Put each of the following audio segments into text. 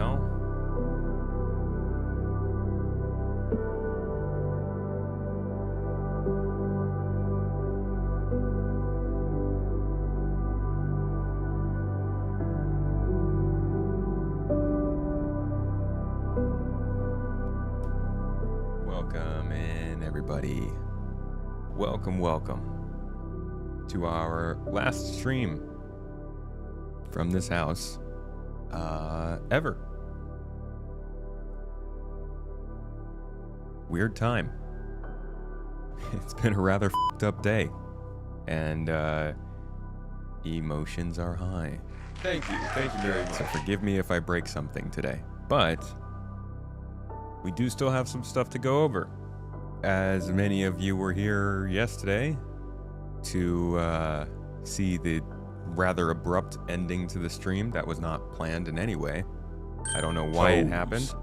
go. Welcome in, everybody. Welcome to our last stream from this house ever. Weird time. It's been a rather f***ed up day, and emotions are high. Thank you very much. So forgive me if I break something today, but we do still have some stuff to go over. As many of you were here yesterday to see the rather abrupt ending to the stream that was not planned in any way. I don't know why it happened.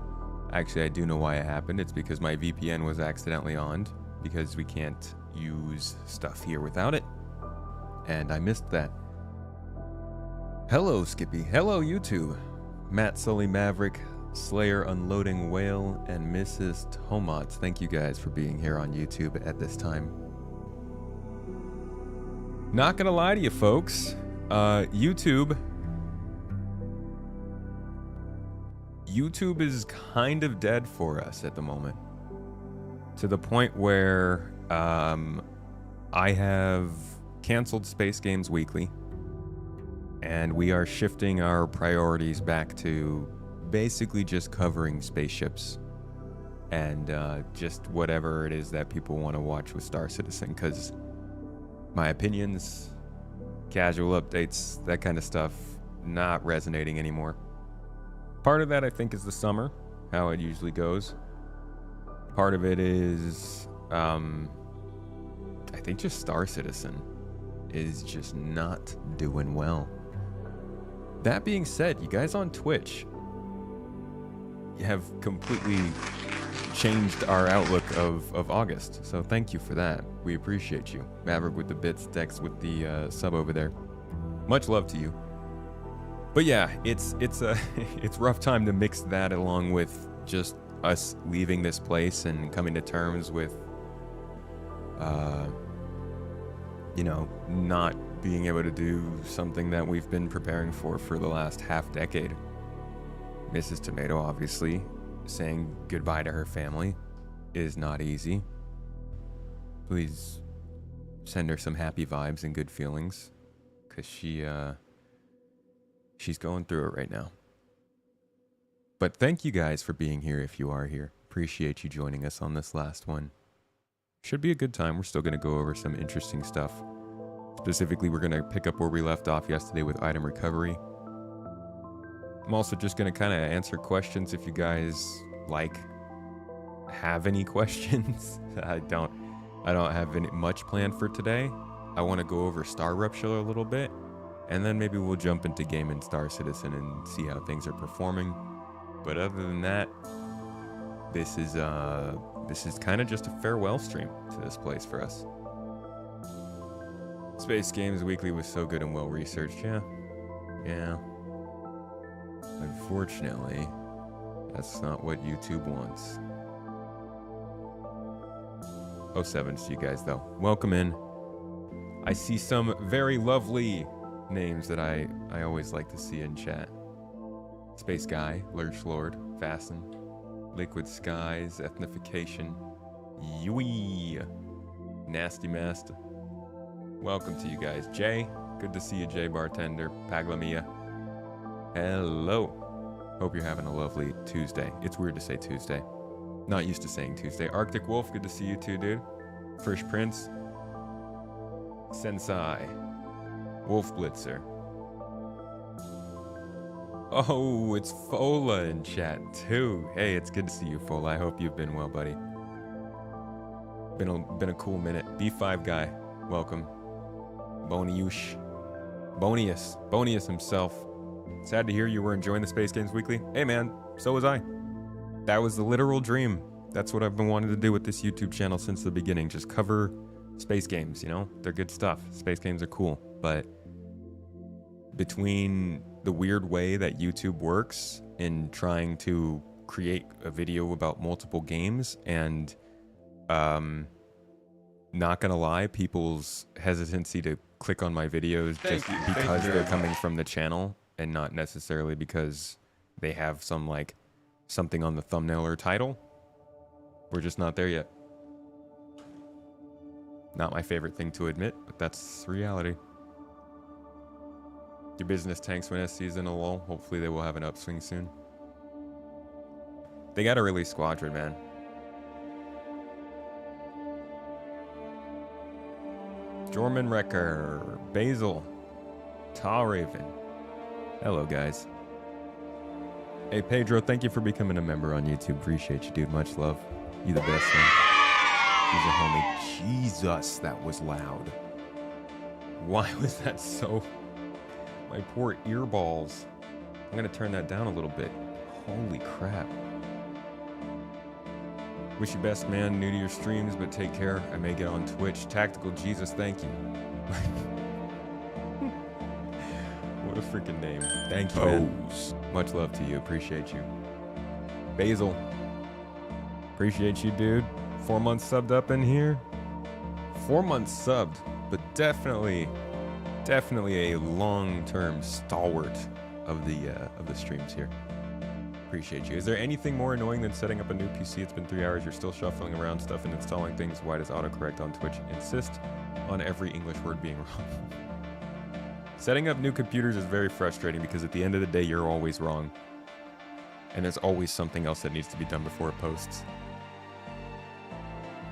Actually, I do know why it happened. It's because my VPN was accidentally on, because we can't use stuff here without it. And I missed that. Hello, Skippy. Hello, YouTube. Matt Sully Maverick, Slayer Unloading Whale, and Mrs. Tomots. Thank you guys for being here on YouTube at this time. Not gonna lie to you folks, YouTube is kind of dead for us at the moment. To the point where I have canceled Space Games Weekly, and we are shifting our priorities back to basically just covering spaceships and just whatever it is that people want to watch with Star Citizen, because my opinions, casual updates, that kind of stuff, not resonating anymore. Part of that, I think, is the summer, how it usually goes. Part of it is, I think just Star Citizen is just not doing well. That being said, you guys on Twitch have completely changed our outlook of August, so thank you for that. We appreciate you. Maverick with the bits, Dex with the sub over there. Much love to you. But yeah, it's it's rough time to mix that along with just us leaving this place and coming to terms with you know, not being able to do something that we've been preparing for the last half decade. Mrs. Tomato, obviously, saying goodbye to her family is not easy. Please send her some happy vibes and good feelings, because she's going through it right now. But thank you guys for being here if you are here. Appreciate you joining us on this last one. Should be a good time. We're still going to go over some interesting stuff. Specifically, we're going to pick up where we left off yesterday with item recovery. I'm also just going to kind of answer questions if you guys have any questions. I don't have much planned for today. I want to go over Star Rupture a little bit, and then maybe we'll jump into game and Star Citizen and see how things are performing. But other than that, this is kind of just a farewell stream to this place for us. Space Games Weekly was so good and well researched. Yeah. Unfortunately, that's not what YouTube wants. 07s to you guys, though. Welcome in. I see some very lovely names that I always like to see in chat. Space Guy, Lurch Lord, Fasten, Liquid Skies, Ethnification, Yui, Nasty Master. Welcome to you guys. Jay, good to see you, Jay Bartender, Paglamia. Hello. Hope you're having a lovely Tuesday. It's weird to say Tuesday. Not used to saying Tuesday. Arctic Wolf, good to see you too, dude. Fresh Prince. Sensei. Wolf Blitzer. Oh, it's Fola in chat too. Hey, it's good to see you, Fola. I hope you've been well, buddy. Been a cool minute. B5 guy, welcome. Bonius himself. Sad to hear you were enjoying the Space Games Weekly. Hey man, so was I. That was the literal dream. That's what I've been wanting to do with this YouTube channel since the beginning. Just cover space games, you know? They're good stuff. Space games are cool. But between the weird way that YouTube works in trying to create a video about multiple games, and not gonna lie, people's hesitancy to click on my videos just because they're coming from the channel and not necessarily because they have some like something on the thumbnail or title. We're just not there yet. Not my favorite thing to admit, but that's reality. Your business tanks when SC's in a lull. Hopefully they will have an upswing soon. They gotta release Squadron, man. Jorman Wrecker, Basil, Tall Raven. Hello, guys. Hey, Pedro, thank you for becoming a member on YouTube. Appreciate you, dude. Much love. You the best, man. He's a homie. Jesus, that was loud. Why was that so... My poor earballs. I'm gonna turn that down a little bit. Holy crap. Wish you best, man. New to your streams, but take care. I may get on Twitch. Tactical Jesus, thank you. What a freaking name. Thank you, man. Much love to you. Appreciate you. Basil. Appreciate you, dude. 4 months subbed up in here. 4 months subbed, but definitely a long-term stalwart of the streams here. Appreciate you. Is there anything more annoying than setting up a new PC? It's been 3 hours. You're still shuffling around stuff and installing things. Why does autocorrect on Twitch insist on every English word being wrong? Setting up new computers is very frustrating because at the end of the day, you're always wrong. And there's always something else that needs to be done before it posts.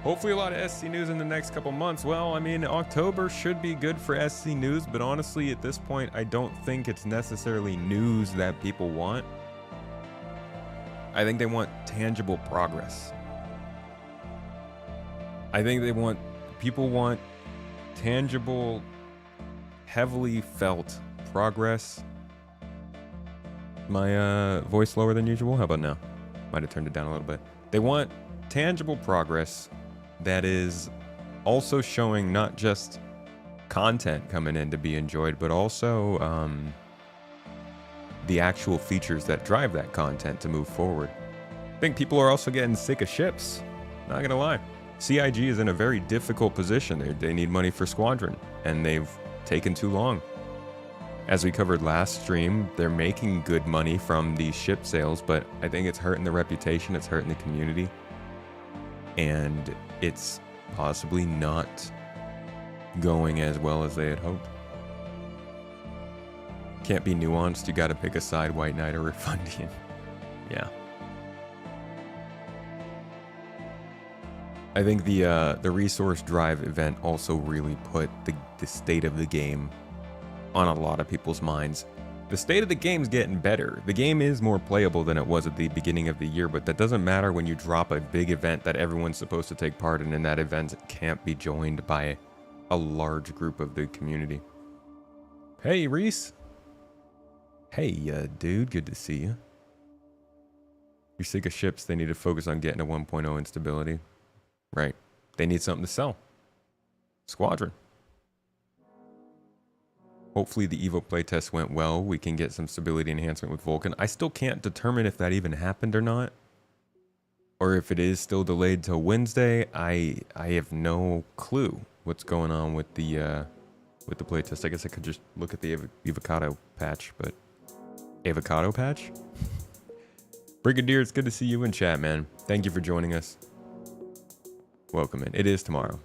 Hopefully a lot of SC news in the next couple months. Well, I mean, October should be good for SC news, but honestly, at this point, I don't think it's necessarily news that people want. I think they want tangible progress. I think people want tangible, heavily felt progress. My voice lower than usual? How about now? Might have turned it down a little bit. They want tangible progress that is also showing not just content coming in to be enjoyed, but also the actual features that drive that content to move forward. I think people are also getting sick of ships. Not gonna lie. CIG is in a very difficult position. They need money for Squadron, and they've taken too long. As we covered last stream, they're making good money from these ship sales, but I think it's hurting the reputation, it's hurting the community, and it's possibly not going as well as they had hoped. Can't be nuanced, you gotta pick a side, White Knight or Refundian. Yeah. I think the Resource Drive event also really put the state of the game on a lot of people's minds. The state of the game's getting better. The game is more playable than it was at the beginning of the year, but that doesn't matter when you drop a big event that everyone's supposed to take part in, and that event can't be joined by a large group of the community. Hey, Reese. Hey, dude, good to see you. You're sick of ships, they need to focus on getting a 1.0 instability. Right. They need something to sell. Squadron. Hopefully the Evo playtest went well. We can get some stability enhancement with Vulcan. I still can't determine if that even happened or not. Or if it is still delayed till Wednesday. I have no clue what's going on with the playtest. I guess I could just look at the avocado patch, but... Avocado patch? Brigadier, it's good to see you in chat, man. Thank you for joining us. Welcome in. It is tomorrow.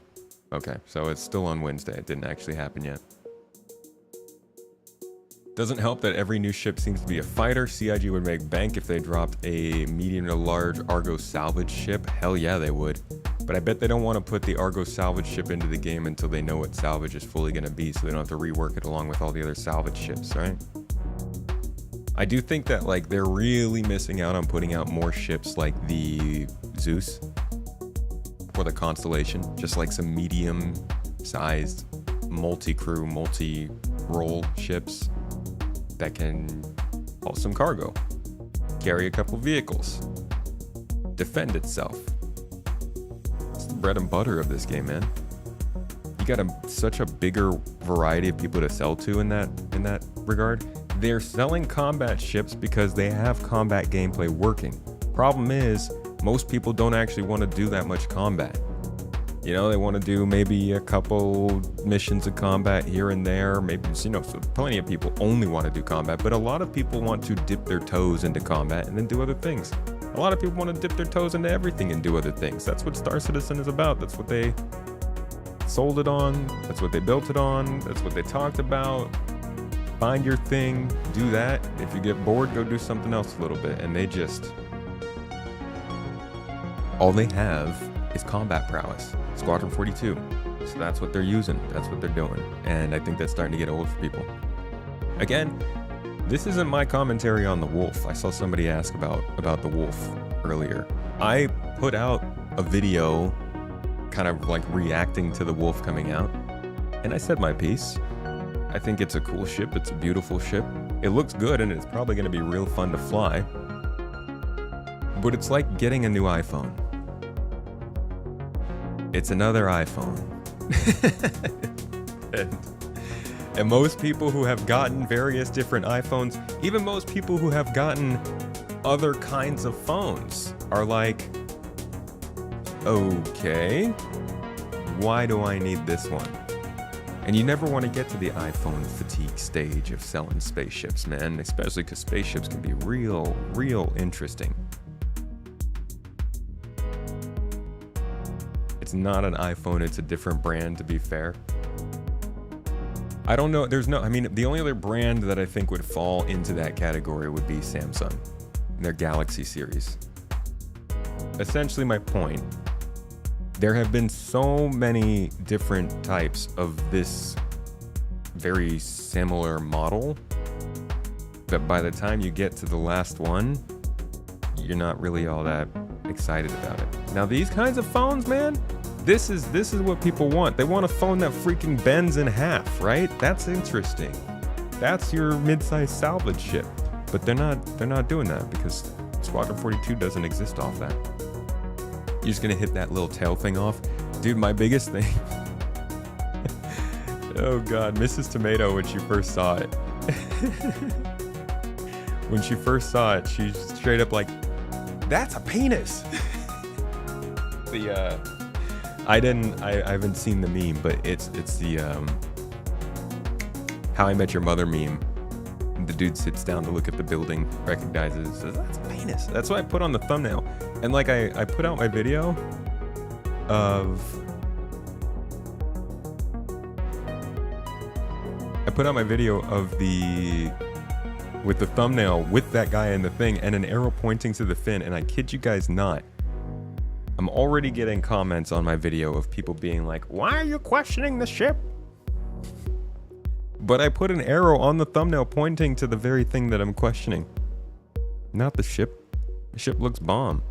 Okay, so it's still on Wednesday. It didn't actually happen yet. Doesn't help that every new ship seems to be a fighter. CIG would make bank if they dropped a medium to large Argo salvage ship. Hell yeah, they would. But I bet they don't want to put the Argo salvage ship into the game until they know what salvage is fully going to be, so they don't have to rework it along with all the other salvage ships, right? I do think that like they're really missing out on putting out more ships like the Zeus or the Constellation, just like some medium-sized multi-crew, multi-role ships that can haul some cargo, carry a couple vehicles, defend itself. It's the bread and butter of this game, man. You got such a bigger variety of people to sell to in that regard. They're selling combat ships because they have combat gameplay working. Problem is, most people don't actually want to do that much combat. You know, they want to do maybe a couple missions of combat here and there. Maybe, you know, so plenty of people only want to do combat, but a lot of people want to dip their toes into combat and then do other things. A lot of people want to dip their toes into everything and do other things. That's what Star Citizen is about. That's what they sold it on. That's what they built it on. That's what they talked about. Find your thing, do that. If you get bored, go do something else a little bit. And they just... all they have is combat prowess. Squadron 42. So that's what they're using. That's what they're doing. And I think that's starting to get old for people. Again, this isn't my commentary on the Wolf. I saw somebody ask about the Wolf earlier. I put out a video kind of like reacting to the Wolf coming out. And I said my piece. I think it's a cool ship. It's a beautiful ship. It looks good and it's probably going to be real fun to fly. But it's like getting a new iPhone. It's another iPhone. and most people who have gotten various different iPhones, even most people who have gotten other kinds of phones, are like, okay, why do I need this one? And you never want to get to the iPhone fatigue stage of selling spaceships, man, especially because spaceships can be real interesting. It's not an iPhone, it's a different brand, to be fair. I don't know, I mean, the only other brand that I think would fall into that category would be Samsung, in their Galaxy series. Essentially my point, there have been so many different types of this very similar model that by the time you get to the last one, you're not really all that excited about it. Now these kinds of phones, man, this is what people want. They want a phone that freaking bends in half, right? That's interesting. That's your mid-sized salvage ship. But they're not doing that because Squadron 42 doesn't exist off that. You're just gonna hit that little tail thing off. Dude, my biggest thing. Oh God, Mrs. Tomato, when she first saw it. When she first saw it, she's straight up like, that's a penis. I haven't seen the meme, but it's the How I Met Your Mother meme. The dude sits down to look at the building, recognizes, says, that's a penis. That's what I put on the thumbnail. And like I put out my video of with the thumbnail with that guy in the thing and an arrow pointing to the fin, and I kid you guys not, I'm already getting comments on my video of people being like, why are you questioning the ship? But I put an arrow on the thumbnail pointing to the very thing that I'm questioning. Not the ship. The ship looks bomb.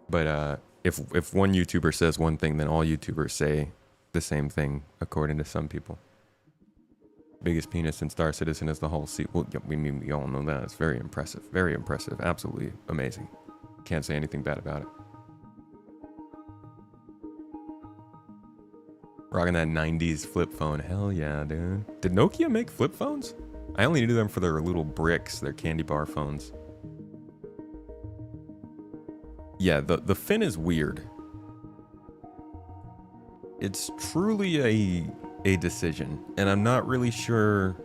But if one YouTuber says one thing, then all YouTubers say the same thing, according to some people. Biggest penis in Star Citizen is the whole seat. Well, we all know that. It's very impressive. Very impressive. Absolutely amazing. Can't say anything bad about it. Rocking that 90s flip phone. Hell yeah, dude. Did Nokia make flip phones? I only knew them for their little bricks, their candy bar phones. Yeah, the fin is weird. It's truly a decision, and I'm not really sure.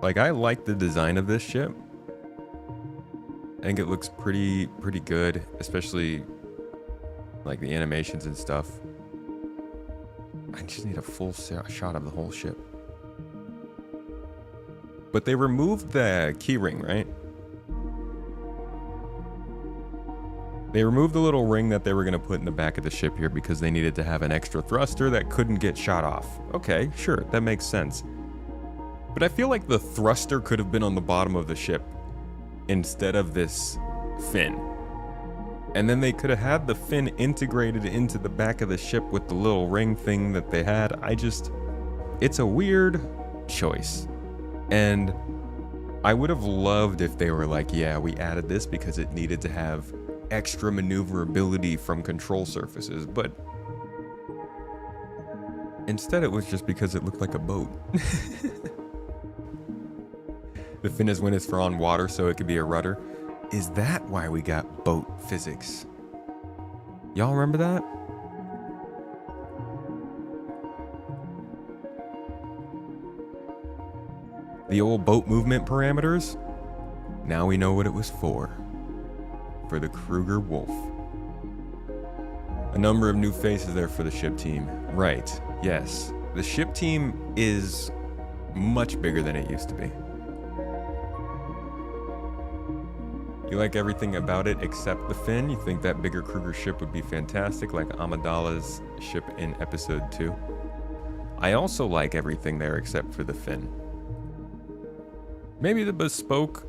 Like, I like the design of this ship. I think it looks pretty good, especially like the animations and stuff. I just need a full shot of the whole ship. But they removed the keyring, right? They removed the little ring that they were going to put in the back of the ship here because they needed to have an extra thruster that couldn't get shot off. Okay, sure, that makes sense. But I feel like the thruster could have been on the bottom of the ship instead of this fin. And then they could have had the fin integrated into the back of the ship with the little ring thing that they had. It's a weird choice. And I would have loved if they were like, yeah, we added this because it needed to have extra maneuverability from control surfaces, but Instead, it was just because it looked like a boat. The fin is when it's for on water, so it could be a rudder. Is that why we got boat physics? Y'all remember that? The old boat movement parameters? Now we know what it was for. For the Krueger Wolf. A number of new faces there for the ship team. Right, yes. The ship team is much bigger than it used to be. You like everything about it except the fin? You think that bigger Krueger ship would be fantastic, like Amidala's ship in episode 2? I also like everything there except for the fin. Maybe the bespoke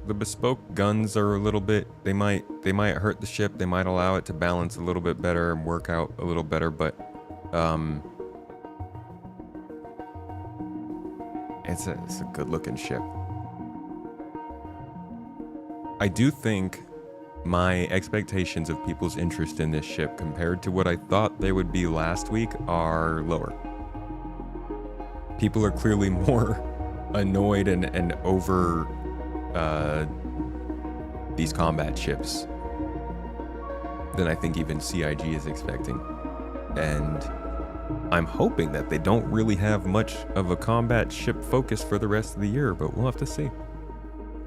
guns are a little bit, they might hurt the ship, they might allow it to balance a little bit better and work out a little better, but it's a good looking ship. I do think my expectations of people's interest in this ship compared to what I thought they would be last week are lower. People are clearly more annoyed and over these combat ships than I think even CIG is expecting. And I'm hoping that they don't really have much of a combat ship focus for the rest of the year, but we'll have to see.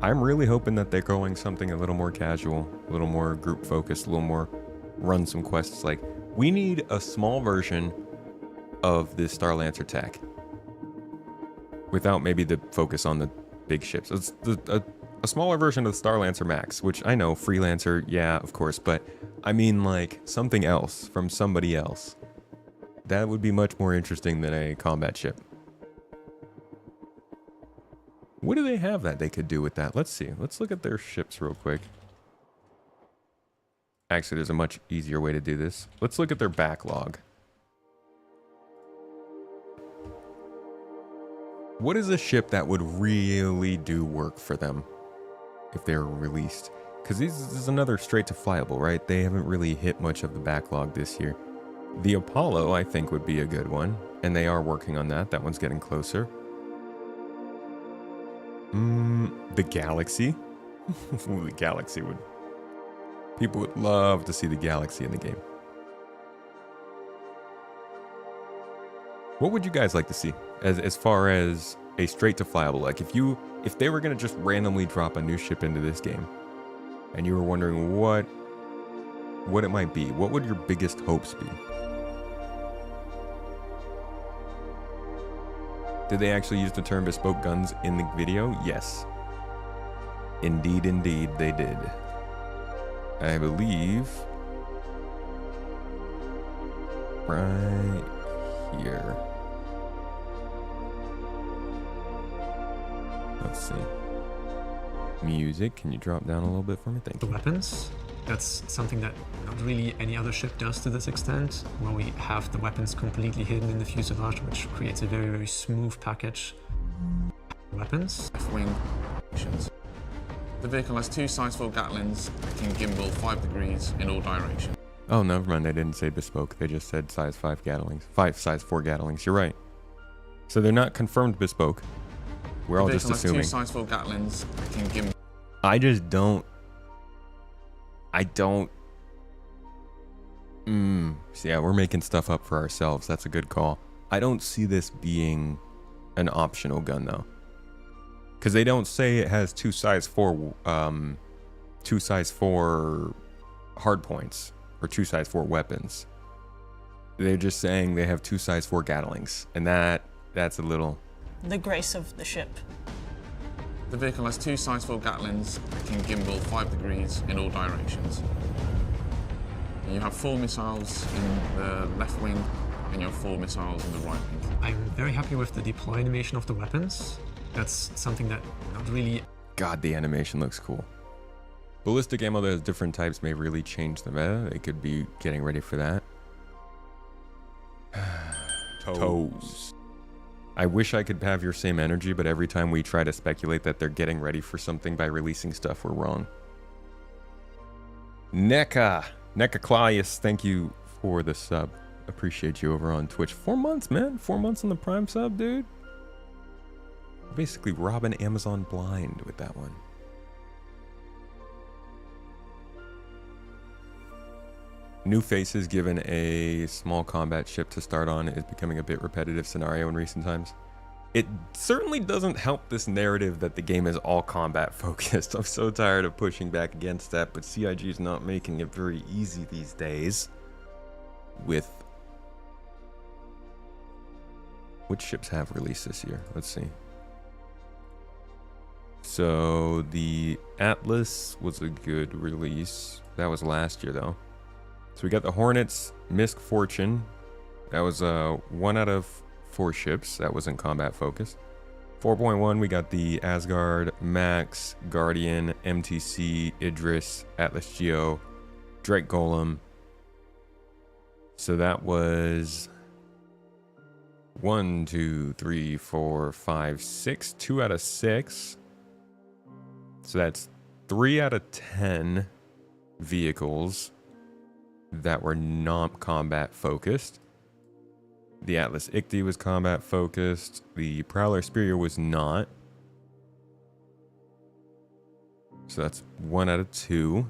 I'm really hoping that they're going something a little more casual, a little more group focused, a little more run some quests. Like, we need a small version of this Star Lancer tech without maybe the focus on the big ships. It's a smaller version of the Star Lancer Max, which I know, Freelancer, yeah, of course, but I mean like something else from somebody else. That would be much more interesting than a combat ship. What do they have that they could do with that? Let's see. Let's look at their ships real quick. Actually, there's a much easier way to do this. Let's look at their backlog. What is a ship that would really do work for them if they were released? Because this is another straight to flyable, right? They haven't really hit much of the backlog this year. The Apollo, I think, would be a good one. And they are working on that. That one's getting closer. The Galaxy. The Galaxy would... People would love to see the Galaxy in the game. What would you guys like to see as far as a straight to flyable? Like if they were going to just randomly drop a new ship into this game and you were wondering what it might be, what would your biggest hopes be? Did they actually use the term bespoke guns in the video? Yes. Indeed, they did. I believe right here. Let's see. Music, can you drop down a little bit for me? Thank you. The weapons, that's something that not really any other ship does to this extent, where we have the weapons completely hidden in the fuselage, which creates a very, very smooth package. Weapons. Left-wing actions. The vehicle has 2 size 4 Gatlings that can gimbal 5 degrees in all directions. Oh, never mind. They didn't say bespoke. They just said size 5 Gatlings. 5 size 4 Gatlings. You're right. So they're not confirmed bespoke. We're all just assuming. The vehicle has 2 size 4 Gatlings that can gimbal. I just don't. So yeah, we're making stuff up for ourselves. That's a good call. I don't see this being an optional gun though, because they don't say it has 2 size 4 hard points or 2 size 4 weapons. They're just saying they have 2 size 4 Gatlings, and that's a little. The grace of the ship. The vehicle has 2 size 4 Gatlings that can gimbal 5 degrees in all directions. And you have 4 missiles in the left wing, and you have 4 missiles in the right wing. I'm very happy with the deploy animation of the weapons. That's something that not really... God, the animation looks cool. Ballistic ammo that has different types may really change the meta. They could be getting ready for that. Toes. I wish I could have your same energy, but every time we try to speculate that they're getting ready for something by releasing stuff, we're wrong. NECA Claudius, thank you for the sub. Appreciate you over on Twitch. 4 months, man. 4 months on the Prime sub, dude. Basically robbing Amazon blind with that one. New faces given a small combat ship to start on is becoming a bit repetitive scenario in recent times. It certainly doesn't help this narrative that the game is all combat focused. I'm so tired of pushing back against that, but CIG is not making it very easy these days. With which ships have released this year? Let's see. So the Atlas was a good release. That was last year though. So we got the Hornets, Misk Fortune. That was 1 out of 4 ships. That was in combat focused. 4.1 we got the Asgard, Max, Guardian, MTC, Idris, Atlas Geo, Drake Golem. So that was 1, 2, 3, 4, 5, 6. 2 out of 6. So that's 3 out of 10 vehicles that were non-combat focused. The Atlas Ichthys was combat focused. The Prowler Superior was not. So that's 1 out of 2.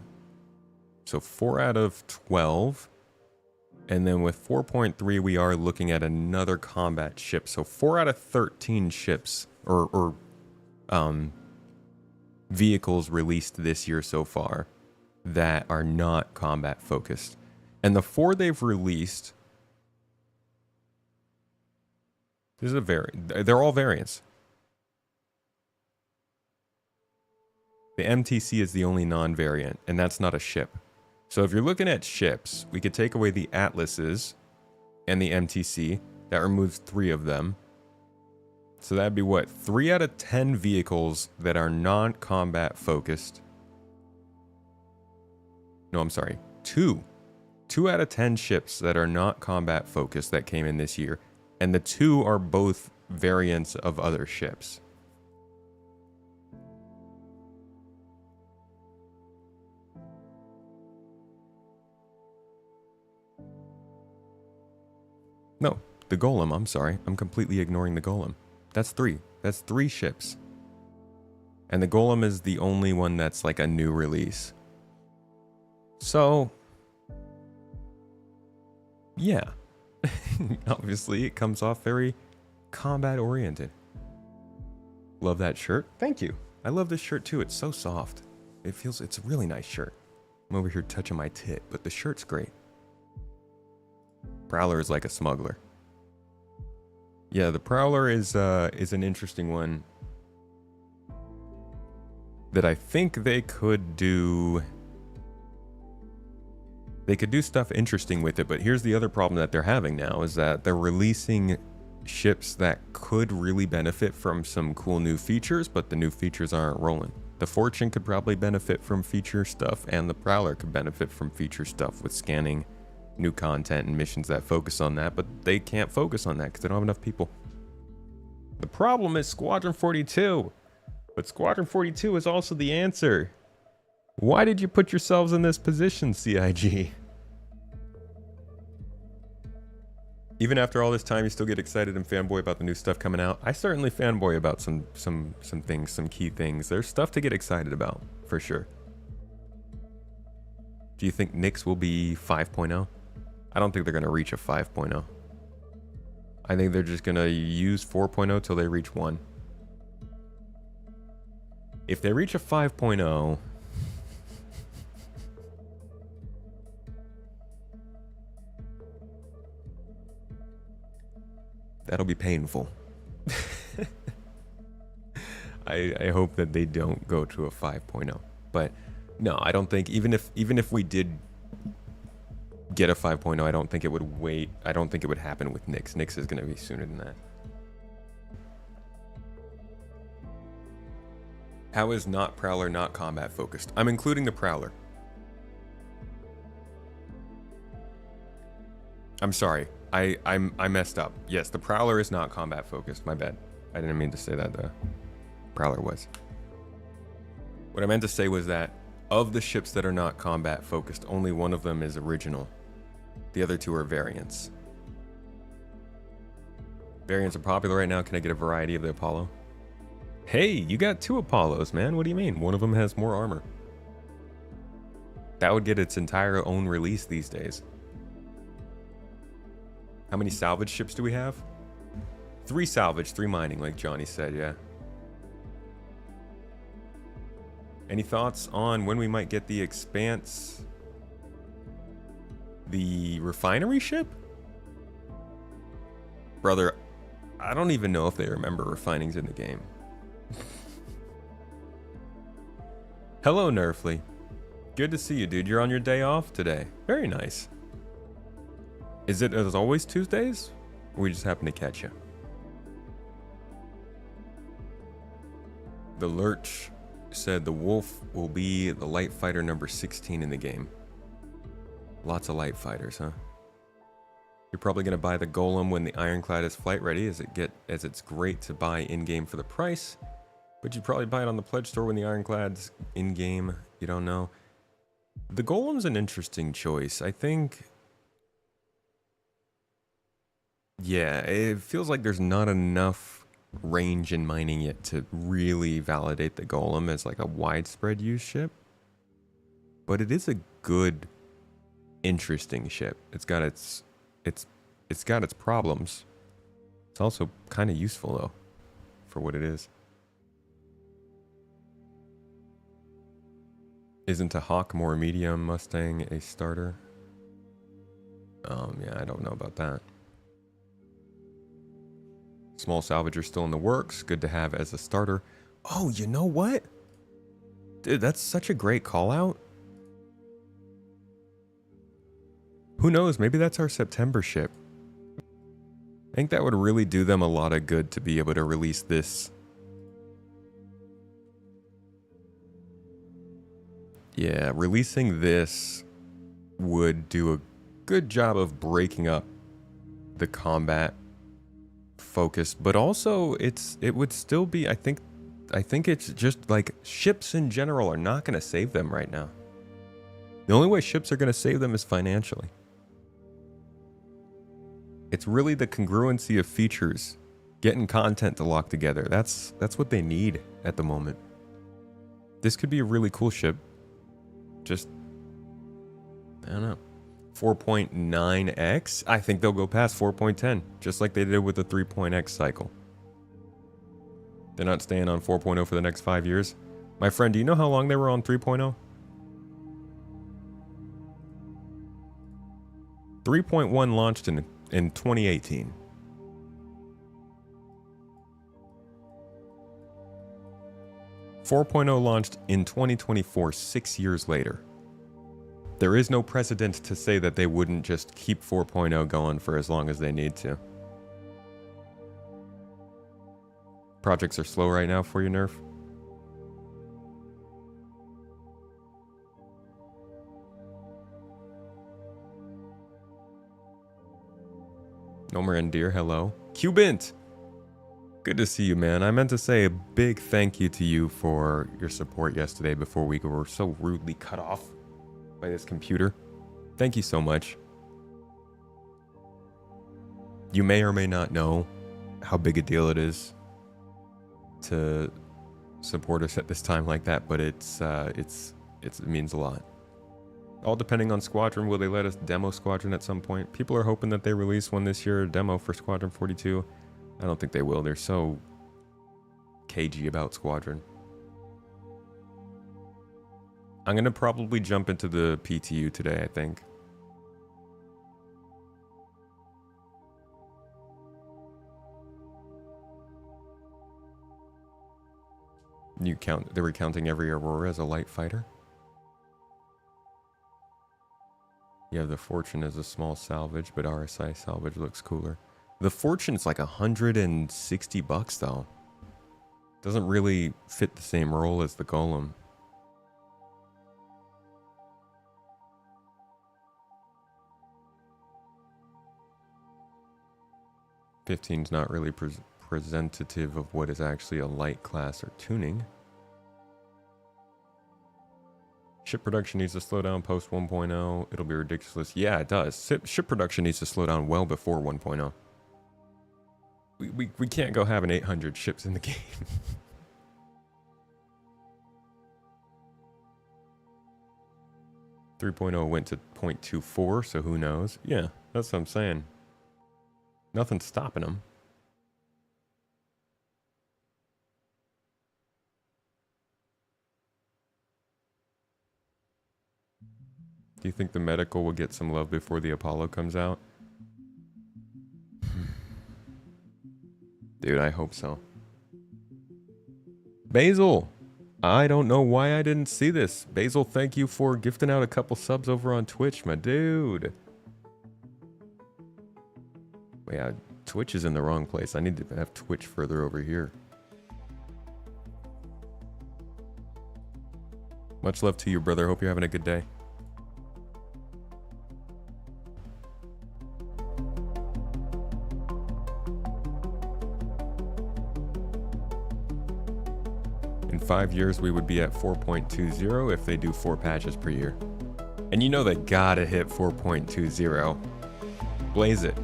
So 4 out of 12. And then with 4.3, we are looking at another combat ship. So 4 out of 13 ships or vehicles released this year so far that are not combat focused. And the 4 they've released, this is they're all variants. The MTC is the only non-variant, and that's not a ship. So if you're looking at ships, we could take away the Atlases and the MTC. That removes 3 of them. So that'd be what? 3 out of 10 vehicles that are non-combat focused. No, I'm sorry. 2 out of 10 ships that are not combat focused that came in this year. And the 2 are both variants of other ships. No, the Golem, I'm sorry. I'm completely ignoring the Golem. That's 3. That's 3 ships. And the Golem is the only one that's like a new release. So, yeah. Obviously, it comes off very combat oriented. Love that shirt. Thank you. I love this shirt too. It's so soft. It's a really nice shirt. I'm over here touching my tit, but the shirt's great. Prowler is like a smuggler. Yeah, the Prowler is an interesting one that I think they could do. They could do stuff interesting with it, but here's the other problem that they're having now is that they're releasing ships that could really benefit from some cool new features, but the new features aren't rolling. The Fortune could probably benefit from feature stuff, and the Prowler could benefit from feature stuff with scanning new content and missions that focus on that, but they can't focus on that because they don't have enough people. The problem is Squadron 42, but Squadron 42 is also the answer. Why did you put yourselves in this position, CIG? Even after all this time, you still get excited and fanboy about the new stuff coming out. I certainly fanboy about some things, some key things. There's stuff to get excited about, for sure. Do you think Nyx will be 5.0? I don't think they're going to reach a 5.0. I think they're just going to use 4.0 till they reach 1. If they reach a 5.0... that'll be painful. I hope that they don't go to a 5.0. But no, I don't think even if we did get a 5.0, I don't think it would wait. I don't think it would happen with Nyx. Nyx is going to be sooner than that. How is not Prowler not combat focused? I'm including the Prowler. I'm sorry. I messed up. Yes, the Prowler is not combat focused. My bad. I didn't mean to say that the Prowler was. What I meant to say was that of the ships that are not combat focused, only one of them is original. The other 2 are variants. Variants are popular right now. Can I get a variety of the Apollo? Hey, you got 2 Apollos, man. What do you mean? One of them has more armor. That would get its entire own release these days. How many salvage ships do we have? 3 salvage, 3 mining, like Johnny said, yeah. Any thoughts on when we might get the Expanse? The refinery ship? Brother, I don't even know if they remember refining's in the game. Hello, Nerfly. Good to see you, dude. You're on your day off today. Very nice. Is it as always Tuesdays? Or we just happen to catch you? The Lurch said the Wolf will be the light fighter number 16 in the game. Lots of light fighters, huh? You're probably going to buy the Golem when the Ironclad is flight ready, as it's great to buy in-game for the price. But you'd probably buy it on the pledge store when the Ironclad's in-game. You don't know. The Golem's an interesting choice. I think... yeah, it feels like there's not enough range in mining yet to really validate the Golem as like a widespread use ship. But it is a good, interesting ship. It's got its problems. It's also kind of useful though, for what it is. Isn't a Hawk more medium Mustang a starter? Yeah, I don't know about that. Small salvager still in the works. Good to have as a starter. Oh, you know what? Dude, that's such a great call out. Who knows? Maybe that's our September ship. I think that would really do them a lot of good to be able to release this. Yeah, releasing this would do a good job of breaking up the combat focus, but also it would still be, I think it's just like ships in general are not going to save them right now. The only way ships are going to save them is financially. It's really the congruency of features, getting content to lock together. That's what they need at the moment. This could be a really cool ship. Just, I don't know. 4.9x? I think they'll go past 4.10, just like they did with the 3.x cycle. They're not staying on 4.0 for the next 5 years. My friend, do you know how long they were on 3.0? 3.1 launched in 2018. .0 launched in 2024, 6 years later. There is no precedent to say that they wouldn't just keep 4.0 going for as long as they need to. Projects are slow right now for you, Nerf? Nomer and Deer, hello. Cubint! Good to see you, man. I meant to say a big thank you to you for your support yesterday before we were so rudely cut off by this computer. Thank you so much. You may or may not know how big a deal it is to support us at this time like that, but it means a lot. All depending on Squadron. Will they let us demo Squadron at some point? People are hoping that they release one this year, a demo for Squadron 42. I don't think they will. They're so cagey about Squadron. I'm going to probably jump into the PTU today, I think. They were counting every Aurora as a light fighter? You have the Fortune as a small salvage, but RSI salvage looks cooler. The Fortune's like $160 though. Doesn't really fit the same role as the Golem. $15's not really representative of what is actually a light class or tuning. Ship production needs to slow down post 1.0. It'll be ridiculous. Yeah, it does. Ship production needs to slow down well before 1.0. We can't go having 800 ships in the game. 3.0 went to 0.24, so who knows? Yeah, that's what I'm saying. Nothing's stopping them. Do you think the medical will get some love before the Apollo comes out? Dude, I hope so. Basil! I don't know why I didn't see this. Basil, thank you for gifting out a couple subs over on Twitch, my dude. Yeah, Twitch is in the wrong place. I need to have Twitch further over here. Much love to you, brother. Hope you're having a good day. In 5 years, we would be at 4.20 if they do 4 patches per year. And you know they gotta hit 4.20. Blaze it.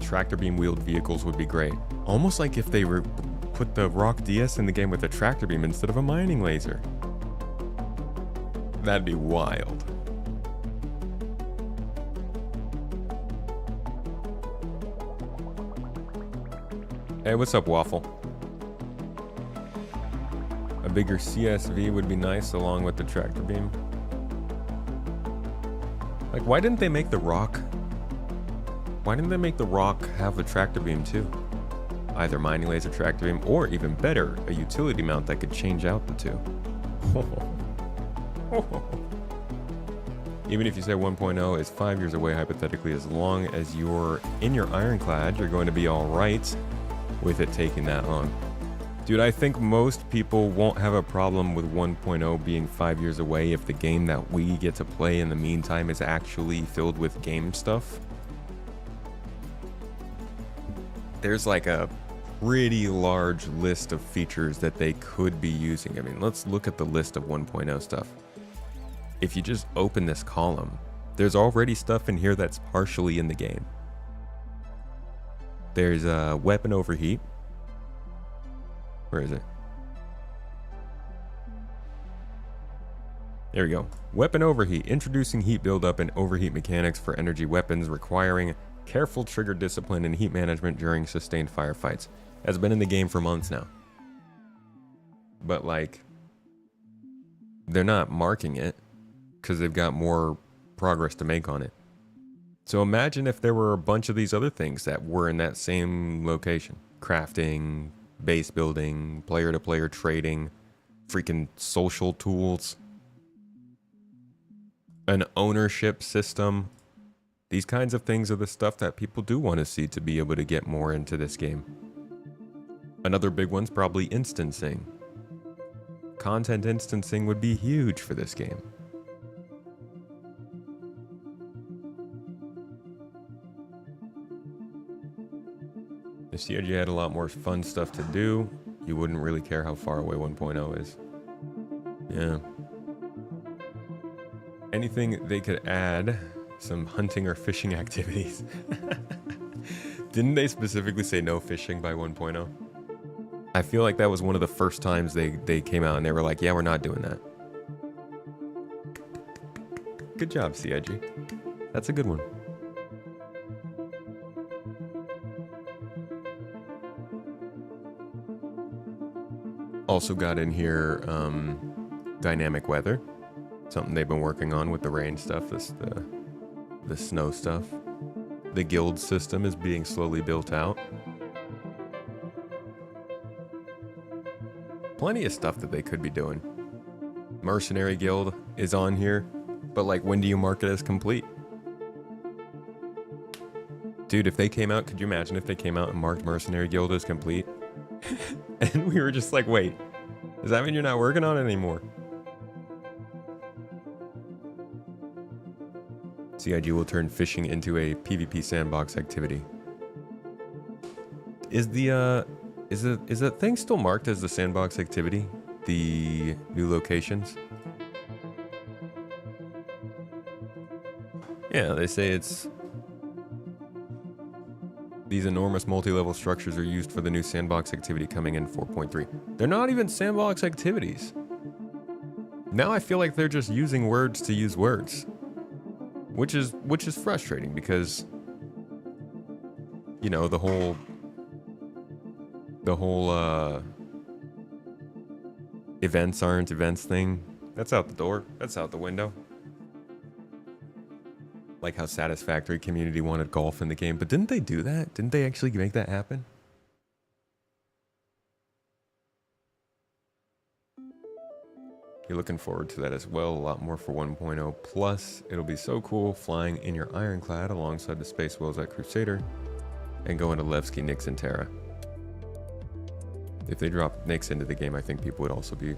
Tractor beam wheeled vehicles would be great. Almost like if they put the Rock DS in the game with a tractor beam instead of a mining laser. That'd be wild. Hey, what's up, Waffle? A bigger CSV would be nice along with the tractor beam. Like, why didn't they make the Rock? Why didn't they make the Rock have a tractor beam too? Either mining laser tractor beam, or even better, a utility mount that could change out the two. Even if you say 1.0 is 5 years away, hypothetically, as long as you're in your ironclad, you're going to be all right with it taking that long. Dude, I think most people won't have a problem with 1.0 being 5 years away if the game that we get to play in the meantime is actually filled with game stuff. There's like a pretty large list of features that they could be using. I mean, let's look at the list of 1.0 stuff. If you just open this column, there's already stuff in here that's partially in the game. There's a weapon overheat. Where is it? There we go. Weapon overheat. Introducing heat buildup and overheat mechanics for energy weapons requiring careful trigger discipline and heat management during sustained firefights. Has been in the game for months now. But like, they're not marking it because they've got more progress to make on it. So imagine if there were a bunch of these other things that were in that same location. Crafting, base building, player-to-player trading, freaking social tools, an ownership system. These kinds of things are the stuff that people do want to see to be able to get more into this game. Another big one's probably instancing. Content instancing would be huge for this game. If you had a lot more fun stuff to do, you wouldn't really care how far away 1.0 is. Yeah. Anything they could add, some hunting or fishing activities. Didn't they specifically say no fishing by 1.0? I feel like that was one of the first times they came out and they were like, yeah, we're not doing that. Good job, CIG. That's a good one. Also got in here dynamic weather, something they've been working on with the rain stuff, the snow stuff. The guild system is being slowly built out. Plenty of stuff that they could be doing. Mercenary Guild is on here, but like, when do you mark it as complete? Dude, if they came out, could you imagine if they came out and marked Mercenary Guild as complete? And we were just like, wait, does that mean you're not working on it anymore? CIG will turn fishing into a PvP sandbox activity. Is that thing still marked as the sandbox activity? The new locations? Yeah, they say it's These enormous multi-level structures are used for the new Sandbox activity coming in 4.3. They're not even Sandbox activities. Now I feel like they're just using words to use words. Which is frustrating because, you know, the whole events aren't events thing, that's out the door. That's out the window. Like how Satisfactory community wanted golf in the game, but didn't they do that? Didn't they actually make that happen? You're looking forward to that as well. A lot more for 1.0. Plus, it'll be so cool flying in your Ironclad alongside the Space Whales at Crusader and going to Levski, Nyx, and Terra. If they drop Nyx into the game, I think people would also be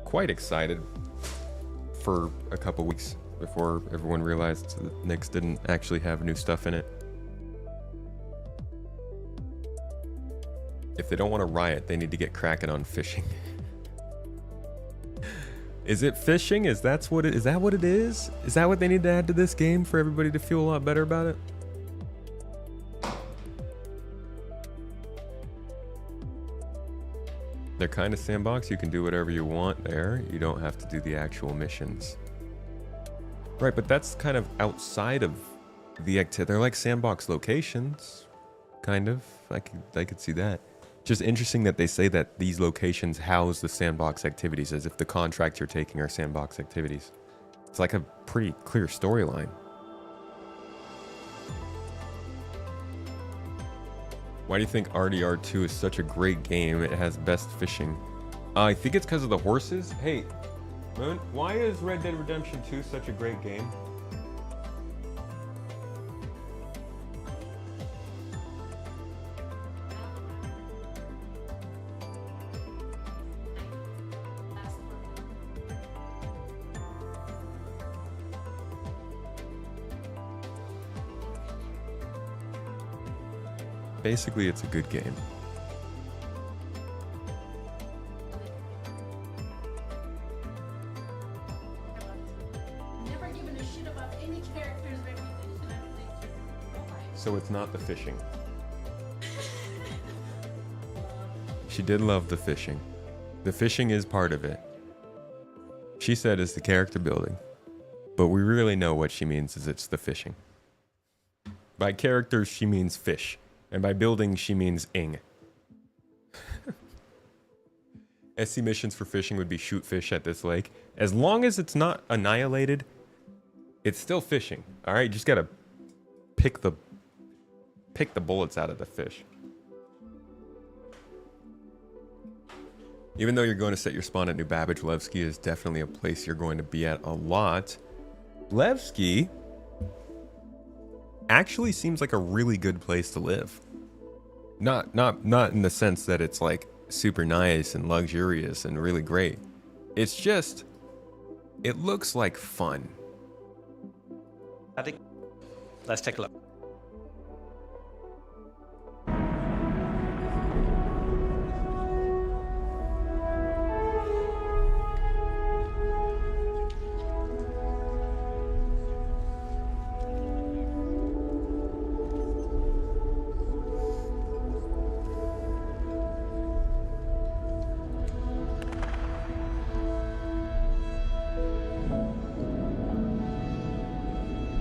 quite excited for a couple weeks before everyone realized that Nyx didn't actually have new stuff in it. If they don't want to riot, they need to get cracking on fishing. Is it fishing? Is that what it is? Is that what they need to add to this game for everybody to feel a lot better about it? They're kind of Sandbox. You can do whatever you want there. You don't have to do the actual missions. Right, but that's kind of outside of the activity. They're like Sandbox locations, kind of. I could see that. Just interesting that they say that these locations house the Sandbox activities as if the contracts you're taking are Sandbox activities. It's like a pretty clear storyline. Why do you think RDR2 is such a great game? It has best fishing. I think it's because of the horses. Hey, Moon, why is Red Dead Redemption 2 such a great game? Basically, it's a good game. Never given a shit about any character's reputation. So it's not the fishing. She did love the fishing. The fishing is part of it. She said it's the character building. But we really know what she means is it's the fishing. By characters, she means fish. And by building, she means ing. SC missions for fishing would be shoot fish at this lake. As long as it's not annihilated, it's still fishing. All right, you just gotta pick the bullets out of the fish. Even though you're going to set your spawn at New Babbage, Levski is definitely a place you're going to be at a lot. Levski actually seems like a really good place to live. Not in the sense that it's like super nice and luxurious and really great. It's just, it looks like fun. Let's take a look.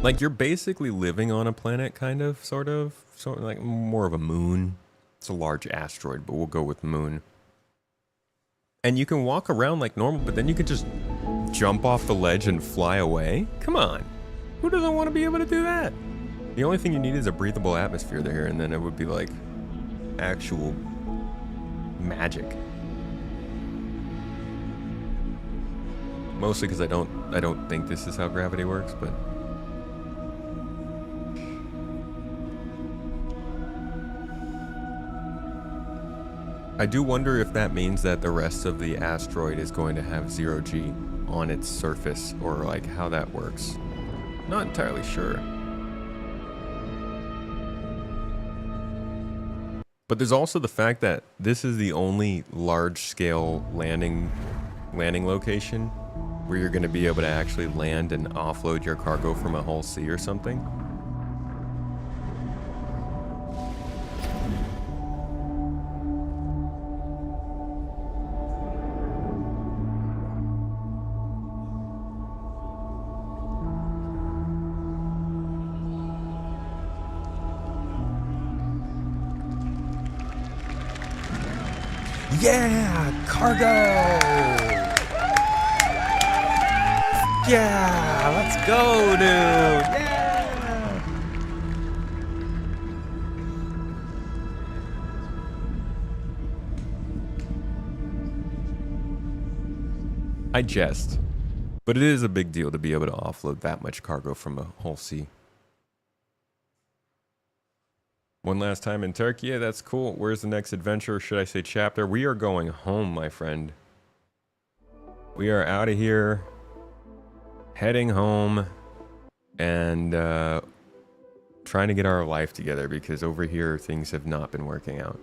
Like, you're basically living on a planet, kind of, sort of like more of a moon. It's a large asteroid, but we'll go with moon. And you can walk around like normal, but then you can just jump off the ledge and fly away. Come on. Who doesn't want to be able to do that? The only thing you need is a breathable atmosphere there, and then it would be like actual magic. Mostly because I don't think this is how gravity works, but I do wonder if that means that the rest of the asteroid is going to have 0G on its surface, or like how that works. Not entirely sure. But there's also the fact that this is the only large-scale landing location where you're going to be able to actually land and offload your cargo from a hull C or something. Yeah, cargo! Yeah, let's go, dude! Yeah! I jest, but it is a big deal to be able to offload that much cargo from a whole sea. One last time in Turkiye, that's cool. Where's the next adventure, or should I say chapter? We are going home, my friend. We are out of here, heading home, and trying to get our life together, because over here things have not been working out.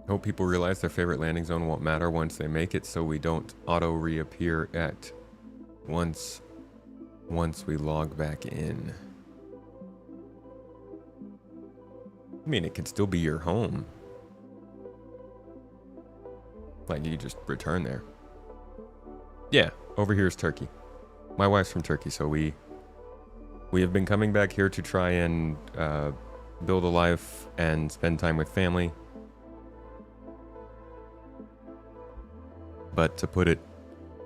Hope people realize their favorite landing zone won't matter once they make it, so we don't auto reappear at once we log back in. I mean, it could still be your home. Like, you just return there. Yeah, over here is Turkey. My wife's from Turkey, so we have been coming back here to try and build a life and spend time with family. But to put it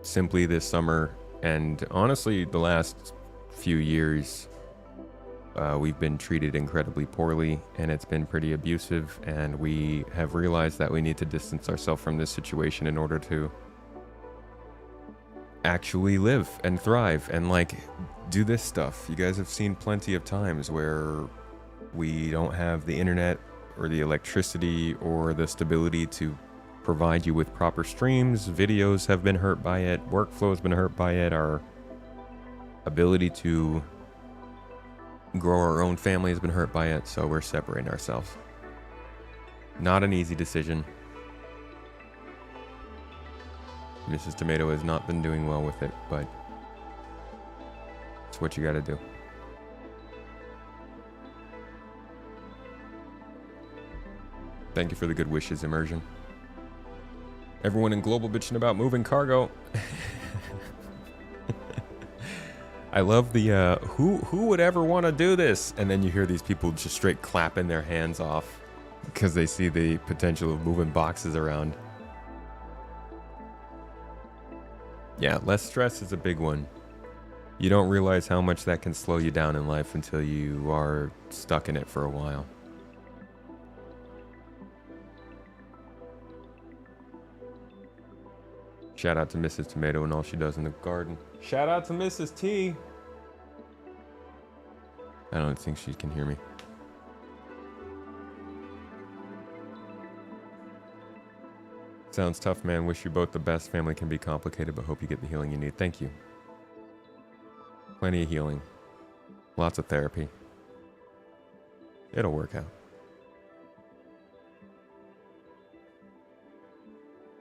simply, this summer, and honestly the last few years, we've been treated incredibly poorly, and it's been pretty abusive, and we have realized that we need to distance ourselves from this situation in order to actually live and thrive and like do this stuff. You guys have seen plenty of times where we don't have the internet or the electricity or the stability to provide you with proper streams. Videos have been hurt by it, workflow has been hurt by it, our ability to grow our own family has been hurt by it, so we're separating ourselves. Not an easy decision. Mrs. Tomato has not been doing well with it, but it's what you gotta do. Thank you for the good wishes, Immersion. Everyone in Global bitching about moving cargo. I love the, who would ever want to do this? And then you hear these people just straight clapping their hands off because they see the potential of moving boxes around. Yeah, less stress is a big one. You don't realize how much that can slow you down in life until you are stuck in it for a while. Shout out to Mrs. Tomato and all she does in the garden. Shout out to Mrs. T. I don't think she can hear me. Sounds tough, man. Wish you both the best. Family can be complicated, but hope you get the healing you need. Thank you. Plenty of healing. Lots of therapy. It'll work out.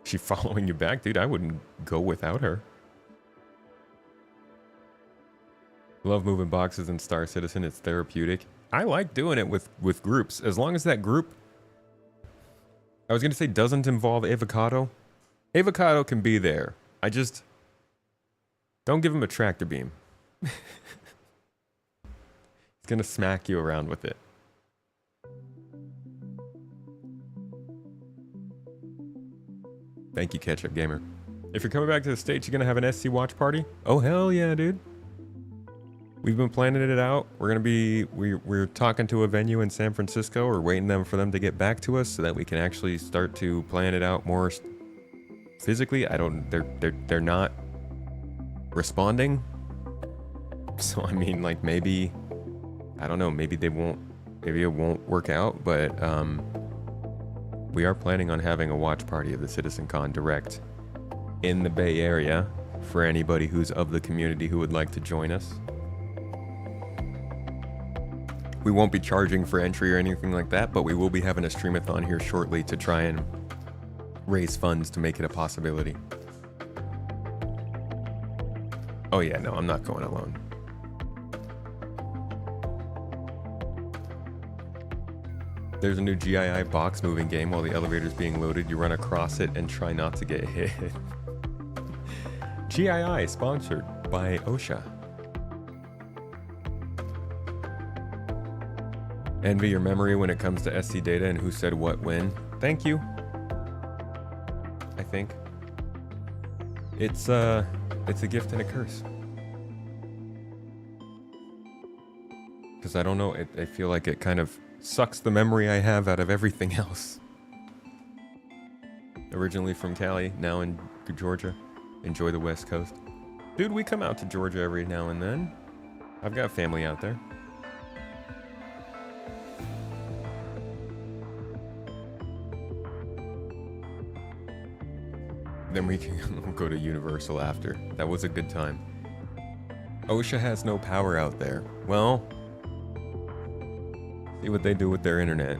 She following you back? Dude, I wouldn't go without her. Love moving boxes in Star Citizen. It's therapeutic. I like doing it with groups. As long as that group, I was going to say, doesn't involve avocado. Avocado can be there. I just don't give him a tractor beam. He's going to smack you around with it. Thank you, Ketchup Gamer. If you're coming back to the States, you're going to have an SC watch party? Oh, hell yeah, dude. We've been planning it out. We're going to be, we're talking to a venue in San Francisco. We're waiting for them to get back to us so that we can actually start to plan it out more physically. They're not responding. So, I mean, like, maybe, I don't know, maybe it won't work out, but, we are planning on having a watch party of the CitizenCon Direct in the Bay Area for anybody who's of the community who would like to join us. We won't be charging for entry or anything like that, but we will be having a streamathon here shortly to try and raise funds to make it a possibility. Oh yeah, no, I'm not going alone. There's a new GII box moving game. While the elevator's being loaded, you run across it and try not to get hit. GII, sponsored by OSHA. Envy your memory when it comes to SC data and who said what when. Thank you. I think. It's a gift and a curse. Because I don't know, I feel like it kind of sucks the memory I have out of everything else. Originally from Cali, now in Georgia. Enjoy the West Coast. Dude, we come out to Georgia every now and then. I've got family out there. Then we can go to Universal after. That was a good time. OSHA has no power out there. Well, see what they do with their internet.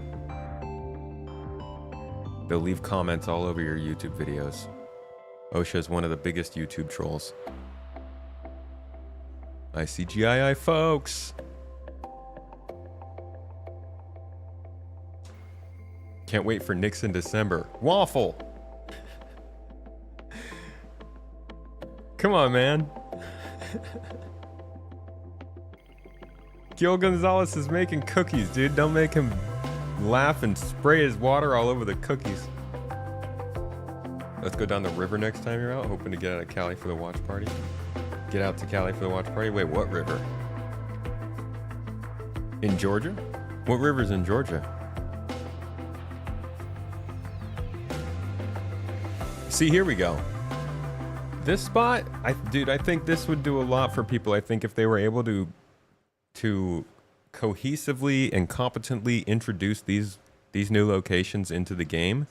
They'll leave comments all over your YouTube videos. OSHA is one of the biggest YouTube trolls. ICGII folks! Can't wait for Nyx in December. Waffle! Come on, man. Gil Gonzalez is making cookies, dude. Don't make him laugh and spray his water all over the cookies. Let's go down the river next time you're out. Hoping to get out of Cali for the watch party. Get out to Cali for the watch party? Wait, what river? In Georgia? What river's in Georgia? See, here we go. This spot, dude, I think this would do a lot for people. I think if they were able to cohesively and competently introduce these new locations into the game,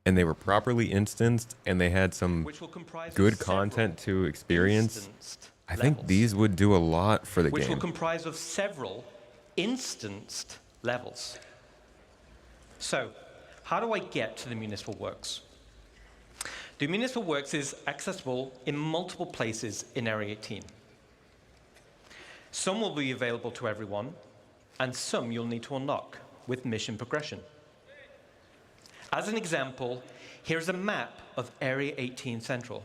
and they were properly instanced, and they had some good content to experience, I think these would do a lot for the game. Which will comprise of several instanced levels. So, how do I get to the Municipal Works? The Municipal Works is accessible in multiple places in Area 18. Some will be available to everyone, and some you'll need to unlock with mission progression. As an example, here's a map of Area 18 Central.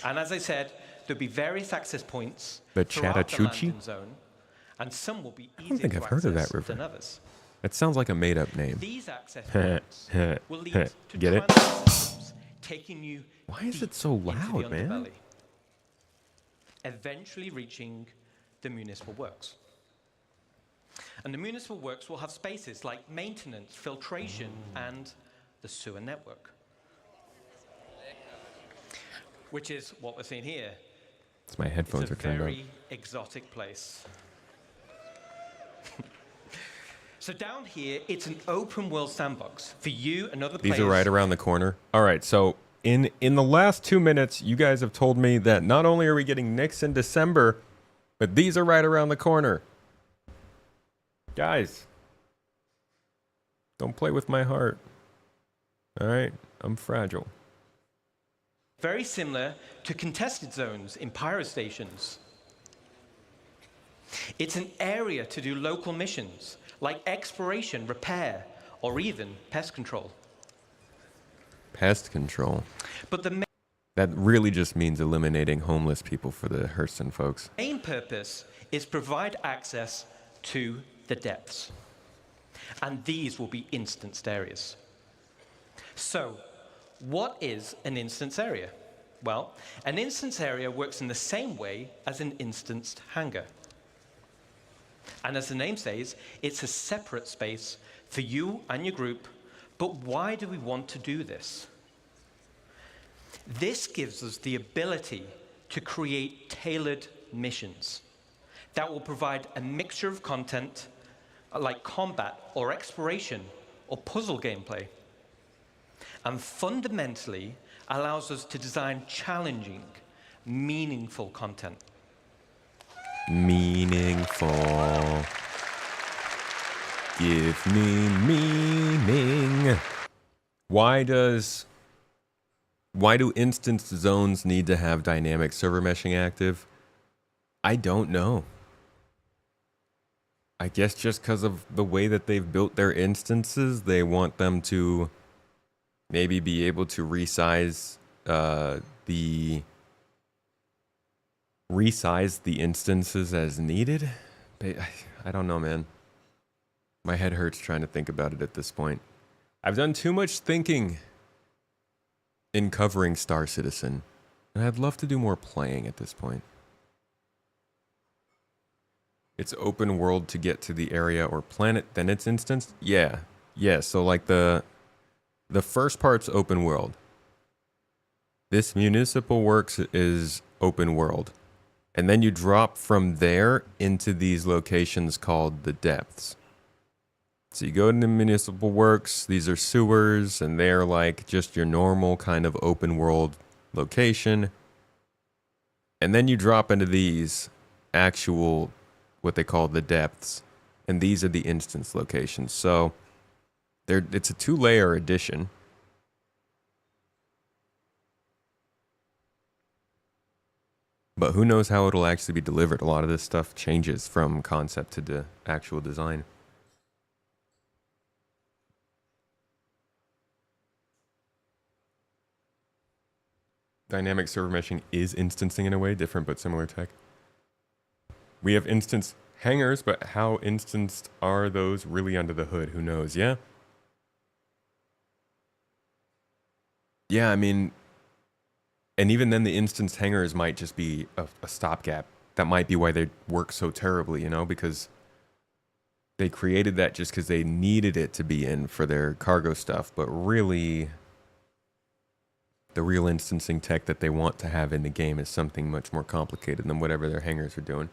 And as I said, there'll be various access points throughout the landing zone, and some will be easier think I've heard of that river. than others. It sounds like a made-up name. These access points will lead to Get it? transit systems taking you Why is it deep so into the loud, man? underbelly, eventually reaching the Municipal Works. And the Municipal Works will have spaces like maintenance, filtration, and the sewer network. Which is what we're seeing here. It's my headphones It's are a turned very on. exotic place. So down here, it's an open world sandbox for you and other players. These are right around the corner. All right, so in the last 2 minutes, you guys have told me that not only are we getting Nyx in December, but these are right around the corner. Guys, don't play with my heart. All right, I'm fragile. Very similar to contested zones in pyro stations. It's an area to do local missions, like exploration, repair, or even pest control. Pest control. But the That really just means eliminating homeless people for the Hurston folks. main purpose is provide access to the depths. And these will be instanced areas. So, what is an instance area? Well, an instance area works in the same way as an instanced hangar. And as the name says, it's a separate space for you and your group. But why do we want to do this? This gives us the ability to create tailored missions that will provide a mixture of content like combat or exploration or puzzle gameplay, and fundamentally allows us to design challenging, meaningful content. Meaningful. Give me meaning. Why do instance zones need to have dynamic server meshing active? I don't know. I guess just because of the way that they've built their instances, they want them to maybe be able to resize the instances as needed. I don't know, man. My head hurts trying to think about it at this point. I've done too much thinking in covering Star Citizen, and I'd love to do more playing at this point. It's open world to get to the area or planet, then it's instanced? Yeah. So like the first part's open world. This Municipal works is open world. And then you drop from there into these locations called the depths. So you go into Municipal Works, these are sewers, and they're like just your normal kind of open world location. And then you drop into these actual, what they call the depths. And these are the instance locations. So it's a 2-layer addition. But who knows how it'll actually be delivered. A lot of this stuff changes from concept to the actual design. Dynamic server meshing is instancing in a way, different but similar tech. We have instance hangars, but how instanced are those really under the hood? Who knows? Yeah? Yeah, I mean, and even then the instance hangars might just be a stopgap. That might be why they work so terribly, you know, because they created that just because they needed it to be in for their cargo stuff, but really the real instancing tech that they want to have in the game is something much more complicated than whatever their hangars are doing.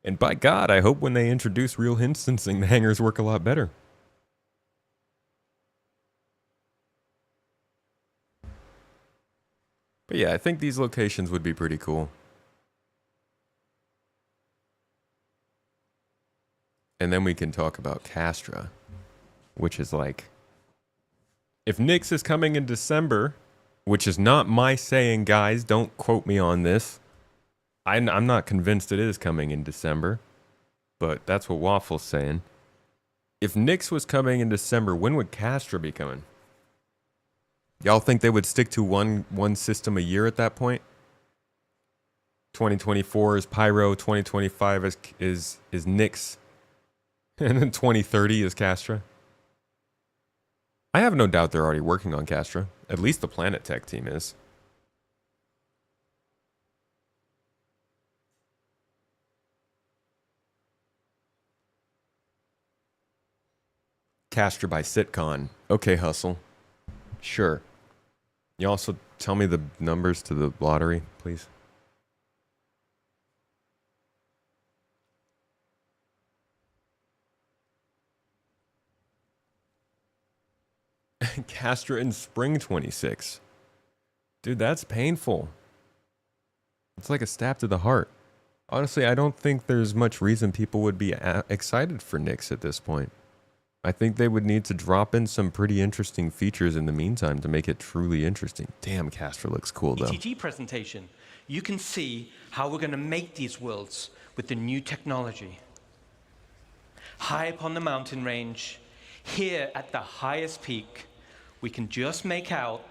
And by God, I hope when they introduce real instancing, the hangars work a lot better. But yeah, I think these locations would be pretty cool. And then we can talk about Castra, which is like, if Nyx is coming in December, which is not my saying, guys, don't quote me on this. I'm not convinced it is coming in December, but that's what Waffle's saying. If Nyx was coming in December, when would Castra be coming? Y'all think they would stick to one system a year at that point? 2024 is Pyro, 2025 is Nyx, and then 2030 is Castra. I have no doubt they're already working on Castra. At least the Planet Tech team is. Castra by CitizenCon. Okay, Hustle. Sure. You also tell me the numbers to the lottery, please. Castra in spring 26. Dude, that's painful. It's like a stab to the heart. Honestly, I don't think there's much reason people would be excited for Nyx at this point. I think they would need to drop in some pretty interesting features in the meantime to make it truly interesting. Damn, Castra looks cool though. ETG presentation, you can see how we're going to make these worlds with the new technology. High up on the mountain range, here at the highest peak, we can just make out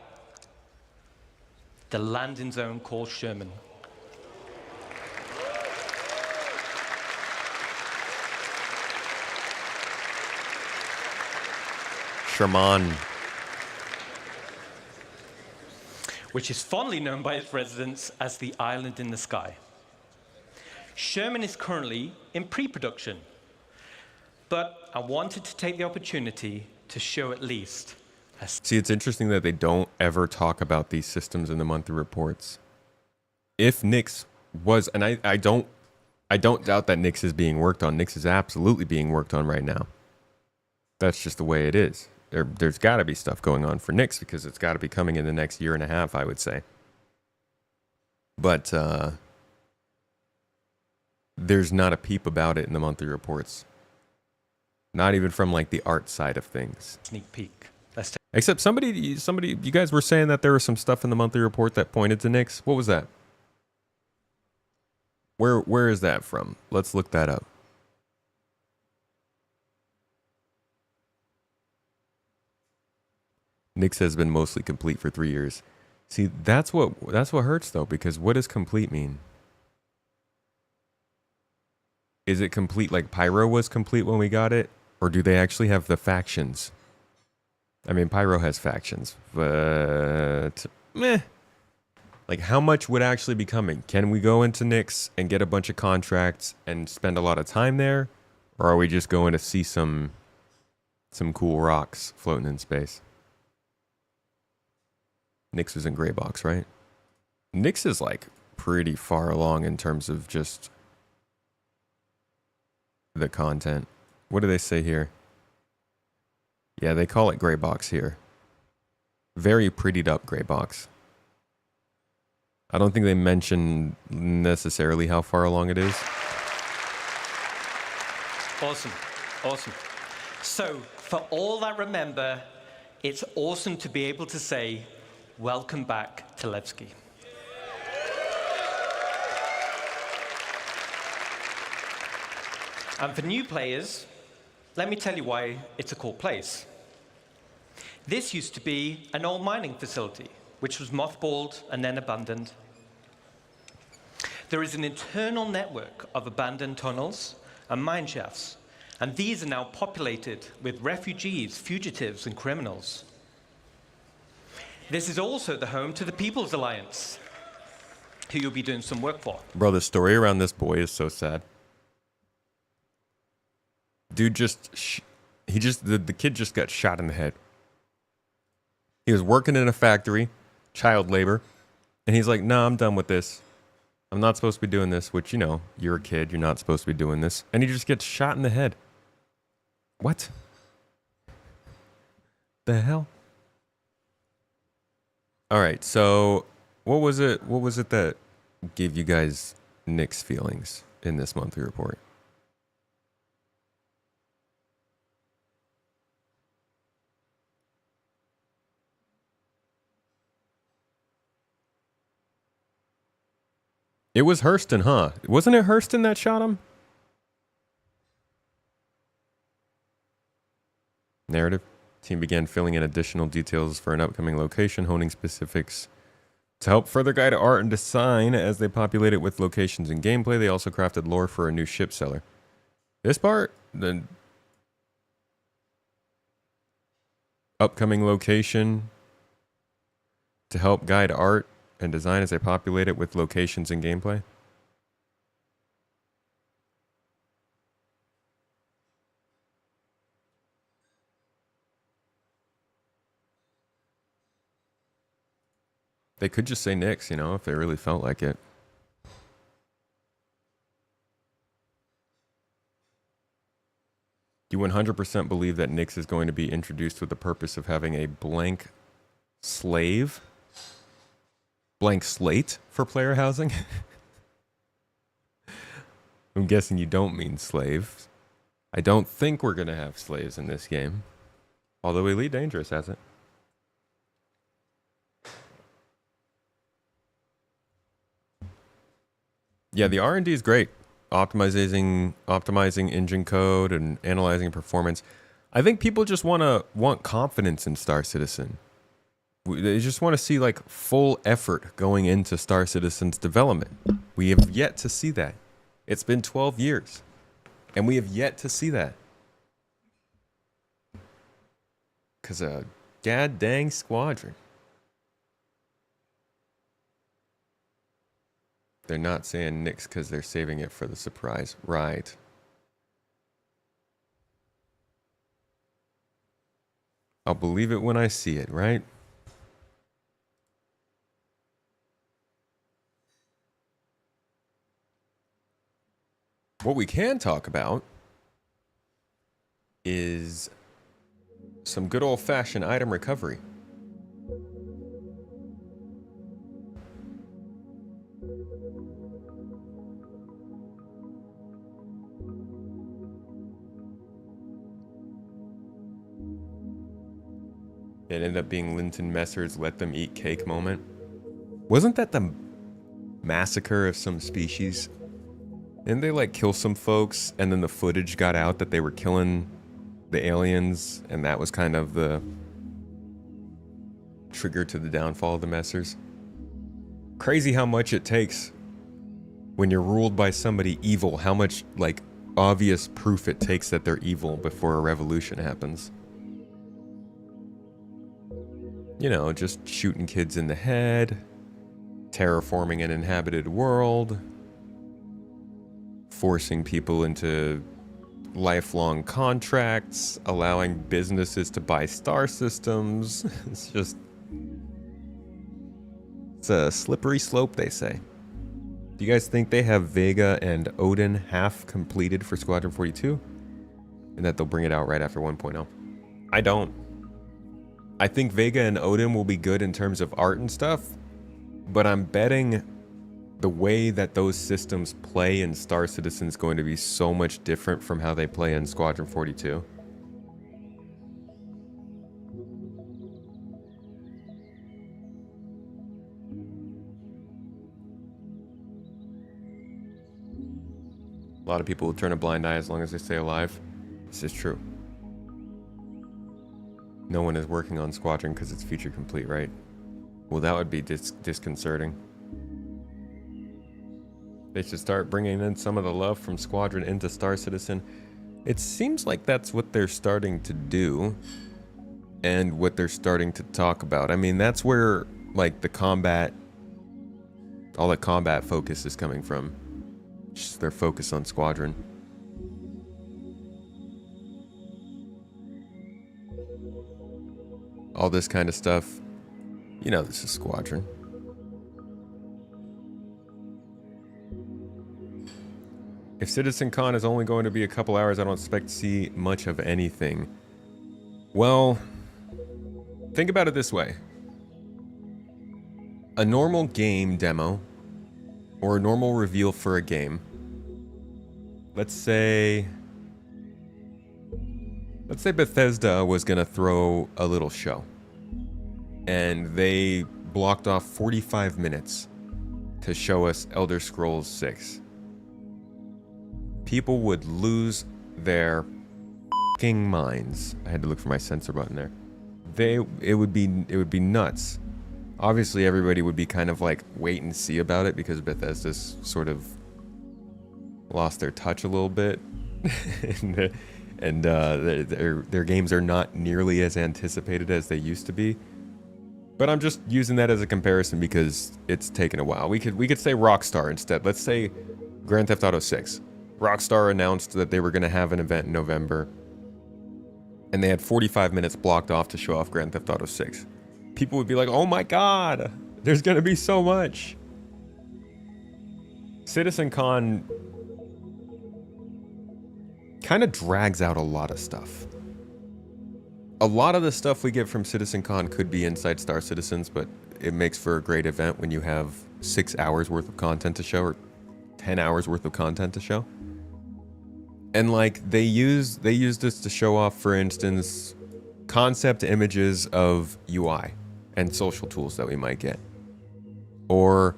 the landing zone called Sherman. Sherman. Which is fondly known by its residents as the island in the sky. Sherman is currently in pre-production, but I wanted to take the opportunity to show at least. See, it's interesting that they don't ever talk about these systems in the monthly reports. If Nyx was, and I don't doubt that Nyx is being worked on. Nyx is absolutely being worked on right now. That's just the way it is. There's got to be stuff going on for Nyx because it's got to be coming in the next year and a half, I would say. But there's not a peep about it in the monthly reports. Not even from like the art side of things. Sneak peek. Except somebody, you guys were saying that there was some stuff in the monthly report that pointed to Nyx. What was that? Where is that from? Let's look that up. Nyx has been mostly complete for 3 years. See, that's what hurts though, because what does complete mean? Is it complete like Pyro was complete when we got it? Or do they actually have the factions? I mean, Pyro has factions, but meh. Like, how much would actually be coming? Can we go into Nyx and get a bunch of contracts and spend a lot of time there? Or are we just going to see some cool rocks floating in space? Nyx is in gray box, right? Nyx is like pretty far along in terms of just the content. What do they say here? Yeah, they call it gray box here. Very prettied up gray box. I don't think they mention necessarily how far along it is. Awesome, awesome. So, for all that remember, it's awesome to be able to say, welcome back to Levski. And for new players, let me tell you why it's a cool place. This used to be an old mining facility, which was mothballed and then abandoned. There is an internal network of abandoned tunnels and mine shafts, and these are now populated with refugees, fugitives, and criminals. This is also the home to the People's Alliance, who you'll be doing some work for. Bro, the story around this boy is so sad. Dude the kid just got shot in the head. He was working in a factory, child labor, and he's like, "Nah, I'm done with this. I'm not supposed to be doing this," which, you know, you're a kid, you're not supposed to be doing this. And he just gets shot in the head. What? The hell? All right, so what was it that gave you guys Nyx feelings in this monthly report? It was Hurston, huh? Wasn't it Hurston that shot him? Narrative. Team began filling in additional details for an upcoming location, honing specifics to help further guide art and design as they populate it with locations and gameplay. They also crafted lore for a new ship seller. This part, the upcoming location to help guide art and design as they populate it with locations and gameplay. They could just say Nyx, you know, if they really felt like it. You 100% believe that Nyx is going to be introduced with the purpose of having a blank slate for player housing? I'm guessing you don't mean slaves. I don't think we're going to have slaves in this game. Although Elite Dangerous has it. Yeah, the R&D is great. Optimizing engine code and analyzing performance. I think people just want confidence in Star Citizen. They just want to see like full effort going into Star Citizen's development. We have yet to see that. It's been 12 years, and we have yet to see that. Because a god dang Squadron. They're not saying Nyx because they're saving it for the surprise. Right. I'll believe it when I see it, right? What we can talk about is some good old-fashioned item recovery. It ended up being Linton Messer's let them eat cake moment. Wasn't that the massacre of some species? Didn't they like kill some folks and then the footage got out that they were killing the aliens and that was kind of the trigger to the downfall of the Messers? Crazy how much it takes when you're ruled by somebody evil, how much like obvious proof it takes that they're evil before a revolution happens. You know, just shooting kids in the head, terraforming an inhabited world, forcing people into lifelong contracts, allowing businesses to buy star systems. It's a slippery slope, they say. Do you guys think they have Vega and Odin half completed for Squadron 42? And that they'll bring it out right after 1.0? I don't. I think Vega and Odin will be good in terms of art and stuff, but I'm betting the way that those systems play in Star Citizen is going to be so much different from how they play in Squadron 42. A lot of people will turn a blind eye as long as they stay alive. This is true. No one is working on Squadron because it's feature complete, right? Well, that would be disconcerting. They should start bringing in some of the love from Squadron into Star Citizen. It seems like that's what they're starting to do and what they're starting to talk about. I mean, that's where, like, the combat, all the combat focus is coming from. Just their focus on Squadron. All this kind of stuff. You know, this is Squadron. If CitizenCon is only going to be a couple hours, I don't expect to see much of anything. Well, think about it this way. A normal game demo, or a normal reveal for a game, let's say Bethesda was gonna throw a little show, and they blocked off 45 minutes to show us Elder Scrolls 6. People would lose their f***ing minds. I had to look for my censor button there. It would be nuts. Obviously, everybody would be kind of like wait and see about it because Bethesda's sort of lost their touch a little bit, and their games are not nearly as anticipated as they used to be. But I'm just using that as a comparison because it's taken a while. We could say Rockstar instead. Let's say Grand Theft Auto 6. Rockstar announced that they were going to have an event in November, and they had 45 minutes blocked off to show off Grand Theft Auto 6. People would be like, oh my god, there's going to be so much. CitizenCon kind of drags out a lot of stuff. A lot of the stuff we get from CitizenCon could be inside Star Citizens, but it makes for a great event when you have 6 hours worth of content to show, or 10 hours worth of content to show. And like they use this to show off, for instance, concept images of UI and social tools that we might get, or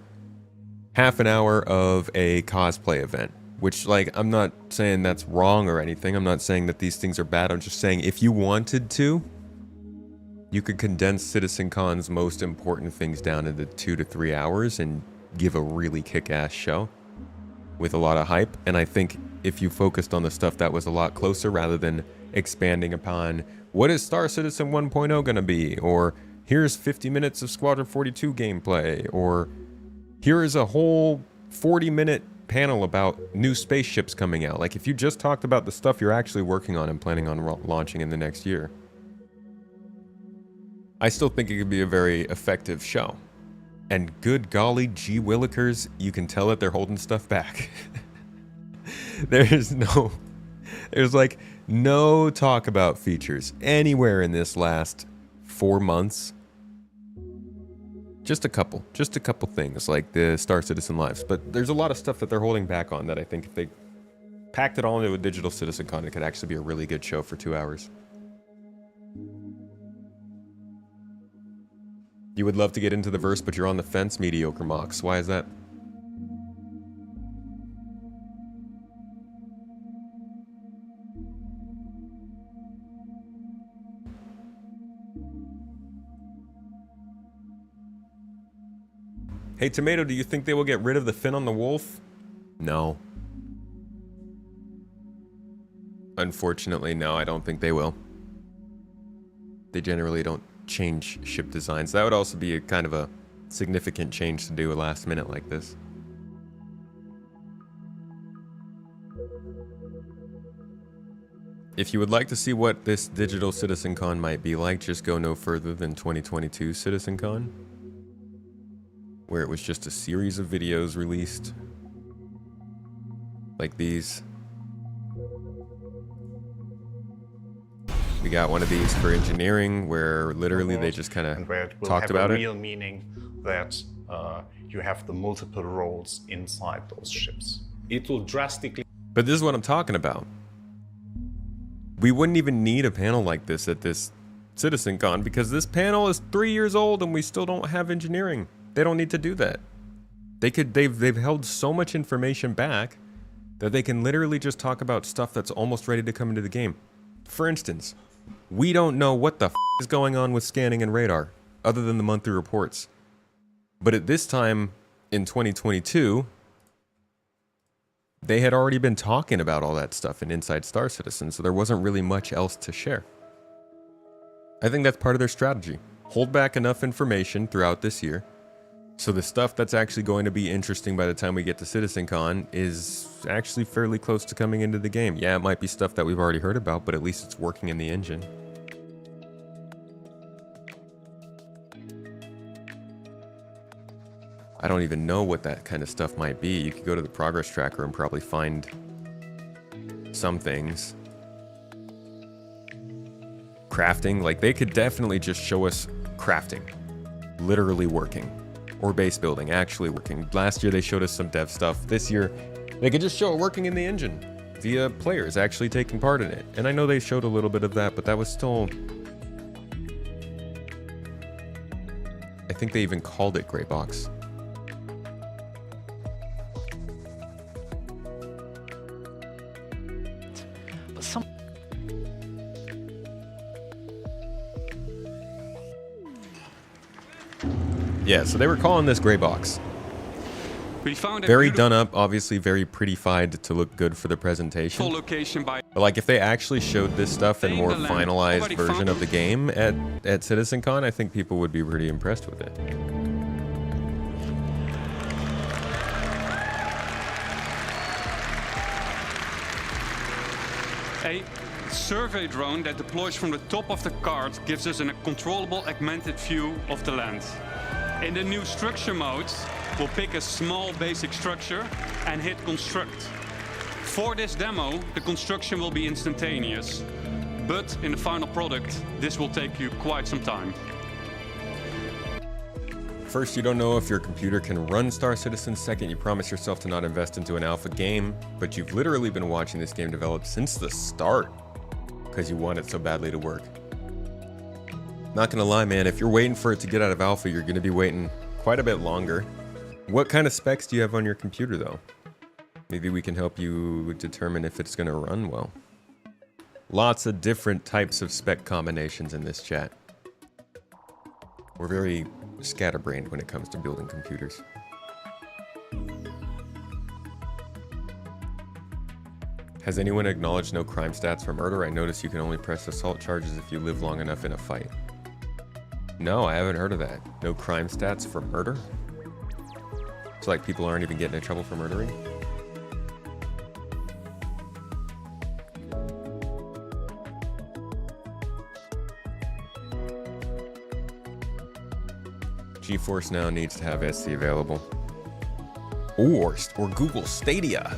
half an hour of a cosplay event, which, like, I'm not saying that's wrong or anything. I'm not saying that these things are bad. I'm just saying if you wanted to, you could condense CitizenCon's most important things down into 2 to 3 hours and give a really kick-ass show with a lot of hype. And I think if you focused on the stuff that was a lot closer rather than expanding upon what is Star Citizen 1.0 going to be, or here's 50 minutes of Squadron 42 gameplay, or here is a whole 40-minute panel about new spaceships coming out. Like, if you just talked about the stuff you're actually working on and planning on launching in the next year, I still think it could be a very effective show. And good golly gee willikers, you can tell that they're holding stuff back. There's like no talk about features anywhere in this last 4 months. Just a couple things like the Star Citizen Lives, but there's a lot of stuff that they're holding back on that I think if they packed it all into a digital CitizenCon, it could actually be a really good show for 2 hours. You would love to get into the verse, but you're on the fence, mediocre Mox. Why is that? Hey, Tomato, do you think they will get rid of the fin on the wolf? No. Unfortunately, no, I don't think they will. They generally don't change ship designs. That would also be a kind of a significant change to do a last minute like this. If you would like to see what this digital CitizenCon might be like, just go no further than 2022 CitizenCon, where it was just a series of videos released like these. We got one of these for engineering, where literally they just kind of talked about it. Real meaning that you have the multiple roles inside those ships. It will drastically. But this is what I'm talking about. We wouldn't even need a panel like this at this CitizenCon, because this panel is 3 years old and we still don't have engineering. They don't need to do that. They've held so much information back that they can literally just talk about stuff that's almost ready to come into the game. For instance, we don't know what the is going on with scanning and radar, other than the monthly reports. But at this time in 2022, they had already been talking about all that stuff in Inside Star Citizen, so there wasn't really much else to share. I think that's part of their strategy. Hold back enough information throughout this year, so the stuff that's actually going to be interesting by the time we get to CitizenCon is actually fairly close to coming into the game. Yeah, it might be stuff that we've already heard about, but at least it's working in the engine. I don't even know what that kind of stuff might be. You could go to the progress tracker and probably find some things. Crafting, like they could definitely just show us crafting, literally working, or base building, actually working. Last year they showed us some dev stuff. This year they could just show it working in the engine via players actually taking part in it. And I know they showed a little bit of that, but that was still... I think they even called it Gray Box. Yeah, so they were calling this Gray Box. We found very done up, obviously very prettified to look good for the presentation. Location by but like if they actually showed this stuff in a more finalized version of the game at CitizenCon, I think people would be pretty impressed with it. A survey drone that deploys from the top of the cart gives us a controllable, augmented view of the land. In the new structure mode, we'll pick a small basic structure and hit construct. For this demo, the construction will be instantaneous, but in the final product, this will take you quite some time. First, you don't know if your computer can run Star Citizen. Second, you promise yourself to not invest into an alpha game, but you've literally been watching this game develop since the start because you want it so badly to work. Not gonna lie, man, if you're waiting for it to get out of alpha, you're gonna be waiting quite a bit longer. What kind of specs do you have on your computer, though? Maybe we can help you determine if it's gonna run well. Lots of different types of spec combinations in this chat. We're very scatterbrained when it comes to building computers. Has anyone acknowledged no crime stats for murder? I notice you can only press assault charges if you live long enough in a fight. No, I haven't heard of that. No crime stats for murder? So like people aren't even getting in trouble for murdering? GeForce Now needs to have SC available. Or Google Stadia.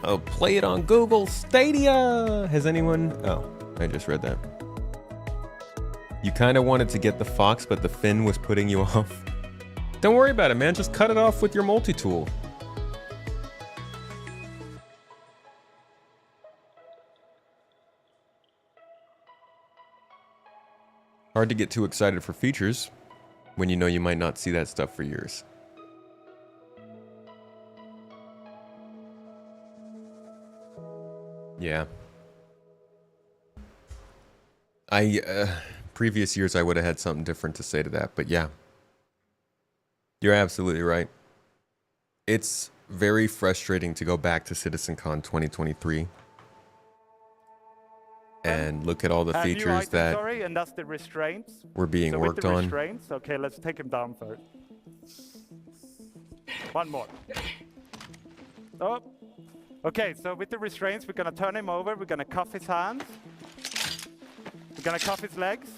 Oh, play it on Google Stadia! Has anyone... Oh, I just read that. You kind of wanted to get the Fox, but the fin was putting you off. Don't worry about it, man. Just cut it off with your multi-tool. Hard to get too excited for features when you know you might not see that stuff for years. Yeah. Previous years I would have had something different to say to that, but yeah. You're absolutely right. It's very frustrating to go back to CitizenCon 2023 and look at all the New features item, that sorry, and that's the restraints. were being So worked with the on. restraints, okay, let's take him down first. One more. Oh. Okay, so with the restraints, we're gonna turn him over. We're gonna cuff his hands. We're gonna cuff his legs.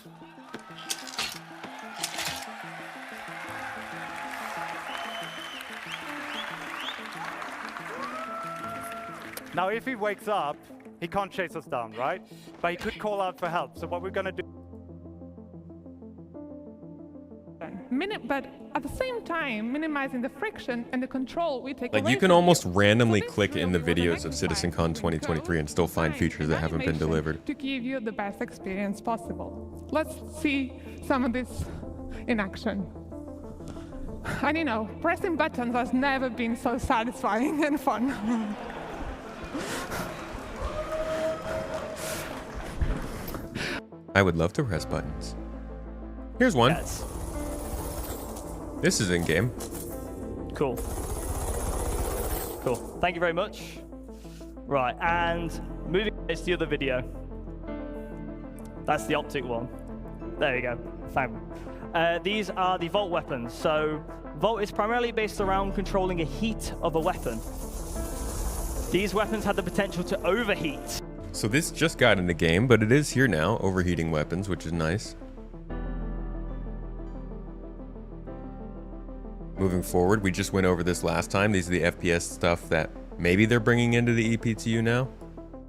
Now, if he wakes up, he can't chase us down, right? But he could call out for help. So what we're gonna do... But at the same time, minimizing the friction and the control we take Like, away you can from almost you. randomly So this click in the really was an videos of exercise CitizenCon in 2023 and still find code, features that haven't been animation delivered. to give you the best experience possible. Let's see some of this in action. And you know, pressing buttons has never been so satisfying and fun. I would love to press buttons. Here's one. Yes. This is in-game. Cool. Cool. Thank you very much. Right, and moving on to the other video. That's the optic one. There you go. Found one. These are the Vault weapons. So, Vault is primarily based around controlling a heat of a weapon. These weapons had the potential to overheat. So this just got in the game, but it is here now, overheating weapons, which is nice. Moving forward, we just went over this last time. These are the FPS stuff that maybe they're bringing into the EPTU now.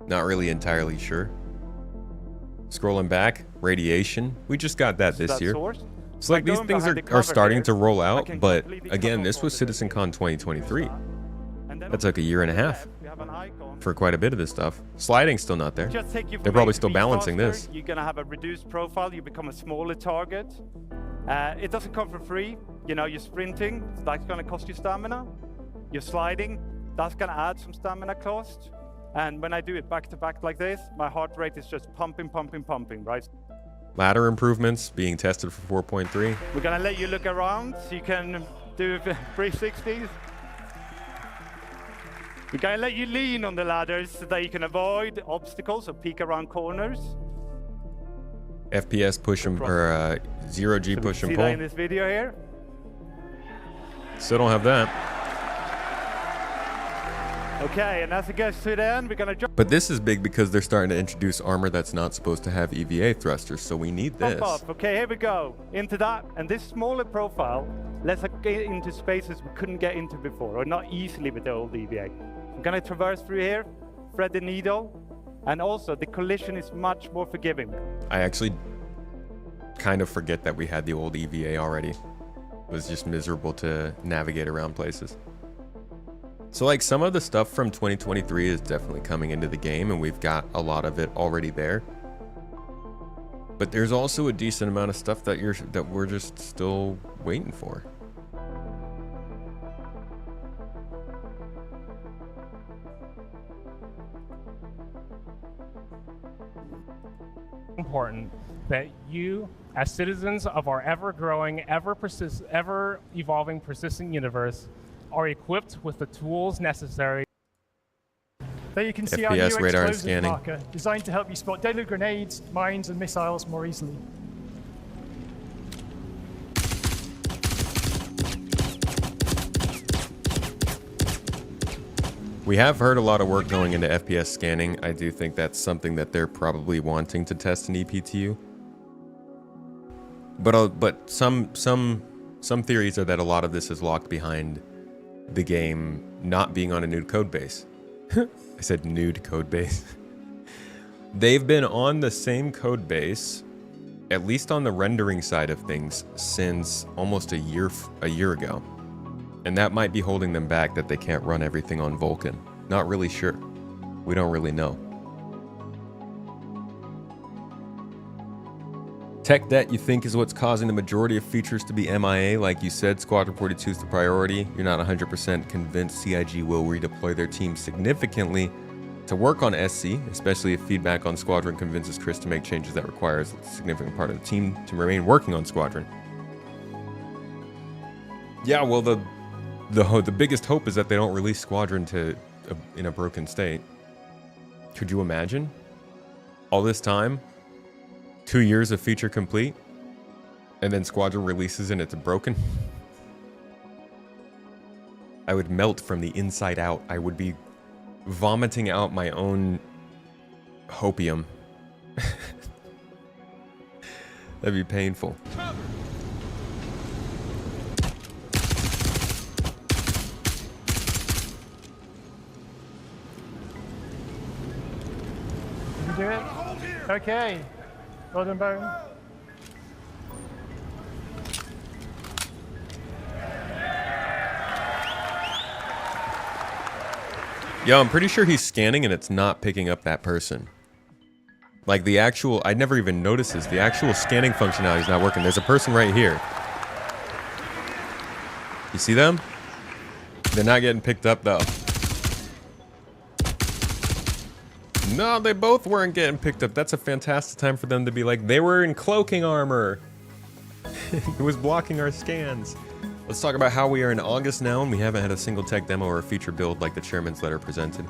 Not really entirely sure. Scrolling back, radiation. We just got that this year. So like these things are starting to roll out, but again, this was CitizenCon 2023. That took a year and a half for quite a bit of this stuff. Sliding's still not there. They're probably still balancing this. You're gonna have a reduced profile. You become a smaller target. It doesn't come for free. You know, you're sprinting, that's gonna cost you stamina. You're sliding, that's gonna add some stamina cost. And when I do it back to back like this, my heart rate is just pumping, pumping, pumping, right? Ladder improvements being tested for 4.3. We're gonna let you look around so you can do 360s. We're gonna let you lean on the ladders so that you can avoid obstacles or peek around corners. FPS push and or 0G push and See pull. that in this video here? Still don't have that. Okay, and as it gets to the end, we're gonna jump. But this is big because they're starting to introduce armor that's not supposed to have EVA thrusters, so we need this. Off. Okay, here we go. Into that, and this smaller profile lets us get into spaces we couldn't get into before, or not easily with the old EVA. I'm gonna traverse through here, thread the needle, and also the collision is much more forgiving. I actually kind of forget that we had the old EVA already. It was just miserable to navigate around places. So like some of the stuff from 2023 is definitely coming into the game, and we've got a lot of it already there. But there's also a decent amount of stuff that we're just still waiting for. Important that you, as citizens of our ever-growing, ever-evolving, persistent universe, are equipped with the tools necessary. There you can see our FPS new radar explosive scanning. marker, designed to help you spot deadly grenades, mines, and missiles more easily. We have heard a lot of work going into FPS scanning. I do think that's something that they're probably wanting to test in EPTU. But some theories are that a lot of this is locked behind the game not being on a nude code base. I said nude code base. They've been on the same code base, at least on the rendering side of things, since almost a year ago. And that might be holding them back, that they can't run everything on Vulkan. Not really sure. We don't really know. Tech debt, you think, is what's causing the majority of features to be MIA. Like you said, Squadron 42 is the priority. You're not 100% convinced CIG will redeploy their team significantly to work on SC, especially if feedback on Squadron convinces Chris to make changes that requires a significant part of the team to remain working on Squadron. Yeah, well, the biggest hope is that they don't release Squadron in a broken state. Could you imagine? all this time, 2 years of feature complete, and then Squadron releases and it's broken. I would melt from the inside out. I would be vomiting out my own hopium. That'd be painful. Did you do it? Okay. Well done, Bone. Yo, I'm pretty sure he's scanning and it's not picking up that person. Like the actual, I never even noticed this. The actual scanning functionality is not working. There's a person right here. You see them? They're not getting picked up though. No, they both weren't getting picked up. That's a fantastic time for them to be like, they were in cloaking armor. It was blocking our scans. Let's talk about how we are in August now and we haven't had a single tech demo or a feature build like the chairman's letter presented.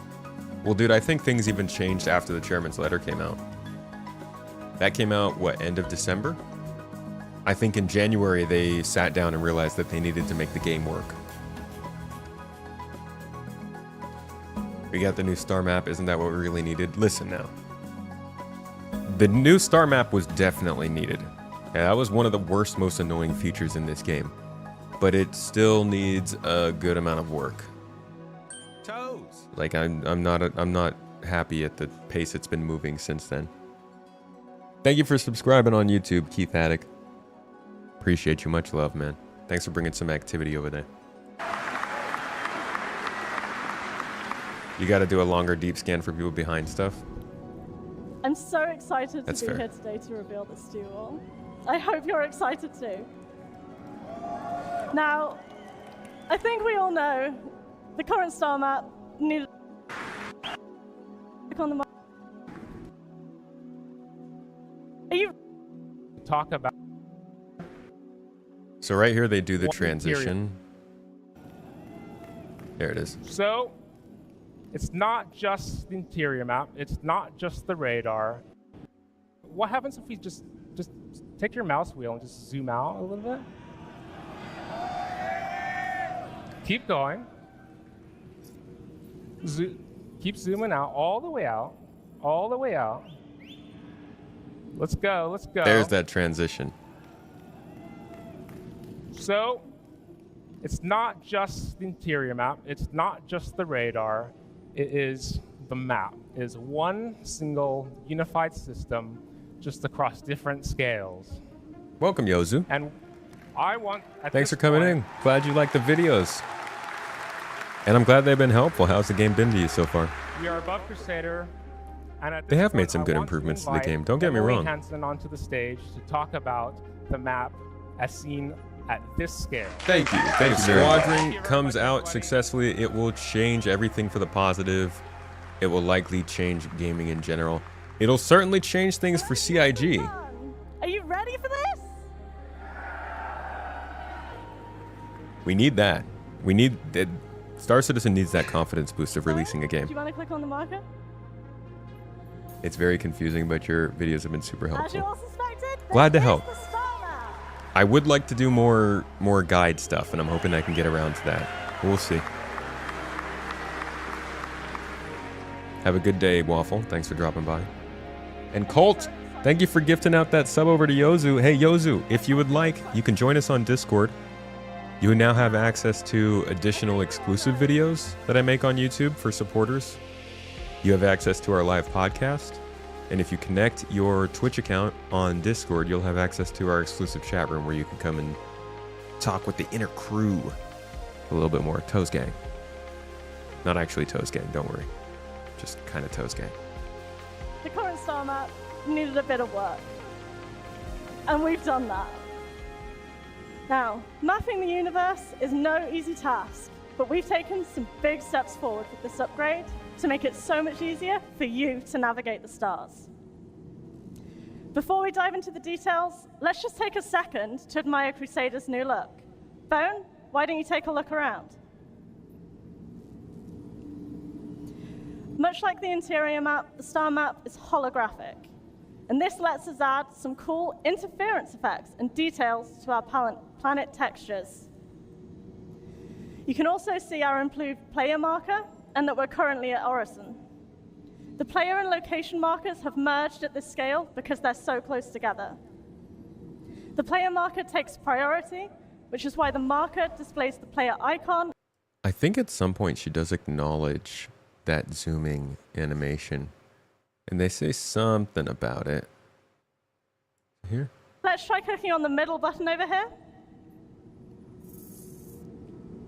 Well, dude, I think things even changed after the chairman's letter came out. That came out, what, end of December? I think in January they sat down and realized that they needed to make the game work. We got the new star map, isn't that what we really needed? Listen now. The new star map was definitely needed. Yeah, that was one of the worst, most annoying features in this game. But it still needs a good amount of work. Toes. Like I'm not happy at the pace it's been moving since then. Thank you for subscribing on YouTube, Keith Attic. Appreciate you, much love, man. Thanks for bringing some activity over there. You got to do a longer deep scan for people behind stuff. I'm so excited That's to be fair. here today to reveal this to you all. I hope you're excited too. Now, I think we all know the current star map needed on the. Are you Talk about So right here they do the What interior? transition. There it is. So, it's not just the interior map. It's not just the radar. What happens if we just take your mouse wheel and just zoom out a little bit? Keep going. Keep zooming out, all the way out, all the way out. Let's go, let's go. There's that transition. So, it's not just the interior map. It's not just the radar. It is the map. It is one single unified system just across different scales. Welcome, Yozu. And I want... Thanks for coming in. Glad you like the videos. And I'm glad they've been helpful. How's the game been to you so far? We are above Crusader. And at They this have made point, some I good want improvements to the invite game. Don't get me Emily wrong. Hansen onto the stage to talk about the map as seen at this scale. Thank you. Thank you. Squadron comes out successfully. It will change everything for the positive. It will likely change gaming in general. It'll certainly change things for CIG. Are you ready for this? We need that. We need that. Star Citizen needs that confidence boost of releasing a game. Do you want to click on the marker? It's very confusing, but your videos have been super As you helpful. all suspected, Glad to this help. is the star map. I would like to do more guide stuff, and I'm hoping I can get around to that. We'll see. Have a good day, Waffle. Thanks for dropping by. And Colt, thank you for gifting out that sub over to Yozu. Hey, Yozu, if you would like, you can join us on Discord. You now have access to additional exclusive videos that I make on YouTube for supporters. You have access to our live podcast. And if you connect your Twitch account on Discord, you'll have access to our exclusive chat room where you can come and talk with the inner crew a little bit more. Toes Gang. Not actually Toes Gang, don't worry. Just kind of Toes Gang. The current star map needed a bit of work. And we've done that. Now, mapping the universe is no easy task, but we've taken some big steps forward with this upgrade to make it so much easier for you to navigate the stars. Before we dive into the details, let's just take a second to admire Crusader's new look. Bone, why don't you take a look around? Much like the interior map, the star map is holographic. And this lets us add some cool interference effects and details to our planet textures. You can also see our improved player marker and that we're currently at Orison. The player and location markers have merged at this scale because they're so close together. The player marker takes priority, which is why the marker displays the player icon. I think at some point she does acknowledge that zooming animation. And they say something about it. Here? Let's try clicking on the middle button over here.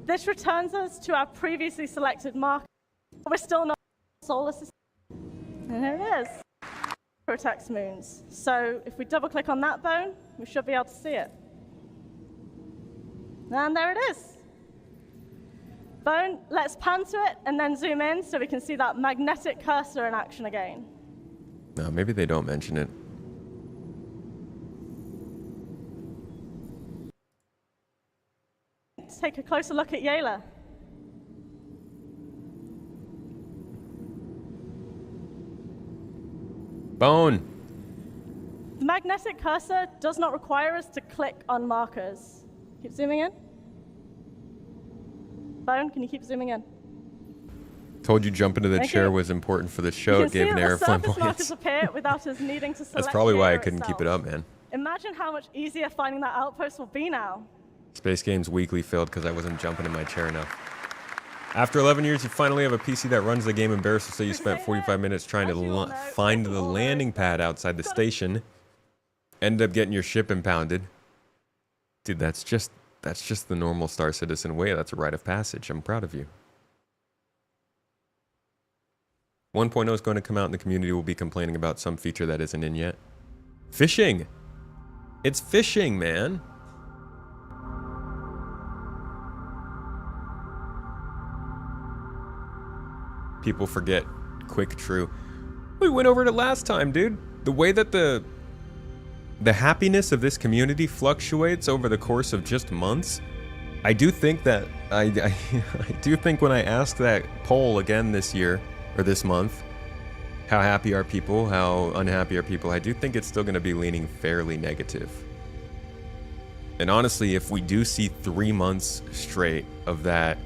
This returns us to our previously selected marker. We're still not solar system. And here it is. Protects moons. So if we double click on that bone, we should be able to see it. And there it is. Bone, let's pan to it and then zoom in so we can see that magnetic cursor in action again. No, maybe they don't mention it. Let's take a closer look at Yela. Bone. The magnetic cursor does not require us to click on markers. Keep zooming in. Bone, can you keep zooming in? Told you jump into the chair was important for the show. It gave an air of flamboyance. Markers appear without us needing to select. That's probably why I Yela couldn't itself. keep it up, man. Imagine how much easier finding that outpost will be now. Space Games Weekly failed because I wasn't jumping in my chair enough. After 11 years, you finally have a PC that runs the game. Embarrassed to say you spent 45 minutes trying to find the landing pad outside the station. Ended up getting your ship impounded. Dude, that's just the normal Star Citizen way. That's a rite of passage. I'm proud of you. 1.0 is going to come out and the community will be complaining about some feature that isn't in yet. Fishing! It's fishing, man! People forget quick true. We went over it last time, dude. The way that the happiness of this community fluctuates over the course of just months. I do think that I do think when I ask that poll again this year or this month, how happy are people, how unhappy are people, I do think it's still going to be leaning fairly negative. And honestly, if we do see 3 months straight of that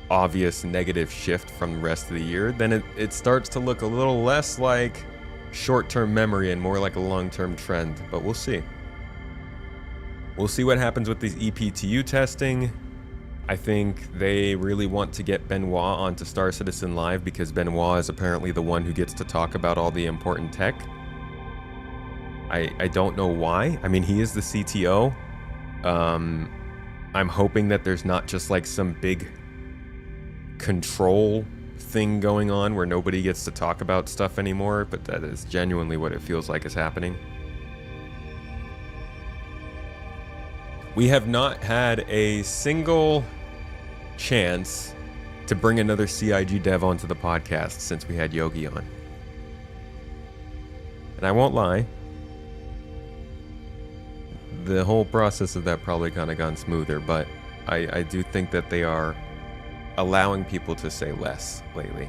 obvious negative shift from the rest of the year, then it starts to look a little less like short-term memory and more like a long-term trend, but we'll see. We'll see what happens with these EPTU testing. I think they really want to get Benoit onto Star Citizen Live because Benoit is apparently the one who gets to talk about all the important tech. I don't know why. I mean, he is the CTO. I'm hoping that there's not just like some big control thing going on where nobody gets to talk about stuff anymore, but that is genuinely what it feels like is happening. We have not had a single chance to bring another CIG dev onto the podcast since we had Yogi on. And I won't lie, the whole process of that probably kind of gone smoother, but I do think that they are allowing people to say less lately.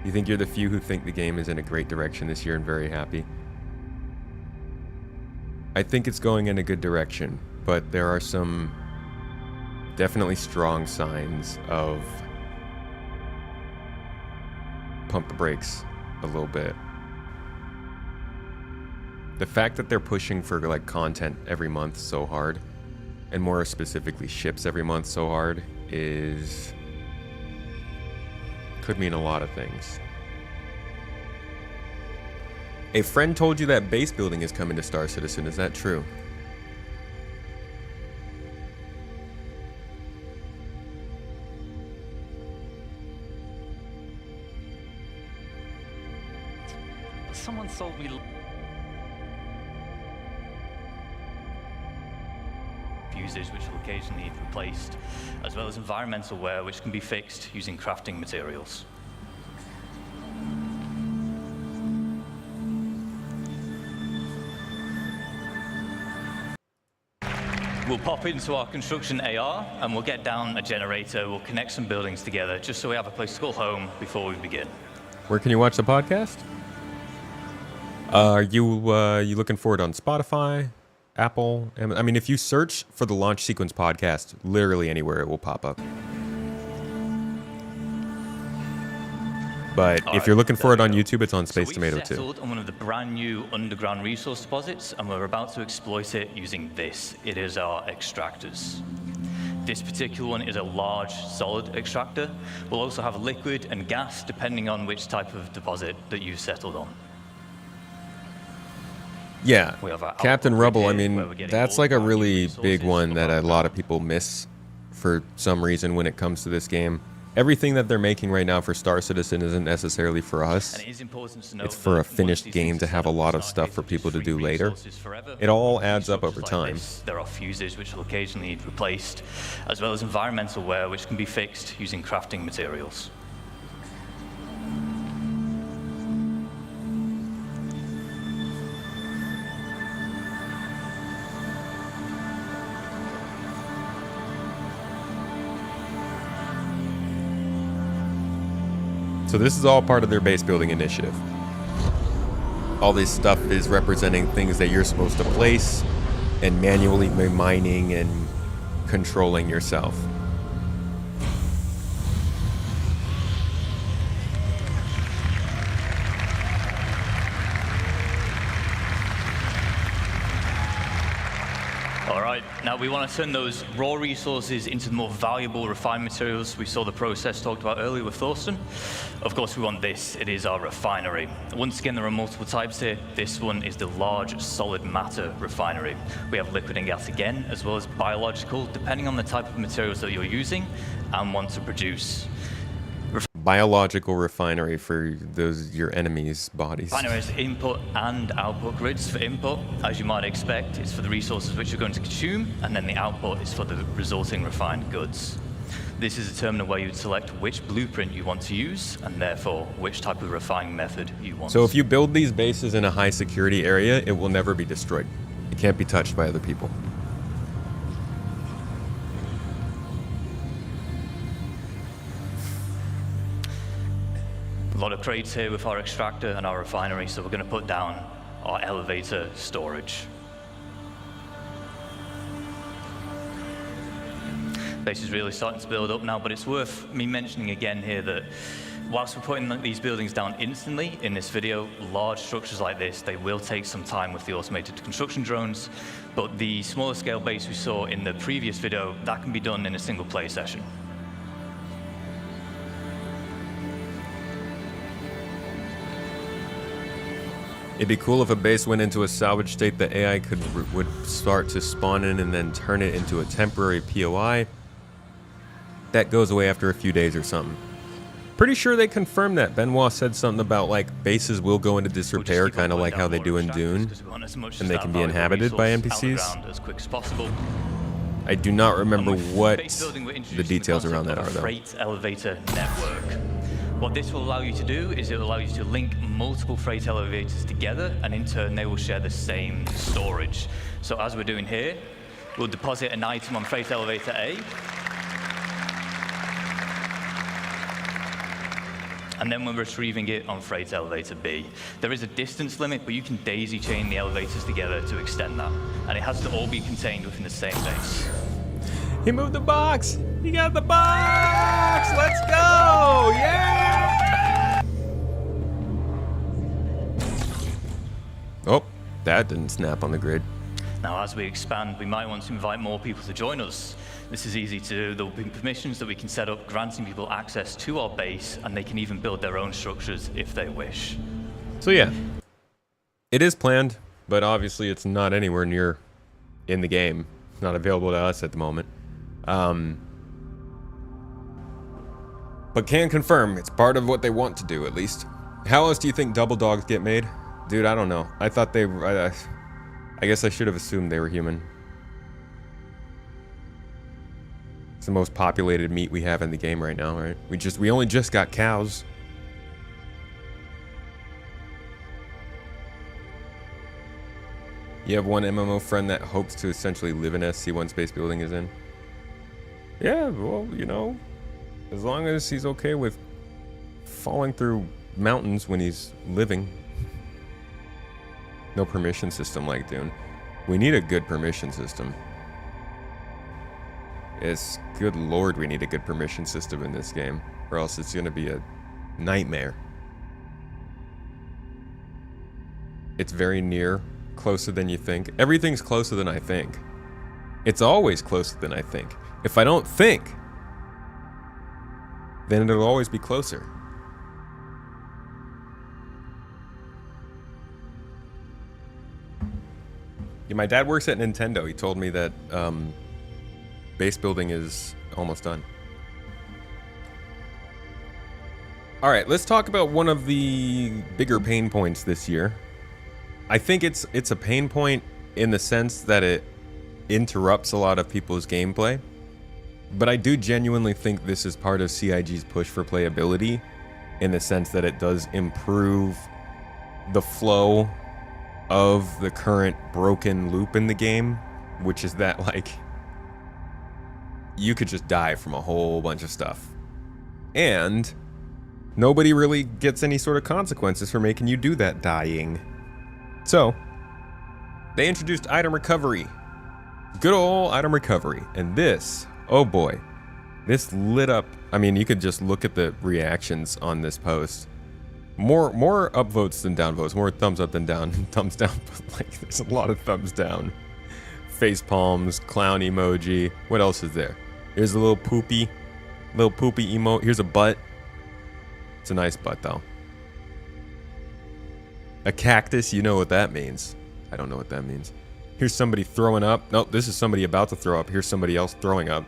You think you're the few who think the game is in a great direction this year and very happy? I think it's going in a good direction, but there are some definitely strong signs of pump the brakes a little bit. The fact that they're pushing for like content every month so hard, and more specifically ships every month so hard, could mean a lot of things. A friend told you that base building is coming to Star Citizen. Is that true? Someone sold me fuses which will occasionally need replaced, as well as environmental wear which can be fixed using crafting materials. We'll pop into our construction AR and we'll get down a generator, we'll connect some buildings together just so we have a place to call home before we begin. Where can you watch the podcast? Are you looking for it on Spotify, Apple? I mean, if you search for the Launch Sequence podcast, literally anywhere it will pop up. But if you're looking for it on YouTube, it's on Space Tomato too. We've settled on one of the brand new underground resource deposits, and we're about to exploit it using this. It is our extractors. This particular one is a large, solid extractor. We'll also have liquid and gas, depending on which type of deposit that you've settled on. Yeah, We have our Captain output Rubble, I grid here, where mean, we're getting that's all like a the brand new really big resources one from that our a lot of people miss for some reason when it comes to this game. Everything that they're making right now for Star Citizen isn't necessarily for us. And it is important to know It's for a that finished once these game things to are have a set up, lot of it's not stuff case for of people just to do free later. resources forever. It all With adds up over structures time. like this, there are fuses which will occasionally need replaced, as well as environmental wear which can be fixed using crafting materials. So this is all part of their base building initiative. All this stuff is representing things that you're supposed to place and manually be mining and controlling yourself. All right, now we want to turn those raw resources into more valuable refined materials. We saw the process talked about earlier with Thorsten. Of course, we want this. It is our refinery. Once again, there are multiple types here. This one is the large solid matter refinery. We have liquid and gas again, as well as biological, depending on the type of materials that you're using and want to produce. Biological refinery for those your enemies' bodies. Refinery has input and output grids. For input, as you might expect, it's for the resources which you're going to consume, and then the output is for the resulting refined goods. This is a terminal where you would select which blueprint you want to use, and therefore which type of refining method you want. So if you build these bases in a high security area, it will never be destroyed. It can't be touched by other people. A lot of crates here with our extractor and our refinery, so we're going to put down our elevator storage. Base is really starting to build up now, but it's worth me mentioning again here that whilst we're putting these buildings down instantly in this video, large structures like this, they will take some time with the automated construction drones, but the smaller scale base we saw in the previous video, that can be done in a single play session. It'd be cool if a base went into a salvage state that AI would start to spawn in and then turn it into a temporary POI. That goes away after a few days or something. Pretty sure they confirmed that. Benoit said something about like bases will go into disrepair, kind of like how they do in Dune, and they can be inhabited by NPCs. As quick as possible. I do not remember what Base building, we're the introducing details concept around that of are a though. Freight elevator network. What this will allow you to do is it will allow you to link multiple freight elevators together, and in turn they will share the same storage. So as we're doing here, we'll deposit an item on freight elevator A, and then we're retrieving it on freight elevator B. There is a distance limit, but you can daisy chain the elevators together to extend that, and it has to all be contained within the same base. He moved the box! He got the box! Let's go! Yeah! Oh, that didn't snap on the grid. Now, as we expand, we might want to invite more people to join us. This is easy to do. There will be permissions that we can set up, granting people access to our base, and they can even build their own structures if they wish. So yeah, it is planned, but obviously it's not anywhere near in the game. It's not available to us at the moment. But can confirm it's part of what they want to do, at least. How else do you think double dogs get made? Dude, I don't know. I thought they I guess I should have assumed they were human. It's the most populated meat we have in the game right now, right? We only just got cows. You have one MMO friend that hopes to essentially live in SC once base building is in. Yeah, well, you know, as long as he's okay with falling through mountains when he's living. No permission system like Dune. We need a good permission system. It's good lord, we need a good permission system in this game, or else it's gonna be a nightmare. It's very near, closer than you think. Everything's closer than I think. It's always closer than I think. If I don't think, then it'll always be closer. Yeah, my dad works at Nintendo. He told me that base building is almost done. All right, let's talk about one of the bigger pain points this year. I think it's a pain point in the sense that it interrupts a lot of people's gameplay, but I do genuinely think this is part of CIG's push for playability, in the sense that it does improve the flow of the current broken loop in the game, which is that, like, you could just die from a whole bunch of stuff, and nobody really gets any sort of consequences for making you do that dying. So they introduced item recovery. Good old item recovery. And this, oh boy, this lit up. I mean, you could just look at the reactions on this post. More upvotes than downvotes, more thumbs up than down, thumbs down, but like there's a lot of thumbs down. Face palms, clown emoji. What else is there? Here's a little poopy emote. Here's a butt. It's a nice butt though. A cactus, you know what that means. I don't know what that means. Here's somebody throwing up. Nope, this is somebody about to throw up. Here's somebody else throwing up.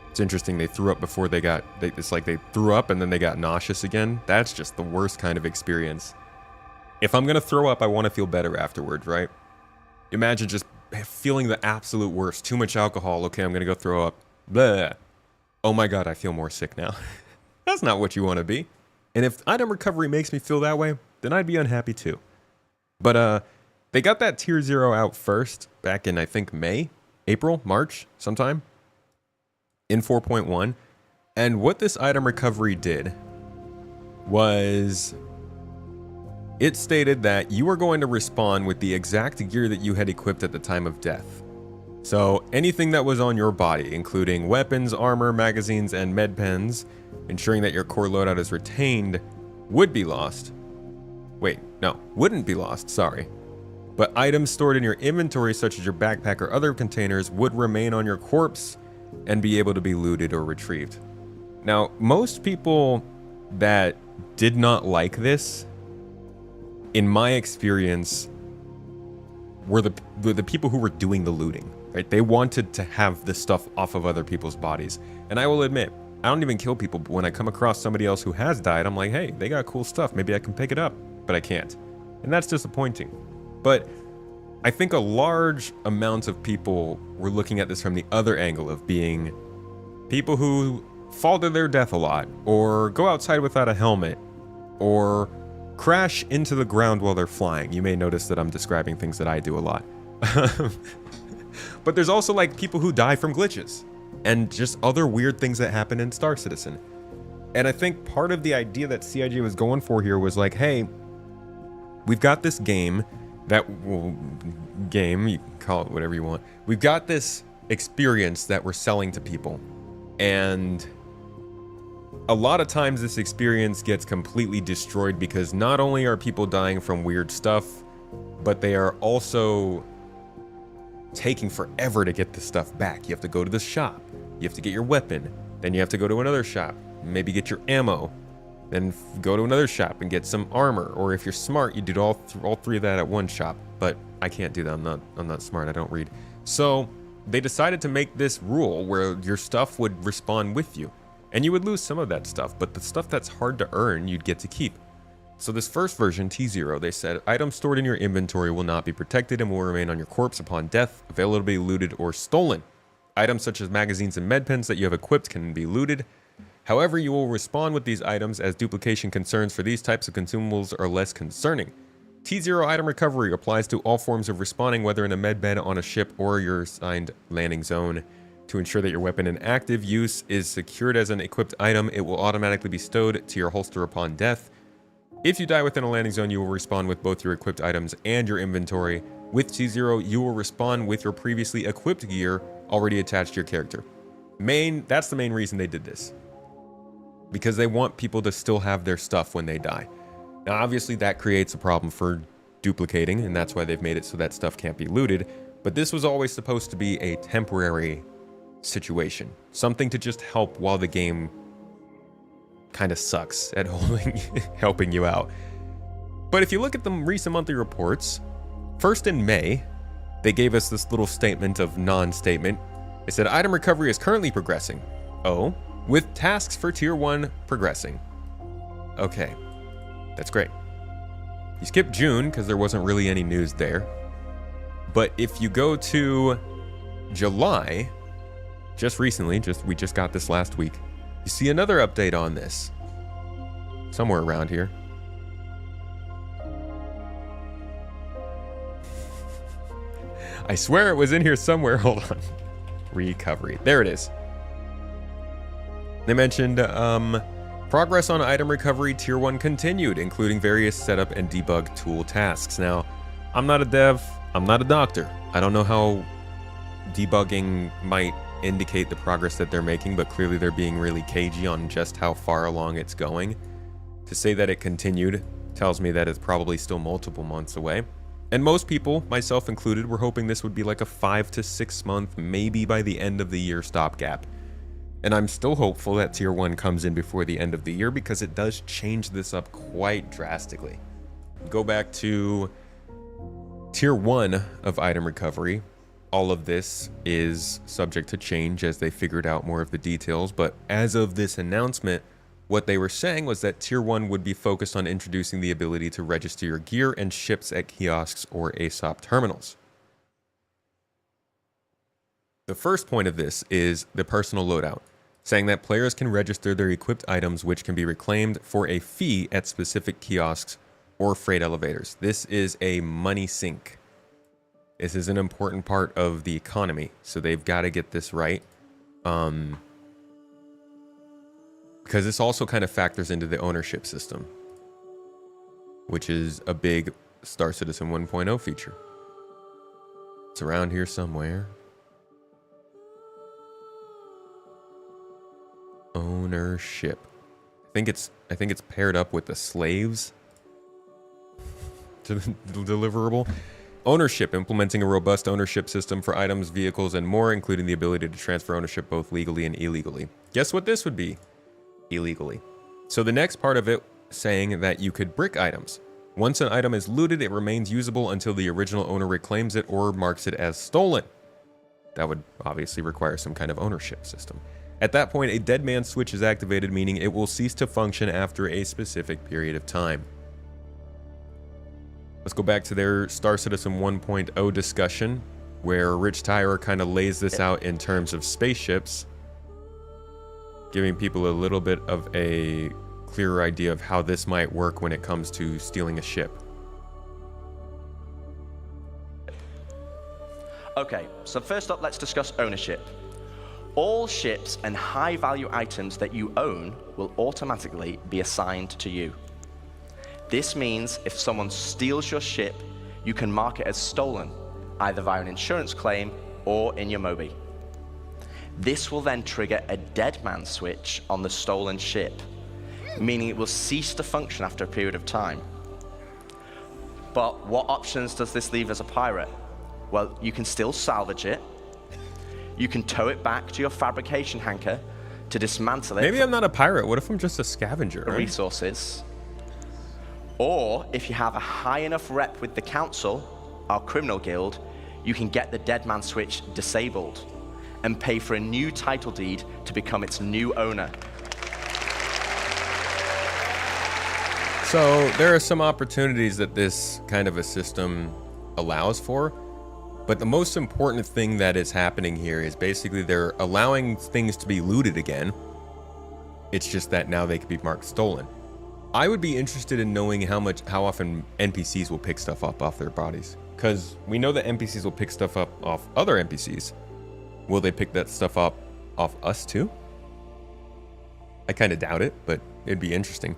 It's interesting, they threw up before they got, it's like they threw up and then they got nauseous again. That's just the worst kind of experience. If I'm gonna throw up, I wanna feel better afterwards, right? Imagine just feeling the absolute worst. Too much alcohol, okay, I'm gonna go throw up. Blah. Oh my god, I feel more sick now. That's not what you wanna be. And if item recovery makes me feel that way, then I'd be unhappy too. But they got that tier 0 out first back in, I think, April, March, sometime in 4.1. And what this item recovery did was it stated that you were going to respawn with the exact gear that you had equipped at the time of death. So anything that was on your body, including weapons, armor, magazines, and med pens, ensuring that your core loadout is retained, would be lost. Wait, no, wouldn't be lost, sorry. But items stored in your inventory, such as your backpack or other containers, would remain on your corpse and be able to be looted or retrieved. Now, most people that did not like this, in my experience, were the people who were doing the looting, right? They wanted to have this stuff off of other people's bodies. And I will admit, I don't even kill people, but when I come across somebody else who has died, I'm like, hey, they got cool stuff. Maybe I can pick it up, but I can't. And that's disappointing. But I think a large amount of people were looking at this from the other angle of being people who fall to their death a lot, or go outside without a helmet, or crash into the ground while they're flying. You may notice that I'm describing things that I do a lot. But there's also like people who die from glitches and just other weird things that happen in Star Citizen. And I think part of the idea that CIG was going for here was like, hey, we've got this game that, well, game, you can call it whatever you want. We've got this experience that we're selling to people. And a lot of times this experience gets completely destroyed because not only are people dying from weird stuff, but they are also taking forever to get the stuff back. You have to go to the shop, you have to get your weapon, then you have to go to another shop, maybe get your ammo, then go to another shop and get some armor. Or if you're smart, you do all three of that at one shop. But I can't do that. I'm not smart. I don't read. So they decided to make this rule where your stuff would respawn with you, and you would lose some of that stuff, but the stuff that's hard to earn, you'd get to keep. So this first version, T0, they said items stored in your inventory will not be protected and will remain on your corpse upon death, available to be looted or stolen. Items such as magazines and med pens that you have equipped can be looted. However, you will respawn with these items, as duplication concerns for these types of consumables are less concerning. T0 item recovery applies to all forms of respawning, whether in a med bed, on a ship, or your assigned landing zone. To ensure that your weapon in active use is secured as an equipped item, it will automatically be stowed to your holster upon death. If you die within a landing zone, you will respawn with both your equipped items and your inventory. With T0, you will respawn with your previously equipped gear already attached to your character. That's the main reason they did this. Because they want people to still have their stuff when they die. Now, obviously, that creates a problem for duplicating, and that's why they've made it so that stuff can't be looted. But this was always supposed to be a temporary situation. Something to just help while the game kind of sucks at helping you out. But if you look at the recent monthly reports, first in May, they gave us this little statement of non-statement. They said item recovery is currently progressing. Oh, with tasks for tier 1 progressing. Okay, that's great. You skip June because there wasn't really any news there. But if you go to July, just recently, we just got this last week, you see another update on this. Somewhere around here. I swear it was in here somewhere. Hold on. Recovery. There it is. They mentioned progress on item recovery tier 1 continued, including various setup and debug tool tasks. Now, I'm not a dev. I'm not a doctor. I don't know how debugging might indicate the progress that they're making, but clearly they're being really cagey on just how far along it's going. To say that it continued tells me that it's probably still multiple months away. And most people, myself included, were hoping this would be like a 5 to 6 month, maybe by the end of the year stopgap. And I'm still hopeful that tier 1 comes in before the end of the year because it does change this up quite drastically. Go back to tier 1 of item recovery. All of this is subject to change as they figured out more of the details, but as of this announcement, what they were saying was that tier 1 would be focused on introducing the ability to register your gear and ships at kiosks or ASOP terminals. The first point of this is the personal loadout, saying that players can register their equipped items which can be reclaimed for a fee at specific kiosks or freight elevators. This is a money sink. This is an important part of the economy, so they've got to get this right. Because this also kind of factors into the ownership system, which is a big Star Citizen 1.0 feature. It's around here somewhere. Ownership. I think it's paired up with the slaves to the deliverable. Ownership, implementing a robust ownership system for items, vehicles, and more, including the ability to transfer ownership both legally and illegally. Guess what this would be? Illegally. So the next part of it saying that you could brick items. Once an item is looted, it remains usable until the original owner reclaims it or marks it as stolen. That would obviously require some kind of ownership system. At that point, a dead man switch is activated, meaning it will cease to function after a specific period of time. Let's go back to their Star Citizen 1.0 discussion, where Rich Tyler kind of lays this out in terms of spaceships, giving people a little bit of a clearer idea of how this might work when it comes to stealing a ship. Okay, so first up, let's discuss ownership. All ships and high-value items that you own will automatically be assigned to you. This means if someone steals your ship, you can mark it as stolen, either via an insurance claim or in your Mobi. This will then trigger a dead man switch on the stolen ship, meaning it will cease to function after a period of time. But what options does this leave as a pirate? Well, you can still salvage it. You can tow it back to your fabrication hangar to dismantle it. Maybe I'm not a pirate. What if I'm just a scavenger? Right? Resources. Or if you have a high enough rep with the council, our criminal guild, you can get the dead man switch disabled and pay for a new title deed to become its new owner. So there are some opportunities that this kind of a system allows for, but the most important thing that is happening here is basically they're allowing things to be looted again. It's just that now they can be marked stolen. I would be interested in knowing how often NPCs will pick stuff up off their bodies, because we know that NPCs will pick stuff up off other NPCs. Will they pick that stuff up off us too? I kind of doubt it, but it'd be interesting.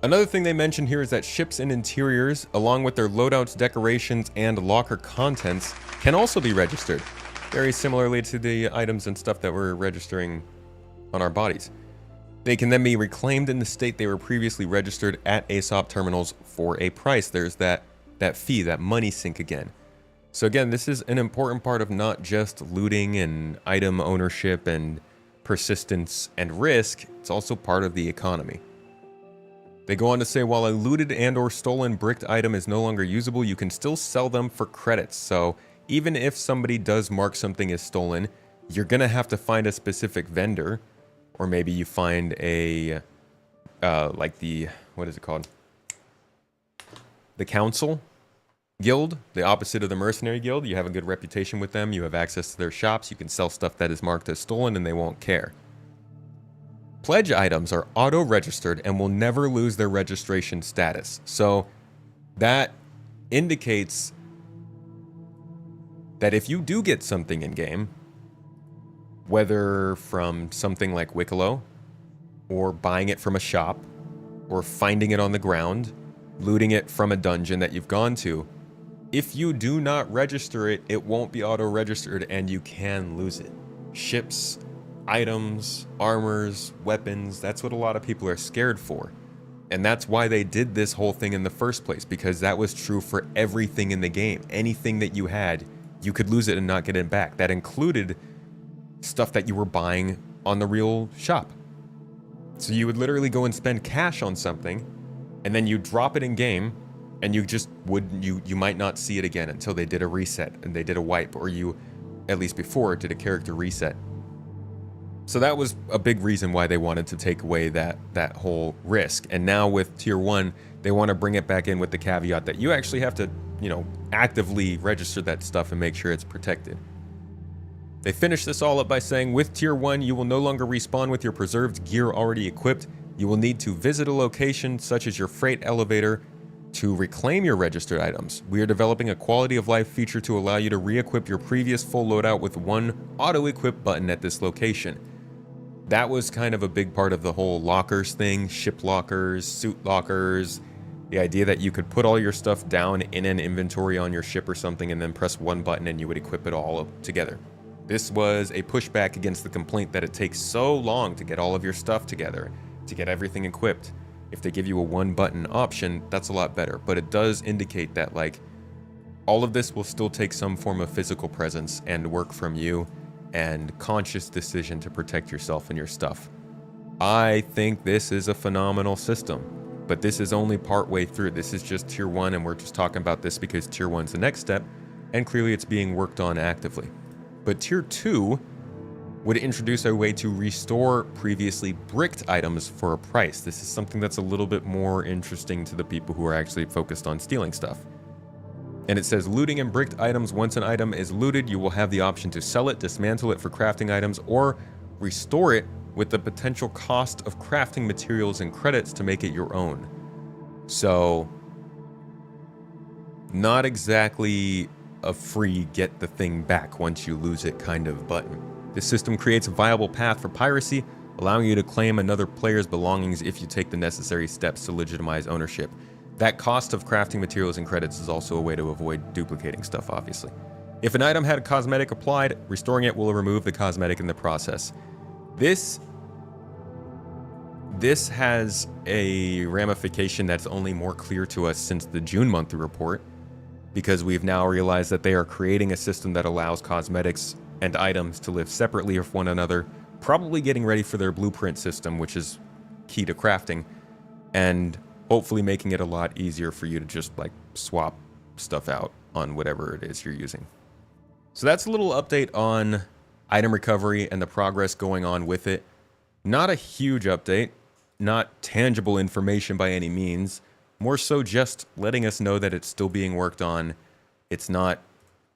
Another thing they mention here is that ships and interiors, along with their loadouts, decorations, and locker contents, can also be registered. Very similarly to the items and stuff that we're registering on our bodies. They can then be reclaimed in the state they were previously registered at ASOP terminals for a price. There's that fee, that money sink again. So again, this is an important part of not just looting and item ownership and persistence and risk, it's also part of the economy. They go on to say, while a looted and or stolen bricked item is no longer usable, you can still sell them for credits. So even if somebody does mark something as stolen, you're gonna have to find a specific vendor, or maybe you find a, like the, what is it called? The council guild, the opposite of the mercenary guild. You have a good reputation with them, you have access to their shops, you can sell stuff that is marked as stolen and they won't care. Pledge items are auto-registered and will never lose their registration status. So that indicates that if you do get something in-game, whether from something like Wicklow, or buying it from a shop, or finding it on the ground, looting it from a dungeon that you've gone to, if you do not register it, it won't be auto-registered and you can lose it. Ships, items, armors, weapons, that's what a lot of people are scared for. And that's why they did this whole thing in the first place, because that was true for everything in the game. Anything that you had, you could lose it and not get it back. That included stuff that you were buying on the real shop. So you would literally go and spend cash on something, and then you drop it in game, and you just you might not see it again until they did a reset and they did a wipe, or you, at least before, did a character reset. So that was a big reason why they wanted to take away that whole risk. And now with Tier 1, they want to bring it back in with the caveat that you actually have to, you know, actively register that stuff and make sure it's protected. They finish this all up by saying, with Tier 1, you will no longer respawn with your preserved gear already equipped. You will need to visit a location, such as your freight elevator, to reclaim your registered items. We are developing a quality of life feature to allow you to re-equip your previous full loadout with one auto-equip button at this location. That was kind of a big part of the whole lockers thing, ship lockers, suit lockers, the idea that you could put all your stuff down in an inventory on your ship or something and then press one button and you would equip it all together. This was a pushback against the complaint that it takes so long to get all of your stuff together, to get everything equipped. If they give you a one button option, that's a lot better, but it does indicate that like all of this will still take some form of physical presence and work from you and conscious decision to protect yourself and your stuff. I think this is a phenomenal system, but this is only part way through. This is just Tier 1, and we're just talking about this because Tier 1's the next step, and clearly it's being worked on actively. But Tier 2 would introduce a way to restore previously bricked items for a price. This is something that's a little bit more interesting to the people who are actually focused on stealing stuff. And it says, looting and bricked items. Once an item is looted, you will have the option to sell it, dismantle it for crafting items, or restore it with the potential cost of crafting materials and credits to make it your own. So, not exactly a free get the thing back once you lose it kind of button. This system creates a viable path for piracy, allowing you to claim another player's belongings if you take the necessary steps to legitimize ownership. That cost of crafting materials and credits is also a way to avoid duplicating stuff, obviously. If an item had a cosmetic applied, restoring it will remove the cosmetic in the process. This has a ramification that's only more clear to us since the June monthly report, because we've now realized that they are creating a system that allows cosmetics and items to live separately from one another, probably getting ready for their blueprint system, which is key to crafting, and hopefully making it a lot easier for you to just like swap stuff out on whatever it is you're using. So that's a little update on item recovery and the progress going on with it. Not a huge update, not tangible information by any means, more so just letting us know that it's still being worked on. It's not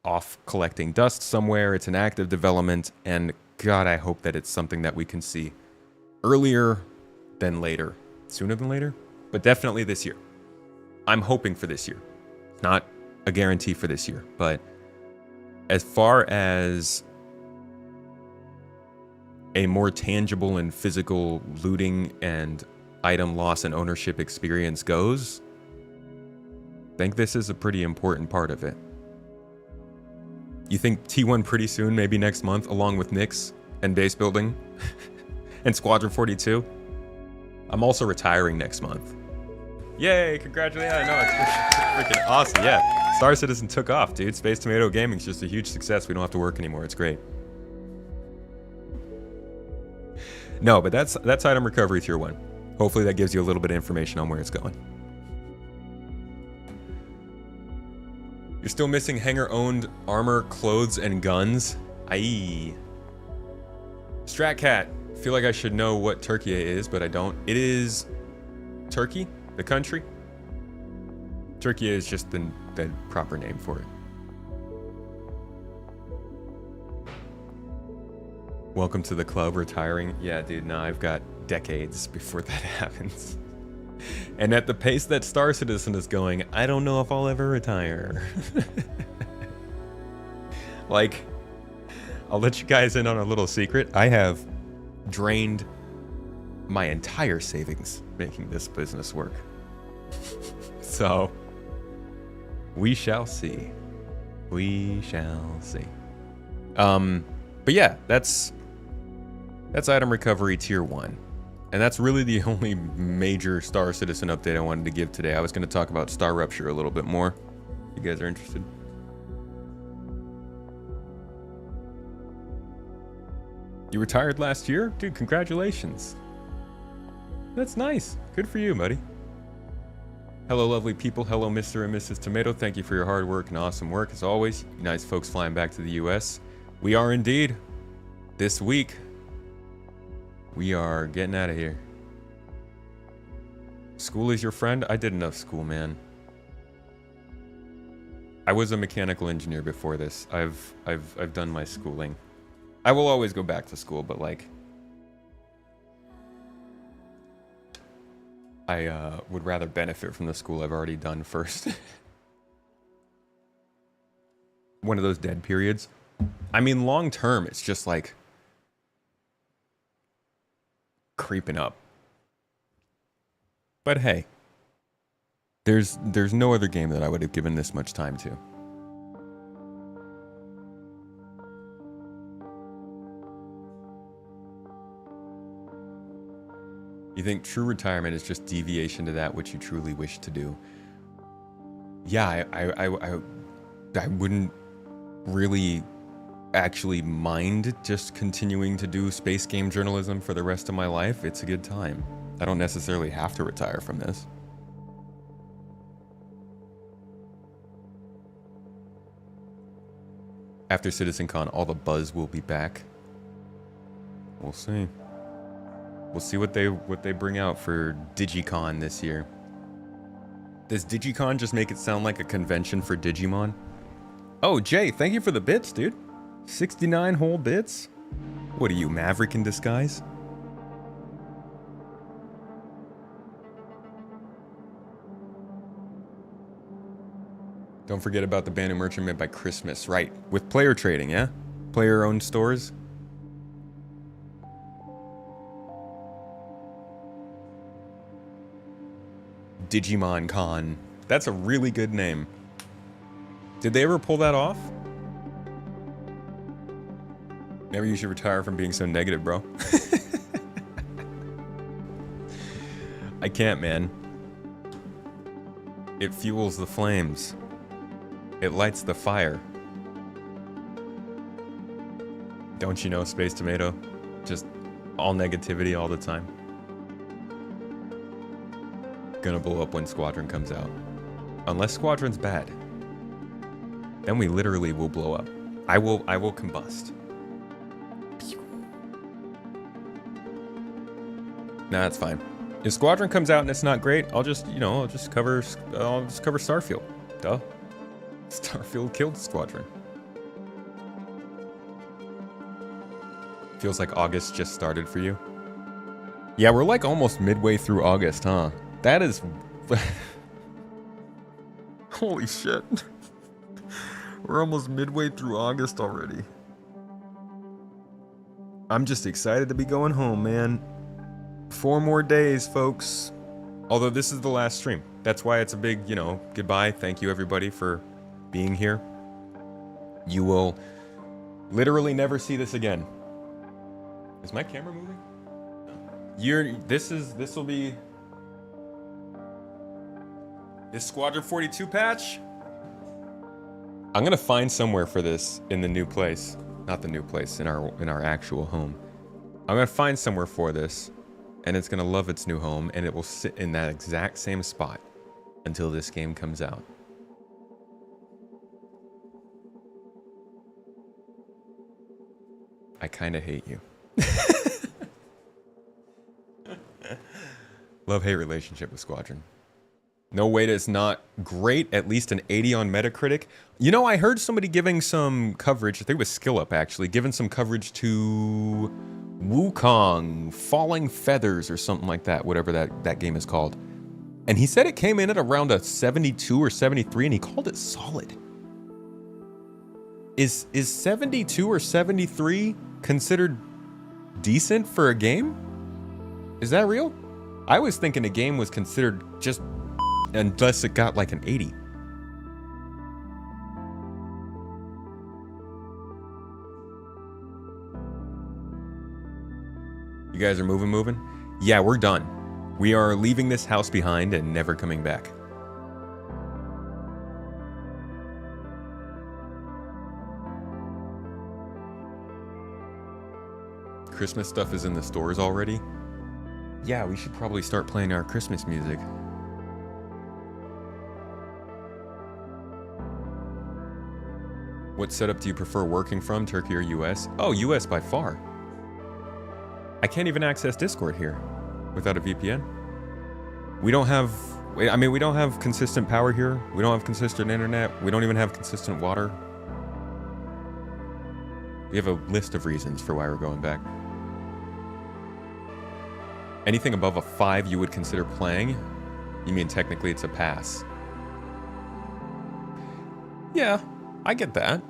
off collecting dust somewhere, it's an active development, and God, I hope that it's something that we can see earlier than later. Sooner than later? But definitely this year. I'm hoping for this year. Not a guarantee for this year, but as far as a more tangible and physical looting and item loss and ownership experience goes, I think this is a pretty important part of it. You think T1 pretty soon, maybe next month, along with Nyx and base building and Squadron 42? I'm also retiring next month. Yay, congratulations. I know, it's freaking awesome. Yeah, Star Citizen took off, dude. Space Tomato Gaming's just a huge success. We don't have to work anymore. It's great. No, but that's item recovery tier 1. Hopefully that gives you a little bit of information on where it's going. You're still missing hangar-owned armor, clothes, and guns. Aye. Stratcat. Feel like I should know what Turkiye is, but I don't. It is Turkey, the country. Turkiye is just the proper name for it. Welcome to the club, retiring. Yeah, dude, no, I've got decades before that happens. And at the pace that Star Citizen is going, I don't know if I'll ever retire. Like, I'll let you guys in on a little secret. I have drained my entire savings making this business work. So, we shall see. We shall see. But yeah, that's item recovery tier 1. And that's really the only major Star Citizen update I wanted to give today. I was going to talk about Star Rupture a little bit more. You guys are interested? You retired last year? Dude, congratulations. That's nice. Good for you, buddy. Hello, lovely people. Hello, Mr. and Mrs. Tomato. Thank you for your hard work and awesome work, as always. You nice folks flying back to the U.S. We are indeed. This week, we are getting out of here. School is your friend? I did enough school, man. I was a mechanical engineer before this. I've done my schooling. I will always go back to school, but like, I would rather benefit from the school I've already done first. One of those dead periods. I mean, long term, it's just like creeping up. But hey, there's no other game that I would have given this much time to. You think true retirement is just deviation to that which you truly wish to do? Yeah, I wouldn't really actually mind just continuing to do space game journalism for the rest of my life. It's a good time. I don't necessarily have to retire from this. After CitizenCon, all the buzz will be back. We'll see. We'll see what they bring out for DigiCon this year. Does DigiCon just make it sound like a convention for Digimon? Oh, Jay, thank you for the bits, dude. 69 whole bits? What are you, Maverick in disguise? Don't forget about the Banu Merchantment by Christmas, right? With player trading, yeah? Player-owned stores? Digimon Con. That's a really good name. Did they ever pull that off? Maybe you should retire from being so negative, bro. I can't, man. It fuels the flames. It lights the fire. Don't you know, Space Tomato? Just all negativity all the time. Gonna blow up when Squadron comes out. Unless Squadron's bad. Then we literally will blow up. I will combust. Nah, that's fine. If Squadron comes out and it's not great, I'll just cover Starfield. Duh. Starfield killed Squadron. Feels like August just started for you. Yeah, we're like almost midway through August, huh? That is... Holy shit. We're almost midway through August already. I'm just excited to be going home, man. 4 more days, folks. Although this is the last stream. That's why it's a big, you know, goodbye. Thank you, everybody, for being here. You will literally never see this again. Is my camera moving? This will be this Squadron 42 patch. I'm gonna find somewhere for this in the new place. Not the new place, in our actual home. I'm gonna find somewhere for this, and it's gonna love its new home, and it will sit in that exact same spot until this game comes out. I kinda hate you. Love-hate relationship with Squadron. No way it's not great, at least an 80 on Metacritic. You know, I heard somebody giving some coverage, I think it was Skill Up actually, giving some coverage to Wukong, Falling Feathers or something like that, whatever that game is called. And he said it came in at around a 72 or 73 and he called it solid. Is 72 or 73 considered decent for a game? Is that real? I was thinking a game was considered just unless it got like an 80. You guys are moving? Yeah, we're done. We are leaving this house behind and never coming back. Christmas stuff is in the stores already? Yeah, we should probably start playing our Christmas music. What setup do you prefer working from, Turkey or US? Oh, US by far. I can't even access Discord here without a VPN. We don't have, I mean, we don't have consistent power here. We don't have consistent internet. We don't even have consistent water. We have a list of reasons for why we're going back. Anything above a 5 you would consider playing? You mean technically it's a pass? Yeah, I get that.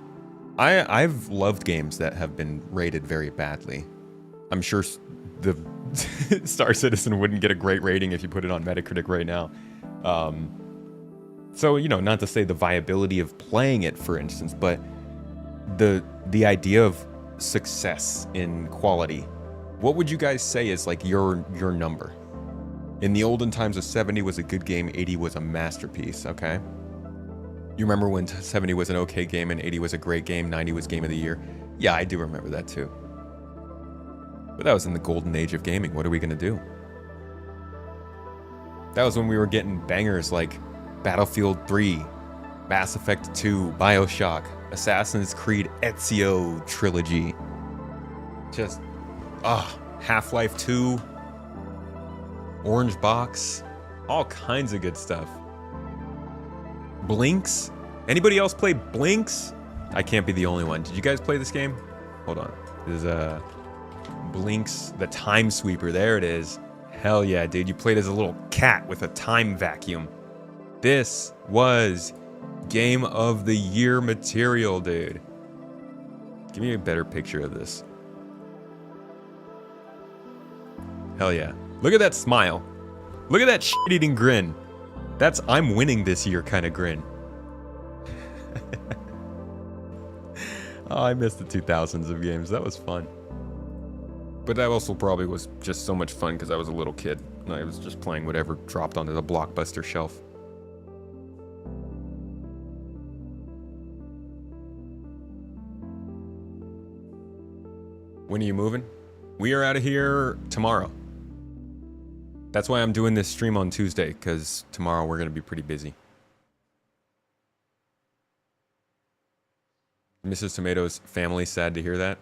I've loved games that have been rated very badly. I'm sure the Star Citizen wouldn't get a great rating if you put it on Metacritic right now. So, you know, not to say the viability of playing it, for instance, but the idea of success in quality. What would you guys say is like your number? In the olden times, a 70 was a good game, 80 was a masterpiece, okay? You remember when 70 was an okay game and 80 was a great game, 90 was game of the year? Yeah, I do remember that too. But that was in the golden age of gaming. What are we gonna do? That was when we were getting bangers like Battlefield 3, Mass Effect 2, BioShock, Assassin's Creed Ezio trilogy. Just, Half-Life 2, Orange Box, all kinds of good stuff. Blinks? Anybody else play Blinks? I can't be the only one. Did you guys play this game? Hold on. This is Blinks, the Time Sweeper. There it is. Hell yeah, dude. You played as a little cat with a time vacuum. This was Game of the Year material, dude. Give me a better picture of this. Hell yeah. Look at that smile. Look at that shit-eating grin. That's I'm winning this year kind of grin. Oh, I missed the 2000s of games. That was fun. But that also probably was just so much fun because I was a little kid. And I was just playing whatever dropped onto the Blockbuster shelf. When are you moving? We are out of here tomorrow. That's why I'm doing this stream on Tuesday, because tomorrow we're going to be pretty busy. Mrs. Tomato's family sad to hear that.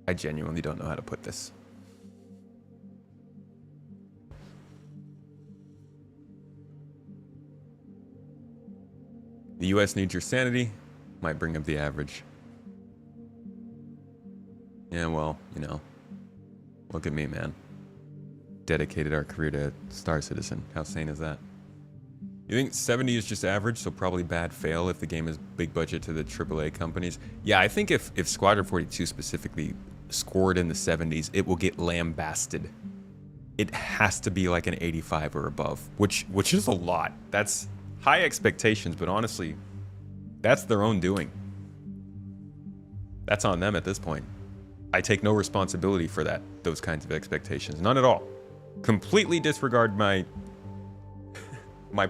I genuinely don't know how to put this. The US needs your sanity. Might bring up the average. Yeah, well, you know. Look at me, man. dedicated our career to Star Citizen. How sane is that? You think 70 is just average, so probably bad fail if the game is big budget to the AAA companies? Yeah, I think if Squadron 42 specifically scored in the 70s, it will get lambasted. It has to be like an 85 or above, which is a lot. That's high expectations, but honestly, that's their own doing. That's on them at this point. I take no responsibility for those kinds of expectations. None at all. Completely disregard my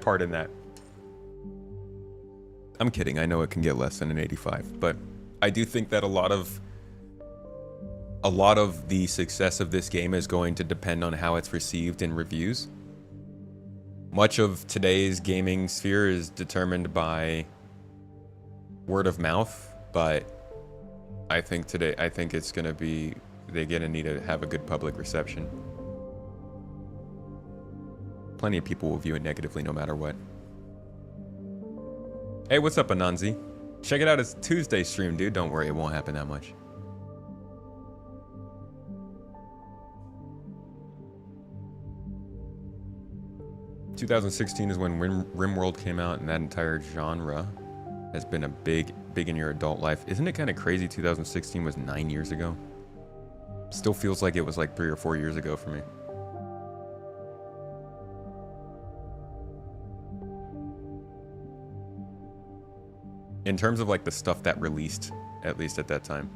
part in that. I'm kidding. I know it can get less than an 85, but I do think that a lot of the success of this game is going to depend on how it's received in reviews. Much of today's gaming sphere is determined by word of mouth, but I think it's gonna be, they're gonna need to have a good public reception. Plenty of people will view it negatively no matter what. Hey, what's up, Ananzi? Check it out, it's Tuesday stream, dude. Don't worry, it won't happen that much. ...2016 is when RimWorld came out, and that entire genre has been a big in your adult life. Isn't it kind of crazy 2016 was 9 years ago? Still feels like it was like 3 or 4 years ago for me. In terms of like the stuff that released, at least at that time.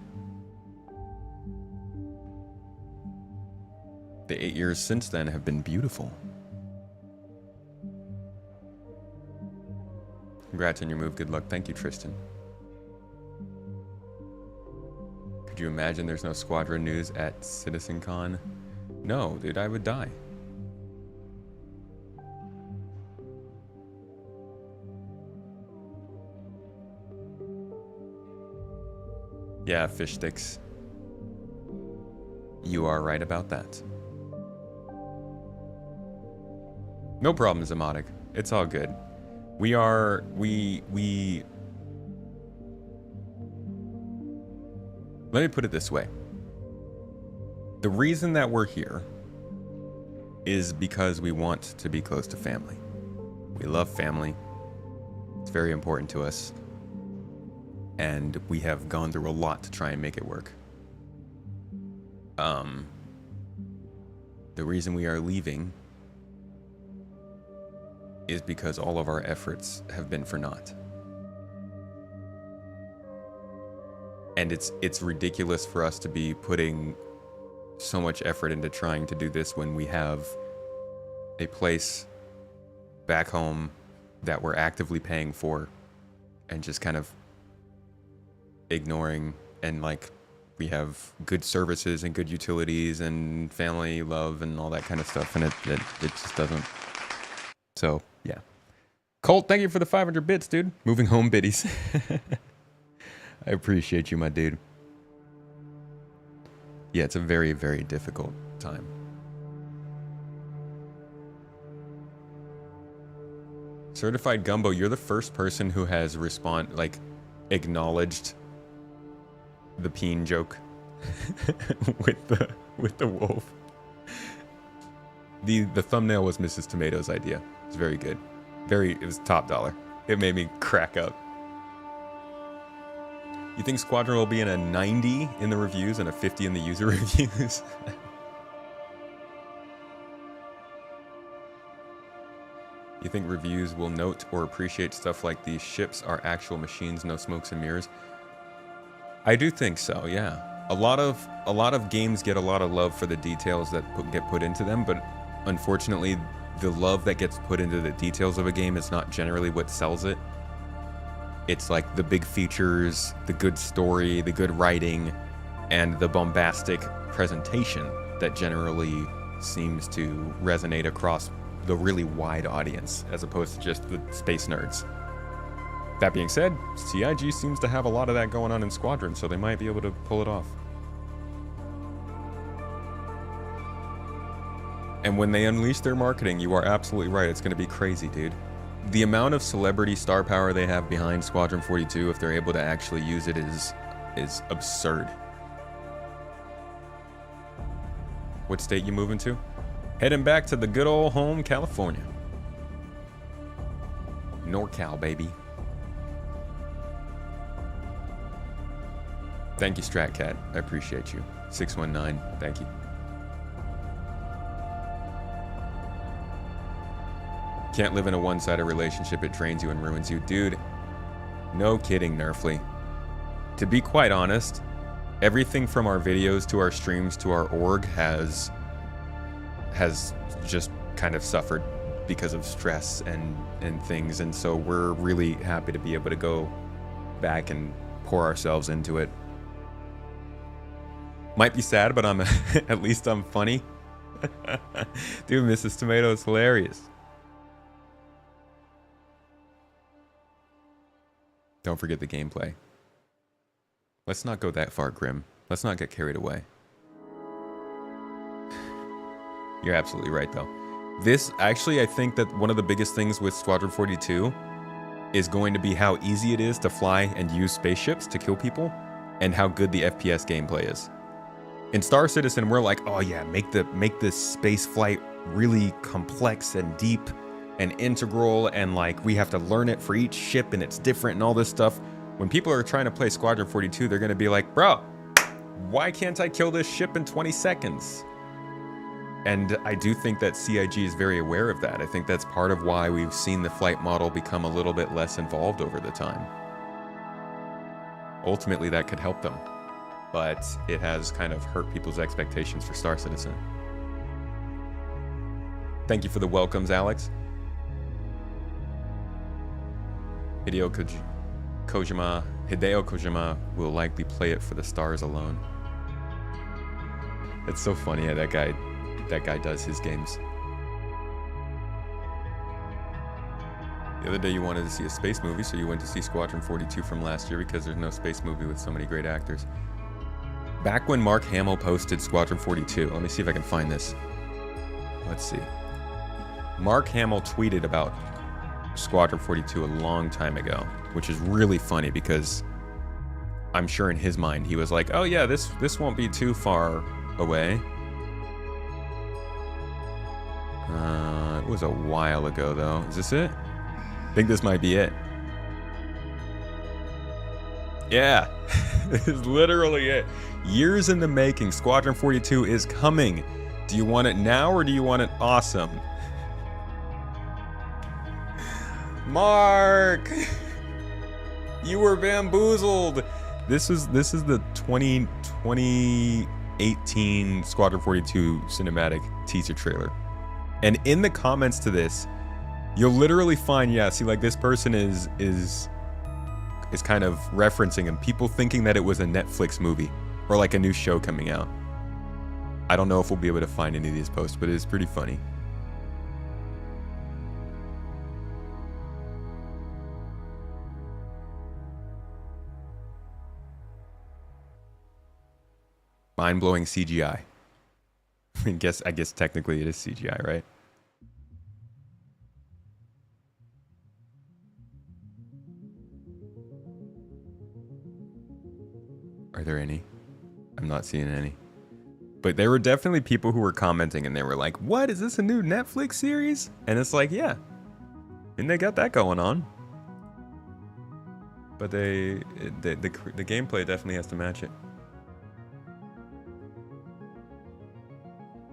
The 8 years since then have been beautiful. Congrats on your move, good luck. Thank you, Tristan. Could you imagine there's no Squadron news at CitizenCon? No, dude, I would die. Yeah, fish sticks. You are right about that. No problem, Zamotic. It's all good. We let me put it this way. The reason that we're here is because we want to be close to family. We love family. It's very important to us. And we have gone through a lot to try and make it work. The reason we are leaving is because all of our efforts have been for naught. And it's ridiculous for us to be putting so much effort into trying to do this when we have a place back home that we're actively paying for and just kind of ignoring, and like we have good services and good utilities and family love and all that kind of stuff, and it just doesn't. So yeah. Colt, thank you for the 500 bits, dude. Moving home biddies. I appreciate you, my dude. Yeah, it's a very, very difficult time. Certified Gumbo, you're the first person who has acknowledged the peen joke with the wolf. The thumbnail was Mrs. Tomato's idea. It's very good. It was top dollar. It made me crack up. You think Squadron will be in a 90 in the reviews and a 50 in the user reviews? You think reviews will note or appreciate stuff like these ships are actual machines, no smokes and mirrors? I do think so, yeah. A lot of games get a lot of love for the details that get put into them, but unfortunately, the love that gets put into the details of a game is not generally what sells it. It's like the big features, the good story, the good writing, and the bombastic presentation that generally seems to resonate across the really wide audience, as opposed to just the space nerds. That being said, CIG seems to have a lot of that going on in Squadron, so they might be able to pull it off. And when they unleash their marketing, you are absolutely right, it's going to be crazy, dude. The amount of celebrity star power they have behind Squadron 42, if they're able to actually use it, is absurd. What state you moving to? Heading back to the good old home, California. NorCal, baby. Thank you, StratCat. I appreciate you. 619, thank you. Can't live in a one-sided relationship. It drains you and ruins you. Dude, no kidding, Nerfly. To be quite honest, everything from our videos to our streams to our org has just kind of suffered because of stress and things, and so we're really happy to be able to go back and pour ourselves into it. Might be sad, but I'm at least I'm funny. Dude, Mrs. Tomato is hilarious. Don't forget the gameplay. Let's not go that far, Grim. Let's not get carried away. You're absolutely right, though. This, actually, I think that one of the biggest things with Squadron 42 is going to be how easy it is to fly and use spaceships to kill people, and how good the FPS gameplay is. In Star Citizen, we're like, oh yeah, make this space flight really complex and deep and integral, and like we have to learn it for each ship and it's different and all this stuff. When people are trying to play Squadron 42, they're gonna be like, bro, why can't I kill this ship in 20 seconds? And I do think that CIG is very aware of that. I think that's part of why we've seen the flight model become a little bit less involved over the time. Ultimately, that could help them, but it has kind of hurt people's expectations for Star Citizen. Thank you for the welcomes, Alex. Hideo Kojima will likely play it for the stars alone. It's so funny how that guy does his games. The other day you wanted to see a space movie, so you went to see Squadron 42 from last year because there's no space movie with so many great actors. Back when Mark Hamill posted Squadron 42, let me see if I can find this. Let's see. Mark Hamill tweeted about Squadron 42 a long time ago, which is really funny because I'm sure in his mind he was like, oh yeah, this won't be too far away. It was a while ago though. Is this it? I think this might be it. Yeah, this is literally it. Years in the making, Squadron 42 is coming. Do you want it now or do you want it awesome? Mark, you were bamboozled. This is the 2018 Squadron 42 cinematic teaser trailer. And in the comments to this, you'll literally find, yeah, see, like this person is kind of referencing him. People thinking that it was a Netflix movie or like a new show coming out. I don't know if we'll be able to find any of these posts, but it's pretty funny. Mind-blowing CGI. I guess technically it is CGI, right? Are there any? I'm not seeing any. But there were definitely people who were commenting and they were like, what, is this a new Netflix series? And it's like, yeah. And they got that going on. But the gameplay definitely has to match it.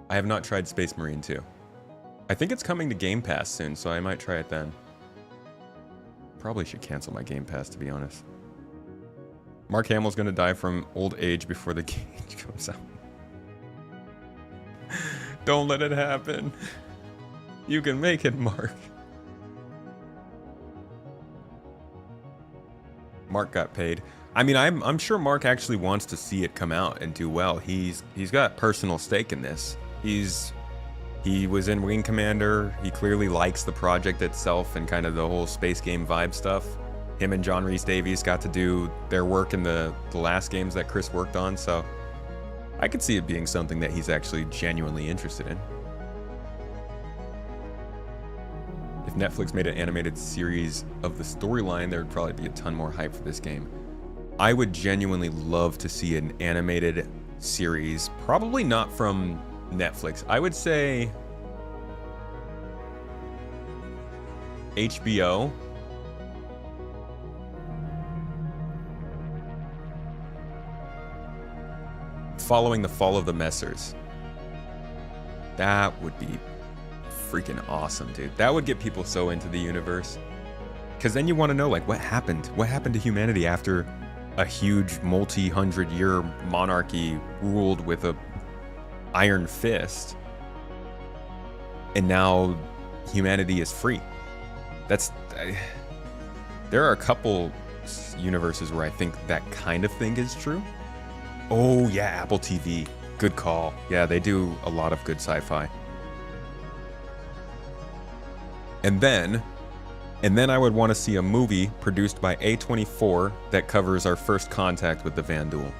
I have not tried Space Marine 2. I think it's coming to Game Pass soon, so I might try it then. Probably should cancel my Game Pass, to be honest. Mark Hamill's gonna die from old age before the game comes out. Don't let it happen. You can make it, Mark. Mark got paid. I mean, I'm sure Mark actually wants to see it come out and do well. He's got personal stake in this. He was in Wing Commander. He clearly likes the project itself and kind of the whole space game vibe stuff. Him and John Rhys Davies got to do their work in the last games that Chris worked on, so I could see it being something that he's actually genuinely interested in. If Netflix made an animated series of the storyline, there would probably be a ton more hype for this game. I would genuinely love to see an animated series, probably not from Netflix. I would say HBO. Following the fall of the Messers. That would be freaking awesome, dude. That would get people so into the universe. Because then you want to know, like, what happened? What happened to humanity after a huge multi-hundred-year monarchy ruled with a iron fist? And now humanity is free. There are a couple universes where I think that kind of thing is true. Oh yeah, Apple TV. Good call. Yeah, they do a lot of good sci-fi. And then I would want to see a movie produced by A24 that covers our first contact with the Vanduul.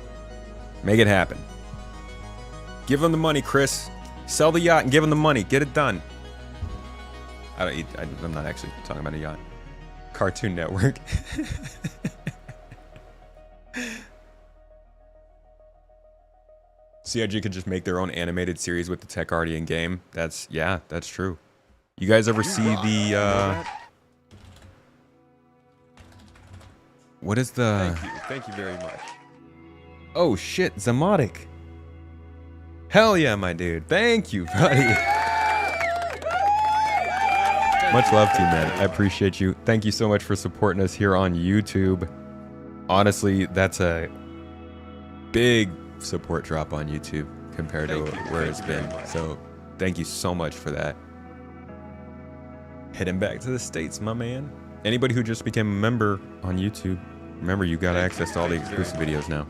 Make it happen. Give them the money, Chris. Sell the yacht and give them the money. Get it done. I'm not actually talking about a yacht. Cartoon Network. CIG could just make their own animated series with the tech already in game. That's true. You guys ever see the what is the Thank you very much. Oh shit, Zamotic. Hell yeah, my dude. Thank you, buddy. Much love to you, man. I appreciate you. Thank you so much for supporting us here on YouTube. Honestly, that's a big support drop on YouTube compared to where it's been. So thank you so much for that. Heading back to the States, my man. Anybody who just became a member on YouTube, remember you got access to all the exclusive videos now.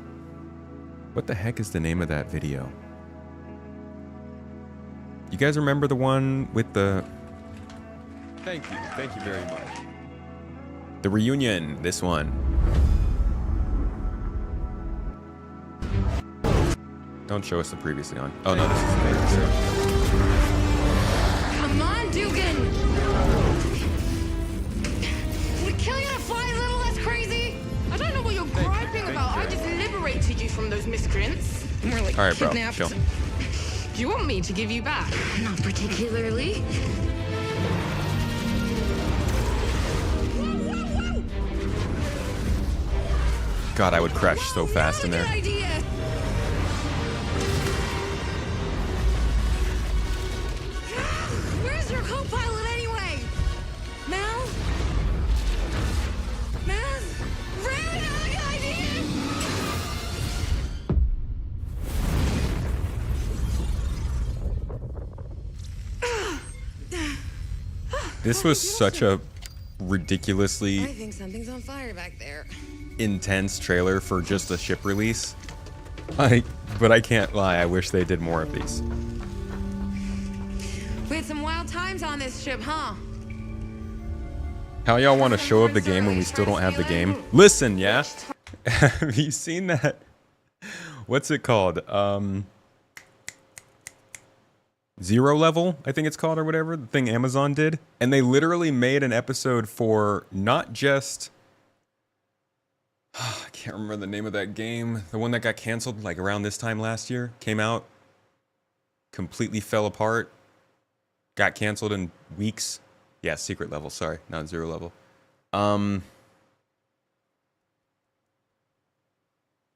What the heck is the name of that video? You guys remember the one with the... Thank you very much. The reunion, this one. Don't show us the previously on. Oh no, this is the Come on, Dugan! We kill you to fly a little less crazy? I don't know what you're griping about. I just liberated you from those miscreants. More like all right, bro, kidnapped. chill. Do you want me to give you back? Not particularly. God, I would crash so fast in there. Good idea. Where's your co-pilot anyway? Mal? Really not a good idea? This was such a I ridiculously think something's on fire back there. intense trailer for just a ship release. But I can't lie, I wish they did more of these. We had some wild times on this ship, huh? How y'all want to show up the game when we still don't have the game? Listen, yeah? Have you seen that? What's it called? Zero Level, I think it's called, or whatever, the thing Amazon did. And they literally made an episode for not just... I can't remember the name of that game. The one that got canceled like around this time last year. Came out. Completely fell apart. Got canceled in weeks. Yeah, Secret Level, sorry, not Zero Level.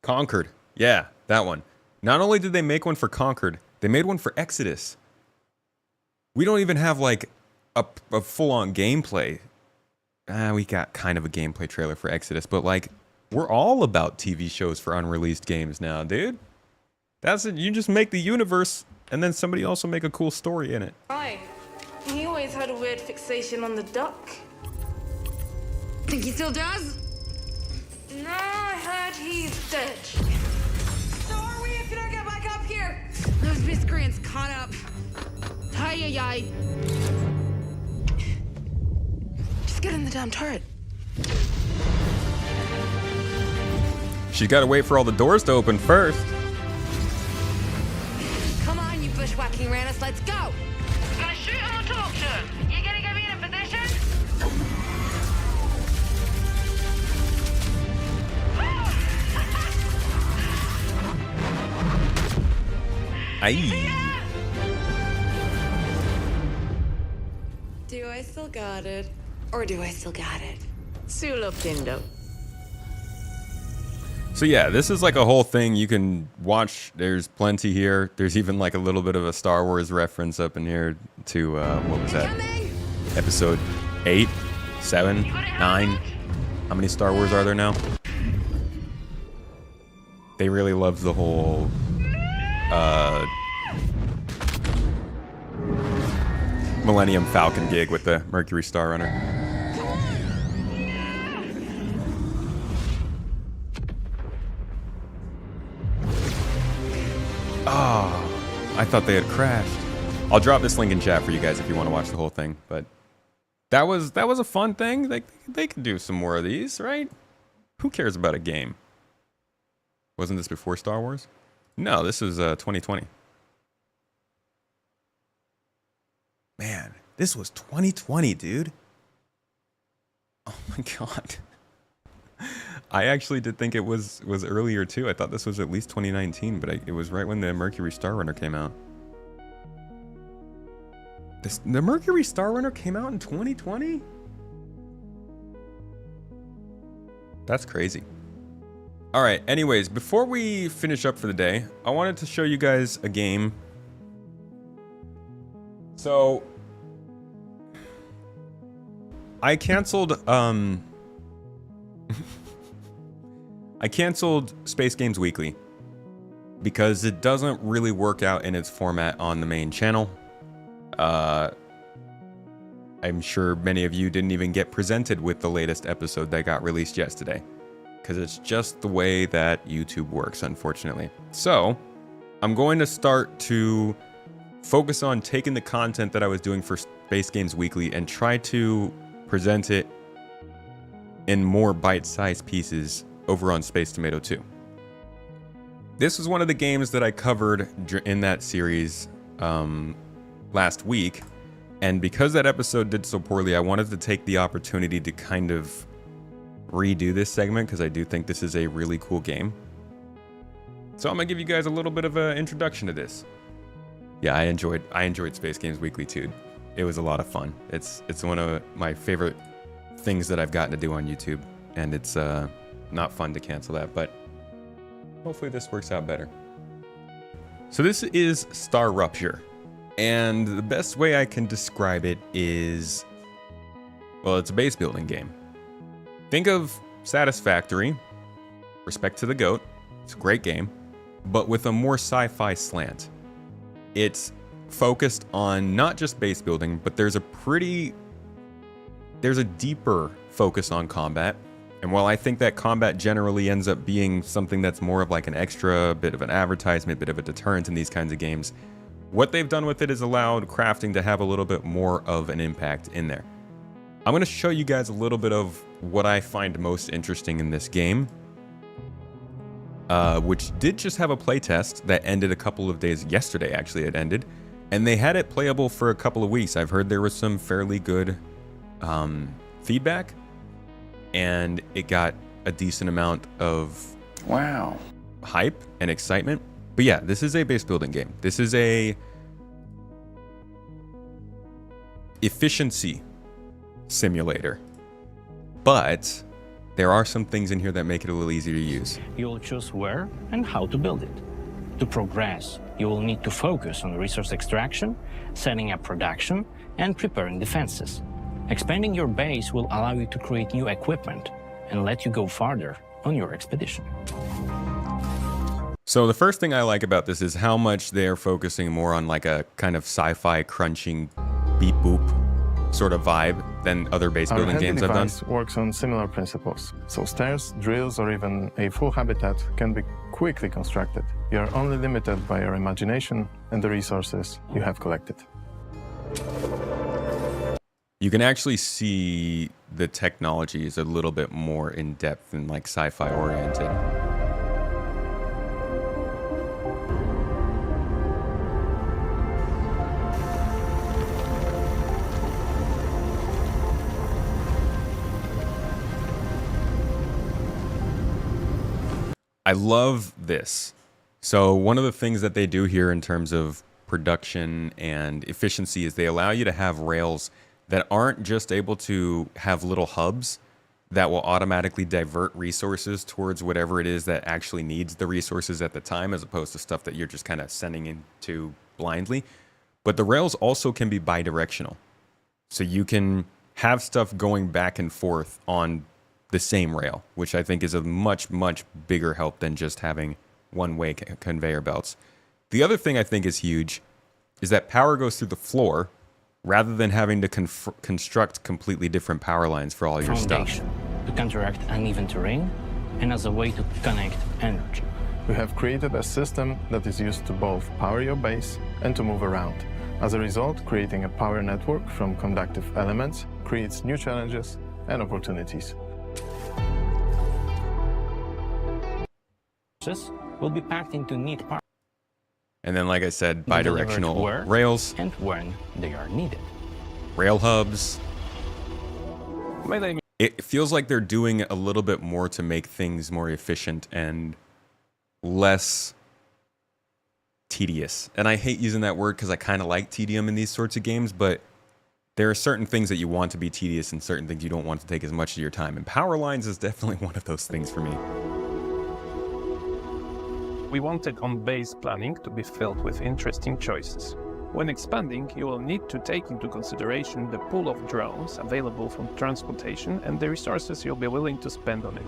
Conquered. Yeah, that one. Not only did they make one for Conquered, they made one for Exodus. We don't even have like a full-on gameplay. We got kind of a gameplay trailer for Exodus, but like we're all about TV shows for unreleased games now, dude. That's it. You just make the universe and then somebody else will make a cool story in it. Right. He always had a weird fixation on the duck. Think he still does? No, I heard he's dead. So are we if you don't get back up here? Those miscreants caught up. Hi-yi-yi. Just get in the damn turret. She's got to wait for all the doors to open first. Come on, you bushwhacking Ranus, let's go! Gonna shoot on a talk show. You gonna get me in a position? Aye. Do I still got it? Or do I still got it? Sulo Pindo. So yeah, this is like a whole thing you can watch. There's plenty here. There's even like a little bit of a Star Wars reference up in here to, what was that? Episode 8, 7, 9. How many Star Wars are there now? They really loved the whole, Millennium Falcon gig with the Mercury Star Runner. Oh, I thought they had crashed. I'll drop this link in chat for you guys if you want to watch the whole thing. But that was a fun thing. They could do some more of these, right? Who cares about a game? Wasn't this before Star Wars? No, this is 2020. Man, this was 2020, dude. Oh my god. I actually did think it was earlier too. I thought this was at least 2019, but it was right when the Mercury Star Runner came out. The Mercury Star Runner came out in 2020? That's crazy. All right, anyways, before we finish up for the day, I wanted to show you guys a game. So I canceled I canceled Space Games Weekly because it doesn't really work out in its format on the main channel. I'm sure many of you didn't even get presented with the latest episode that got released yesterday, because it's just the way that YouTube works, unfortunately. So I'm going to start to focus on taking the content that I was doing for Space Games Weekly and try to present it in more bite-sized pieces over on Space Tomato 2. This was one of the games that I covered in that series last week, and because that episode did so poorly, I wanted to take the opportunity to kind of redo this segment, because I do think this is a really cool game. So I'm gonna give you guys a little bit of an introduction to this. Yeah, I enjoyed Space Games Weekly too. It was a lot of fun. It's one of my favorite things that I've gotten to do on YouTube, and it's not fun to cancel that, but hopefully this works out better. So this is Star Rupture, and the best way I can describe it is, well, it's a base building game. Think of Satisfactory, respect to the GOAT, it's a great game, but with a more sci-fi slant. It's focused on not just base building, but there's a deeper focus on combat. And while I think that combat generally ends up being something that's more of like an extra, bit of an advertisement, bit of a deterrent in these kinds of games, what they've done with it is allowed crafting to have a little bit more of an impact in there. I'm going to show you guys a little bit of what I find most interesting in this game, which did just have a playtest that ended a couple of days, yesterday actually it ended, and they had it playable for a couple of weeks. I've heard there was some fairly good feedback, and it got a decent amount of hype and excitement. But yeah, this is a base building game. This is a efficiency simulator, but there are some things in here that make it a little easier to use. You'll choose where and how to build it. To progress, you will need to focus on resource extraction, setting up production, and preparing defenses. Expanding your base will allow you to create new equipment and let you go farther on your expedition. So the first thing I like about this is how much they're focusing more on like a kind of sci-fi crunching beep boop sort of vibe than other base building games I've done. Works on similar principles. So stairs, drills, or even a full habitat can be quickly constructed. You are only limited by your imagination and the resources you have collected. You can actually see the technology is a little bit more in depth and like sci-fi oriented. I love this. So one of the things that they do here in terms of production and efficiency is they allow you to have rails that aren't just able to have little hubs that will automatically divert resources towards whatever it is that actually needs the resources at the time, as opposed to stuff that you're just kind of sending into blindly. But the rails also can be bi-directional. So you can have stuff going back and forth on the same rail, which I think is a much, much bigger help than just having one-way conveyor belts. The other thing I think is huge is that power goes through the floor rather than having to construct completely different power lines for all your stuff. To counteract uneven terrain and as a way to connect energy. We have created a system that is used to both power your base and to move around. As a result, creating a power network from conductive elements creates new challenges and opportunities. Will be packed into neat parts. And then, like I said, bi-directional rails. And when they are needed. Rail hubs. It feels like they're doing a little bit more to make things more efficient and less tedious. And I hate using that word because I kind of like tedium in these sorts of games, but there are certain things that you want to be tedious and certain things you don't want to take as much of your time. And power lines is definitely one of those things for me. We wanted on-base planning to be filled with interesting choices. When expanding, you will need to take into consideration the pool of drones available from transportation and the resources you'll be willing to spend on it.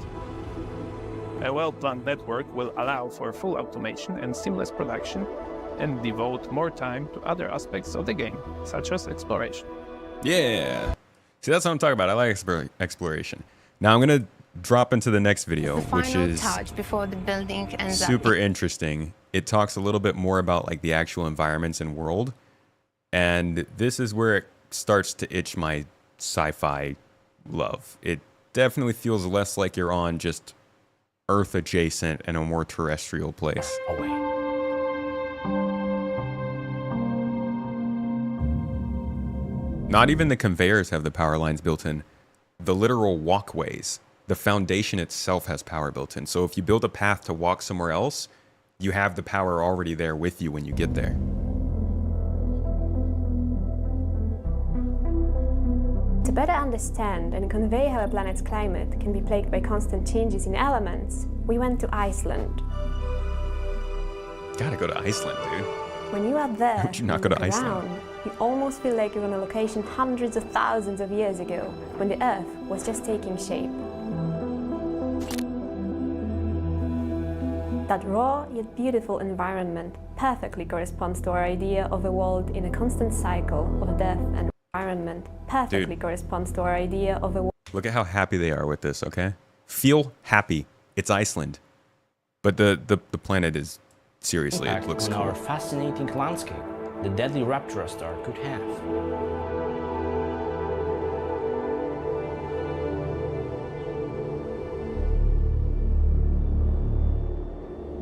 A well-planned network will allow for full automation and seamless production and devote more time to other aspects of the game, such as exploration. Yeah. See, that's what I'm talking about. I like exploration. Now I'm going to drop into the next video, which is touch before the building ends super interesting. It talks a little bit more about like the actual environments and world. And this is where it starts to itch my sci-fi love. It definitely feels less like you're on just Earth adjacent and a more terrestrial place. Not even the conveyors have the power lines built in. The literal walkways, the foundation itself has power built in. So if you build a path to walk somewhere else, you have the power already there with you when you get there. To better understand and convey how a planet's climate can be plagued by constant changes in elements, we went to Iceland. Gotta go to Iceland, dude. When you are there, would you not go to Iceland? You almost feel like you're on a location hundreds of thousands of years ago, when the Earth was just taking shape. That raw yet beautiful environment perfectly corresponds to our idea of a world in a constant cycle of death and environment perfectly corresponds to our idea of a world. Look at how happy they are with this, okay? Feel happy. It's Iceland. But the planet is, seriously, it looks cool. Our fascinating landscape the deadly Rupture star could have.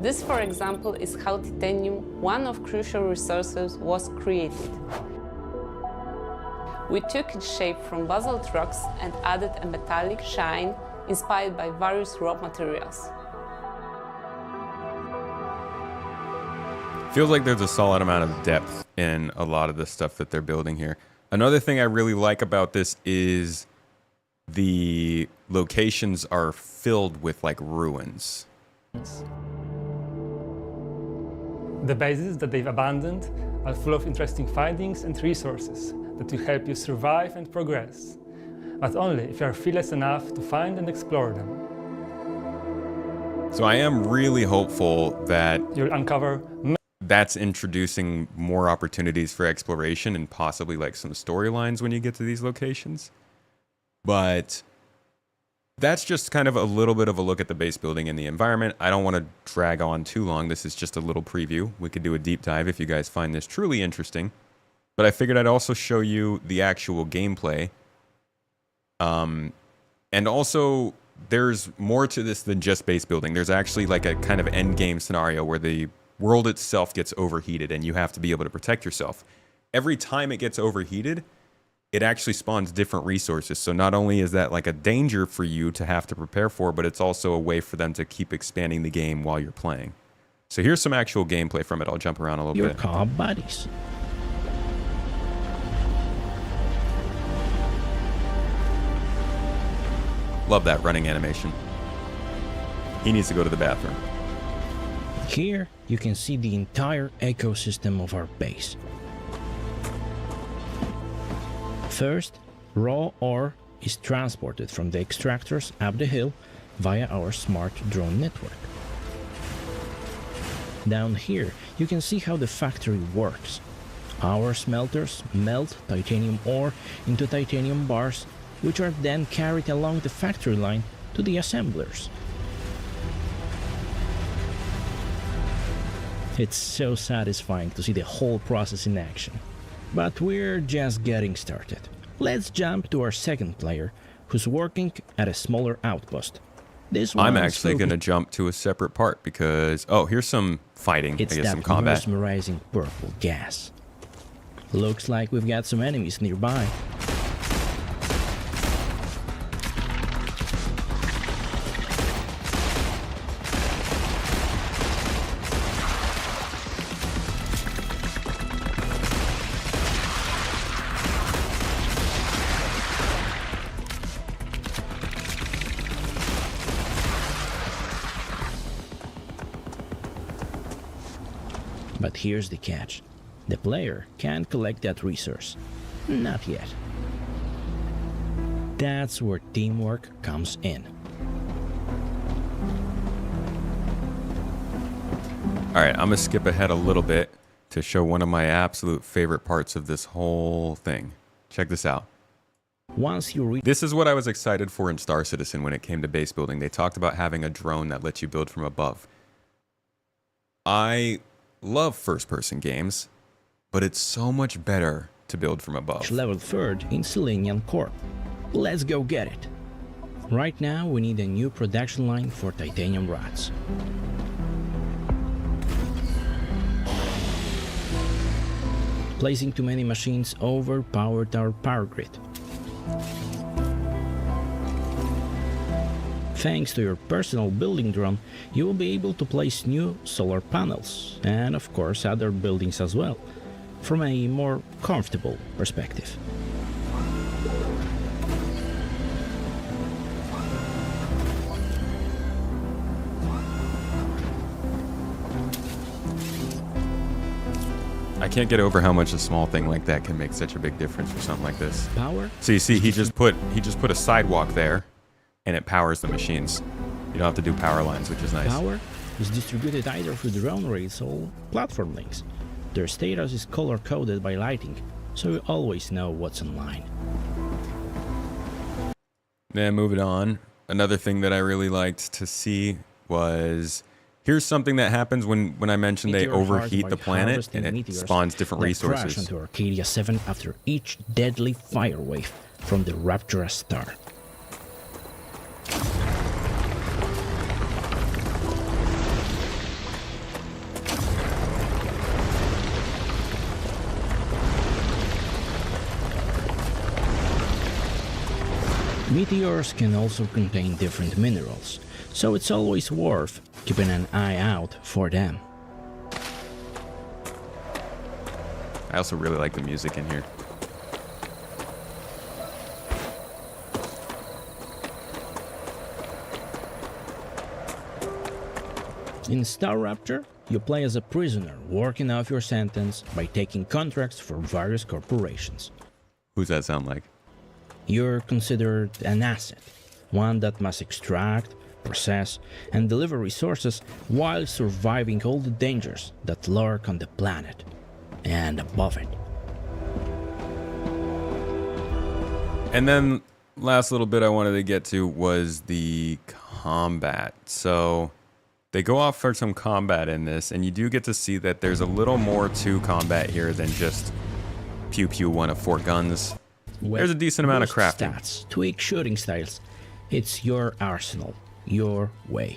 This, for example, is how titanium, one of crucial resources, was created. We took its shape from basalt rocks and added a metallic shine inspired by various raw materials. Feels like there's a solid amount of depth in a lot of the stuff that they're building here. Another thing I really like about this is the locations are filled with like ruins. The bases that they've abandoned are full of interesting findings and resources that will help you survive and progress, but only if you are fearless enough to find and explore them. So I am really hopeful that you'll uncover that's introducing more opportunities for exploration and possibly like some storylines when you get to these locations. But that's just kind of a little bit of a look at the base building and the environment. I don't want to drag on too long. This is just a little preview. We could do a deep dive if you guys find this truly interesting. But I figured I'd also show you the actual gameplay. And also, there's more to this than just base building. There's actually like a kind of end game scenario where the world itself gets overheated and you have to be able to protect yourself. Every time it gets overheated, it actually spawns different resources. So not only is that like a danger for you to have to prepare for, but it's also a way for them to keep expanding the game while you're playing. So here's some actual gameplay from it. I'll jump around a little bit. Your car buddies. Love that running animation. He needs to go to the bathroom. Here, you can see the entire ecosystem of our base. First, raw ore is transported from the extractors up the hill via our smart drone network. Down here, you can see how the factory works. Our smelters melt titanium ore into titanium bars, which are then carried along the factory line to the assemblers. It's so satisfying to see the whole process in action. But we're just getting started. Let's jump to our second player, who's working at a smaller outpost. I'm actually going to jump to a separate part because, oh, here's some fighting. It's I guess that some combat. mesmerizing purple gas. Looks like we've got some enemies nearby. But here's the catch. The player can't collect that resource. Not yet. That's where teamwork comes in. Alright, I'm going to skip ahead a little bit to show one of my absolute favorite parts of this whole thing. Check this out. Once you reach... This is what I was excited for in Star Citizen when it came to base building. They talked about having a drone that lets you build from above. I love first-person games, but it's so much better to build from above. Level 3rd in Selenium Corp. Let's go get it. Right now we need a new production line for titanium rods. Placing too many machines overpowered our power grid. Thanks to your personal building drone, you will be able to place new solar panels, and of course other buildings as well, from a more comfortable perspective. I can't get over how much a small thing like that can make such a big difference for something like this. Power? So you see, he just put a sidewalk there, and it powers the machines. You don't have to do power lines, which is nice. Power is distributed either through drone rails or platform links. Their status is color-coded by lighting, so you always know what's online. Then moving on, another thing that I really liked to see was, here's something that happens when I mentioned they overheat the planet and it spawns different resources. Crash onto Arcadia 7 after each deadly fire wave from the Rupture star. Meteors can also contain different minerals, so it's always worth keeping an eye out for them. I also really like the music in here. In Star Rapture, you play as a prisoner working off your sentence by taking contracts for various corporations. Who's that sound like? You're considered an asset, one that must extract, process, and deliver resources while surviving all the dangers that lurk on the planet and above it. And then last little bit I wanted to get to was the combat. So they go off for some combat in this, and you do get to see that there's a little more to combat here than just pew pew one of 4 guns. There's a decent amount of crafting. Stats, tweak shooting styles. It's your arsenal, your way.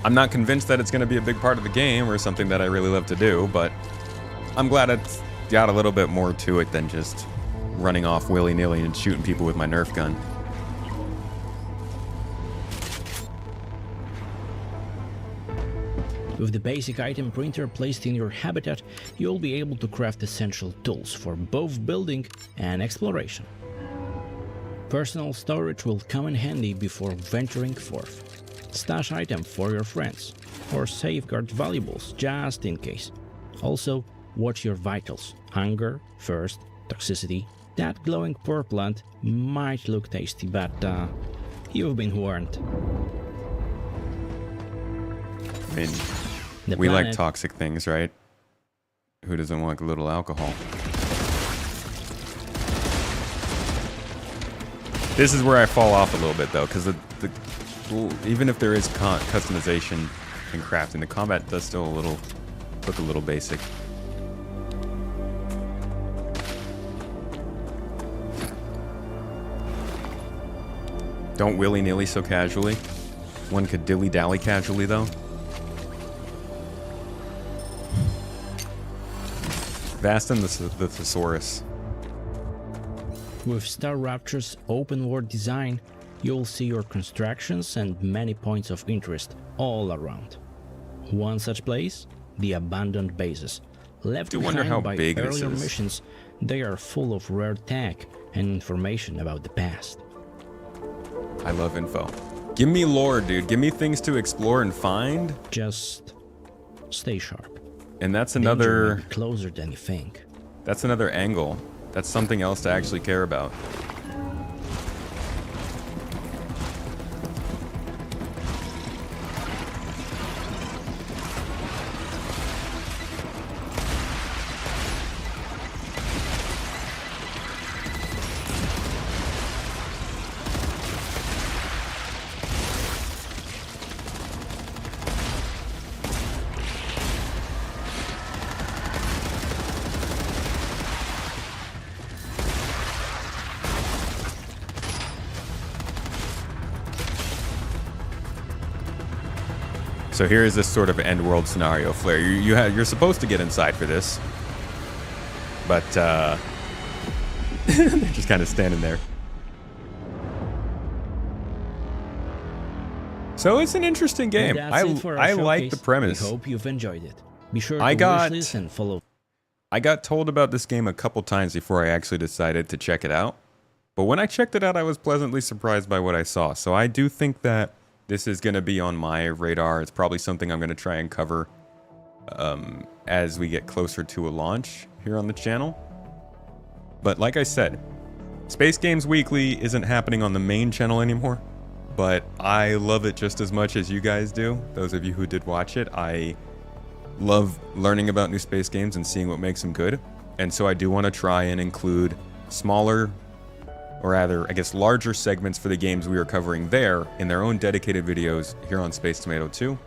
I'm not convinced that it's going to be a big part of the game or something that I really love to do, but I'm glad it's got a little bit more to it than just running off willy-nilly and shooting people with my Nerf gun. With the basic item printer placed in your habitat, you'll be able to craft essential tools for both building and exploration. Personal storage will come in handy before venturing forth. Stash items for your friends, or safeguard valuables just in case. Also, watch your vitals: hunger, thirst, toxicity. That glowing poor plant might look tasty, but you've been warned. I mean, we like toxic things, right? Who doesn't want a little alcohol? This is where I fall off a little bit, though, because even if there is customization and crafting, the combat does still look a little basic. Don't willy-nilly so casually. One could dilly-dally casually, though. Vast and the Thesaurus. With Star Rupture's open-world design, you'll see your constructions and many points of interest all around. One such place? The abandoned bases. Left behind by earlier missions, they are full of rare tech and information about the past. I love info. Give me lore, dude. Give me things to explore and find. Just stay sharp. And that's another... closer than you think. That's another angle. That's something else to actually care about. So here is this sort of end world scenario, Flare. You're supposed to get inside for this, but they're just kind of standing there. So it's an interesting game. I like the premise. We hope you've enjoyed it. Be sure to wishlist and follow. I got told about this game a couple times before I actually decided to check it out. But when I checked it out, I was pleasantly surprised by what I saw. So I do think that this is going to be on my radar. It's probably something I'm going to try and cover as we get closer to a launch here on the channel. But like I said, Space Games Weekly isn't happening on the main channel anymore, but I love it just as much as you guys do. Those of you who did watch it, I love learning about new space games and seeing what makes them good. And so I do want to try and include smaller, or rather, I guess, larger segments for the games we are covering there in their own dedicated videos here on Space Tomato 2.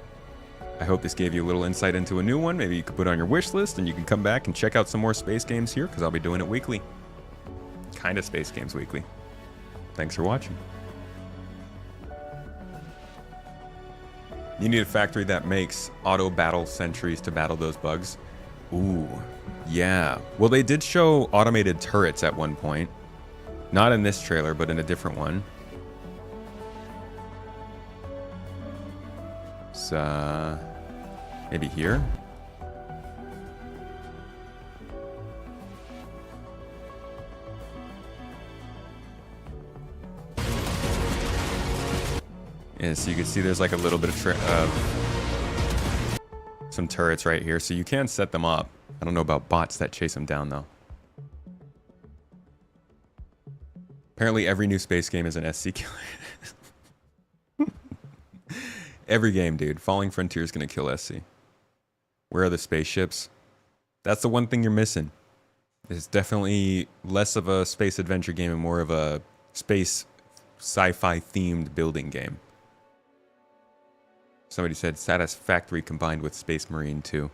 I hope this gave you a little insight into a new one. Maybe you could put it on your wish list and you can come back and check out some more space games here, because I'll be doing it weekly. Kind of Space Games Weekly. Thanks for watching. You need a factory that makes auto battle sentries to battle those bugs. Ooh, yeah. Well, they did show automated turrets at one point. Not in this trailer, but in a different one. So, maybe here? Yeah, so you can see there's like a little bit of some turrets right here, so you can set them up. I don't know about bots that chase them down, though. Apparently every new space game is an SC killer. Every game, dude. Falling Frontier is going to kill SC. Where are the spaceships? That's the one thing you're missing. It's definitely less of a space adventure game and more of a space sci-fi themed building game. Somebody said Satisfactory combined with Space Marine 2.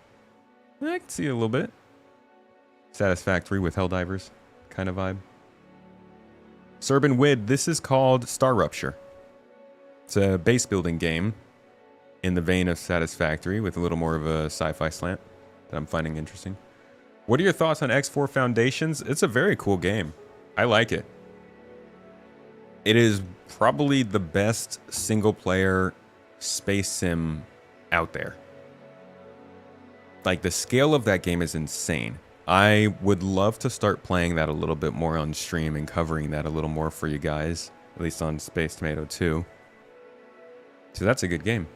I can see it a little bit. Satisfactory with Helldivers kind of vibe. Serban Wid, this is called Star Rupture. It's a base building game in the vein of Satisfactory with a little more of a sci-fi slant that I'm finding interesting. What are your thoughts on X4 Foundations? It's a very cool game. I like it. It is probably the best single-player space sim out there. Like, the scale of that game is insane. I would love to start playing that a little bit more on stream and covering that a little more for you guys, at least on Space Tomato 2. So that's a good game.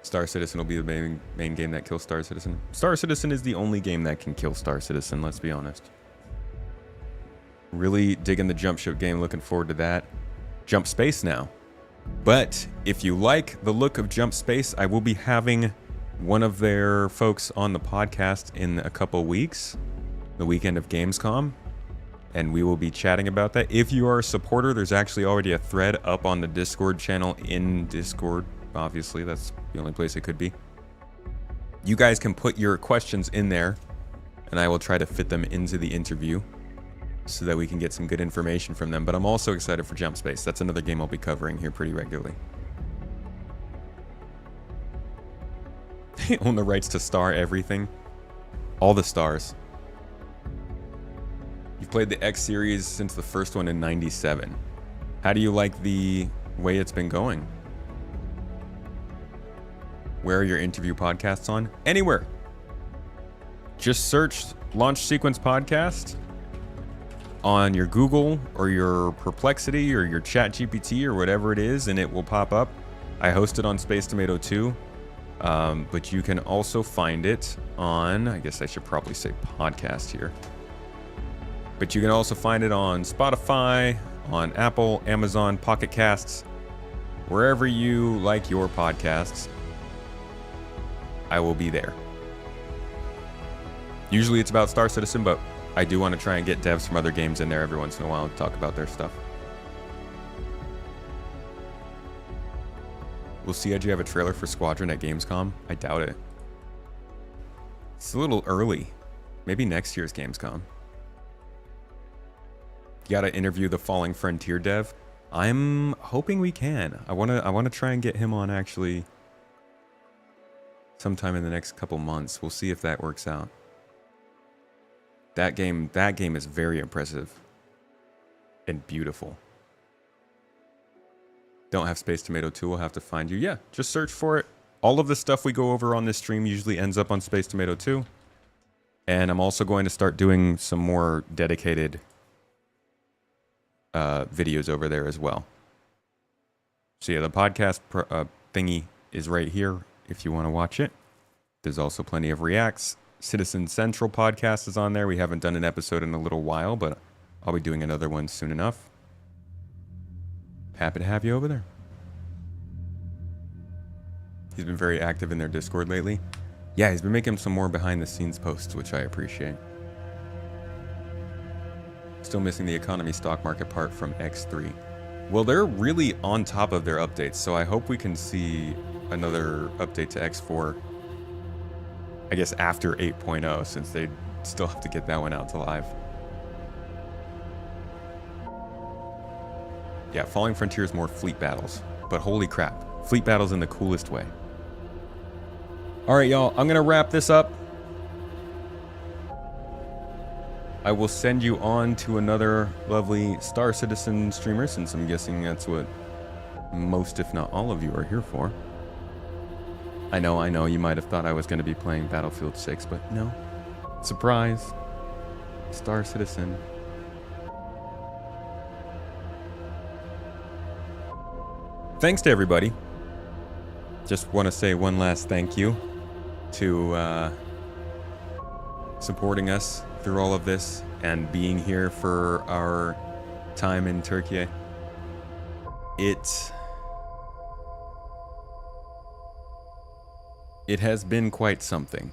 Star Citizen will be the main game that kills Star Citizen. Star Citizen is the only game that can kill Star Citizen, let's be honest. Really digging the jump ship game, looking forward to that. Jump Space now. But if you like the look of Jump Space, I will be having one of their folks on the podcast in a couple weeks, the weekend of Gamescom, and we will be chatting about that. If you are a supporter, there's actually already a thread up on the Discord channel in Discord. Obviously, that's the only place it could be. You guys can put your questions in there, and I will try to fit them into the interview so that we can get some good information from them. But I'm also excited for Jump Space. That's another game I'll be covering here pretty regularly. They own the rights to star everything. All the stars. You've played the X series since the first one in '97. How do you like the way it's been going? Where are your interview podcasts on? Anywhere. Just search Launch Sequence Podcast on your Google or your Perplexity or your ChatGPT or whatever it is, and it will pop up. I host it on Space Tomato 2, but you can also find it on, I guess I should probably say podcast here. But you can also find it on Spotify, on Apple, Amazon, Pocket Casts, wherever you like your podcasts. I will be there. Usually it's about Star Citizen, but I do want to try and get devs from other games in there every once in a while to talk about their stuff. Will CIG have a trailer for Squadron at Gamescom? I doubt it. It's a little early. Maybe next year's Gamescom. You gotta interview the Falling Frontier dev. I'm hoping we can. I wanna try and get him on actually sometime in the next couple months. We'll see if that works out. That game is very impressive and beautiful. Don't have Space Tomato 2, we'll have to find you. Yeah, just search for it. All of the stuff we go over on this stream usually ends up on Space Tomato 2. And I'm also going to start doing some more dedicated videos over there as well. So yeah, the podcast thingy is right here if you want to watch it. There's also plenty of reacts. Citizen Central podcast is on there. We haven't done an episode in a little while, but I'll be doing another one soon enough. Happy to have you over there. He's been very active in their Discord lately. Yeah, he's been making some more behind the scenes posts, which I appreciate. Still missing the economy stock market part from X3. Well, they're really on top of their updates, so I hope we can see another update to X4, I guess after 8.0, since they still have to get that one out to live. Yeah, Falling Frontier is more fleet battles, but holy crap, fleet battles in the coolest way. All right, y'all, I'm gonna wrap this up. I will send you on to another lovely Star Citizen streamer, since I'm guessing that's what most, if not all of you are here for. I know, you might have thought I was going to be playing Battlefield 6, but no. Surprise. Star Citizen. Thanks to everybody. Just want to say one last thank you to supporting us through all of this and being here for our time in Turkiye. It has been quite something.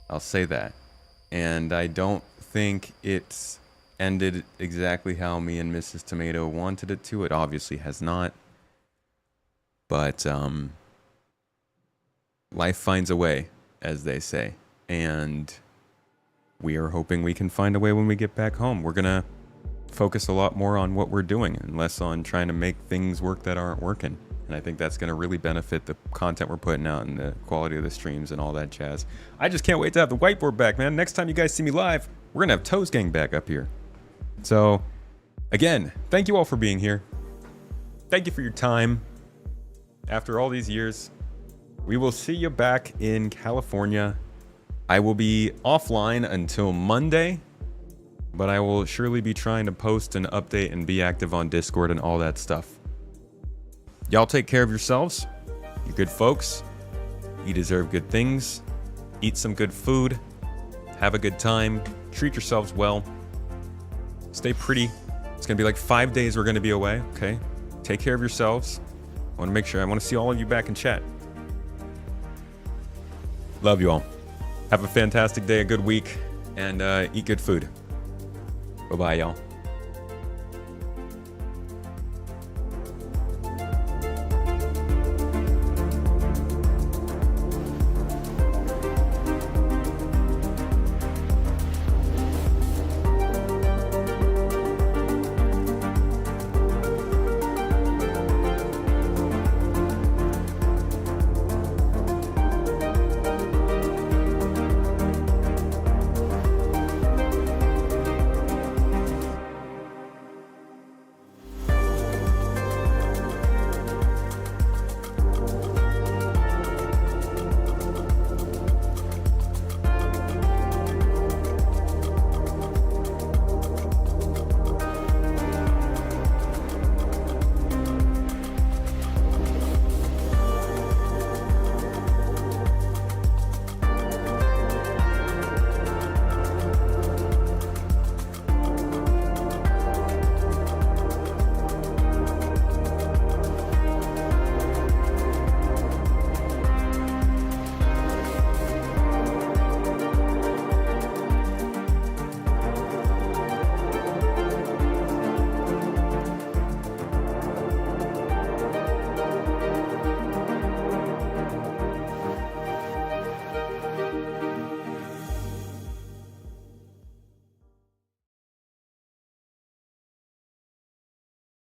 I'll say that. And I don't think it's ended exactly how me and Mrs. Tomato wanted it to. It obviously has not. But life finds a way, as they say. And we are hoping we can find a way when we get back home. We're going to focus a lot more on what we're doing and less on trying to make things work that aren't working. And I think that's going to really benefit the content we're putting out and the quality of the streams and all that jazz. I just can't wait to have the whiteboard back, man. Next time you guys see me live, we're going to have Toes Gang back up here. So, again, thank you all for being here. Thank you for your time. After all these years, We will see you back in California. I will be offline until Monday, but I will surely be trying to post and update and be active on Discord and all that stuff. Y'all take care of yourselves. You're good folks. You deserve good things. Eat some good food. Have a good time. Treat yourselves well. Stay pretty. It's going to be like 5 days we're going to be away, okay? Take care of yourselves. I want to see all of you back in chat. Love you all. Have a fantastic day, a good week, and eat good food. Bye-bye, y'all.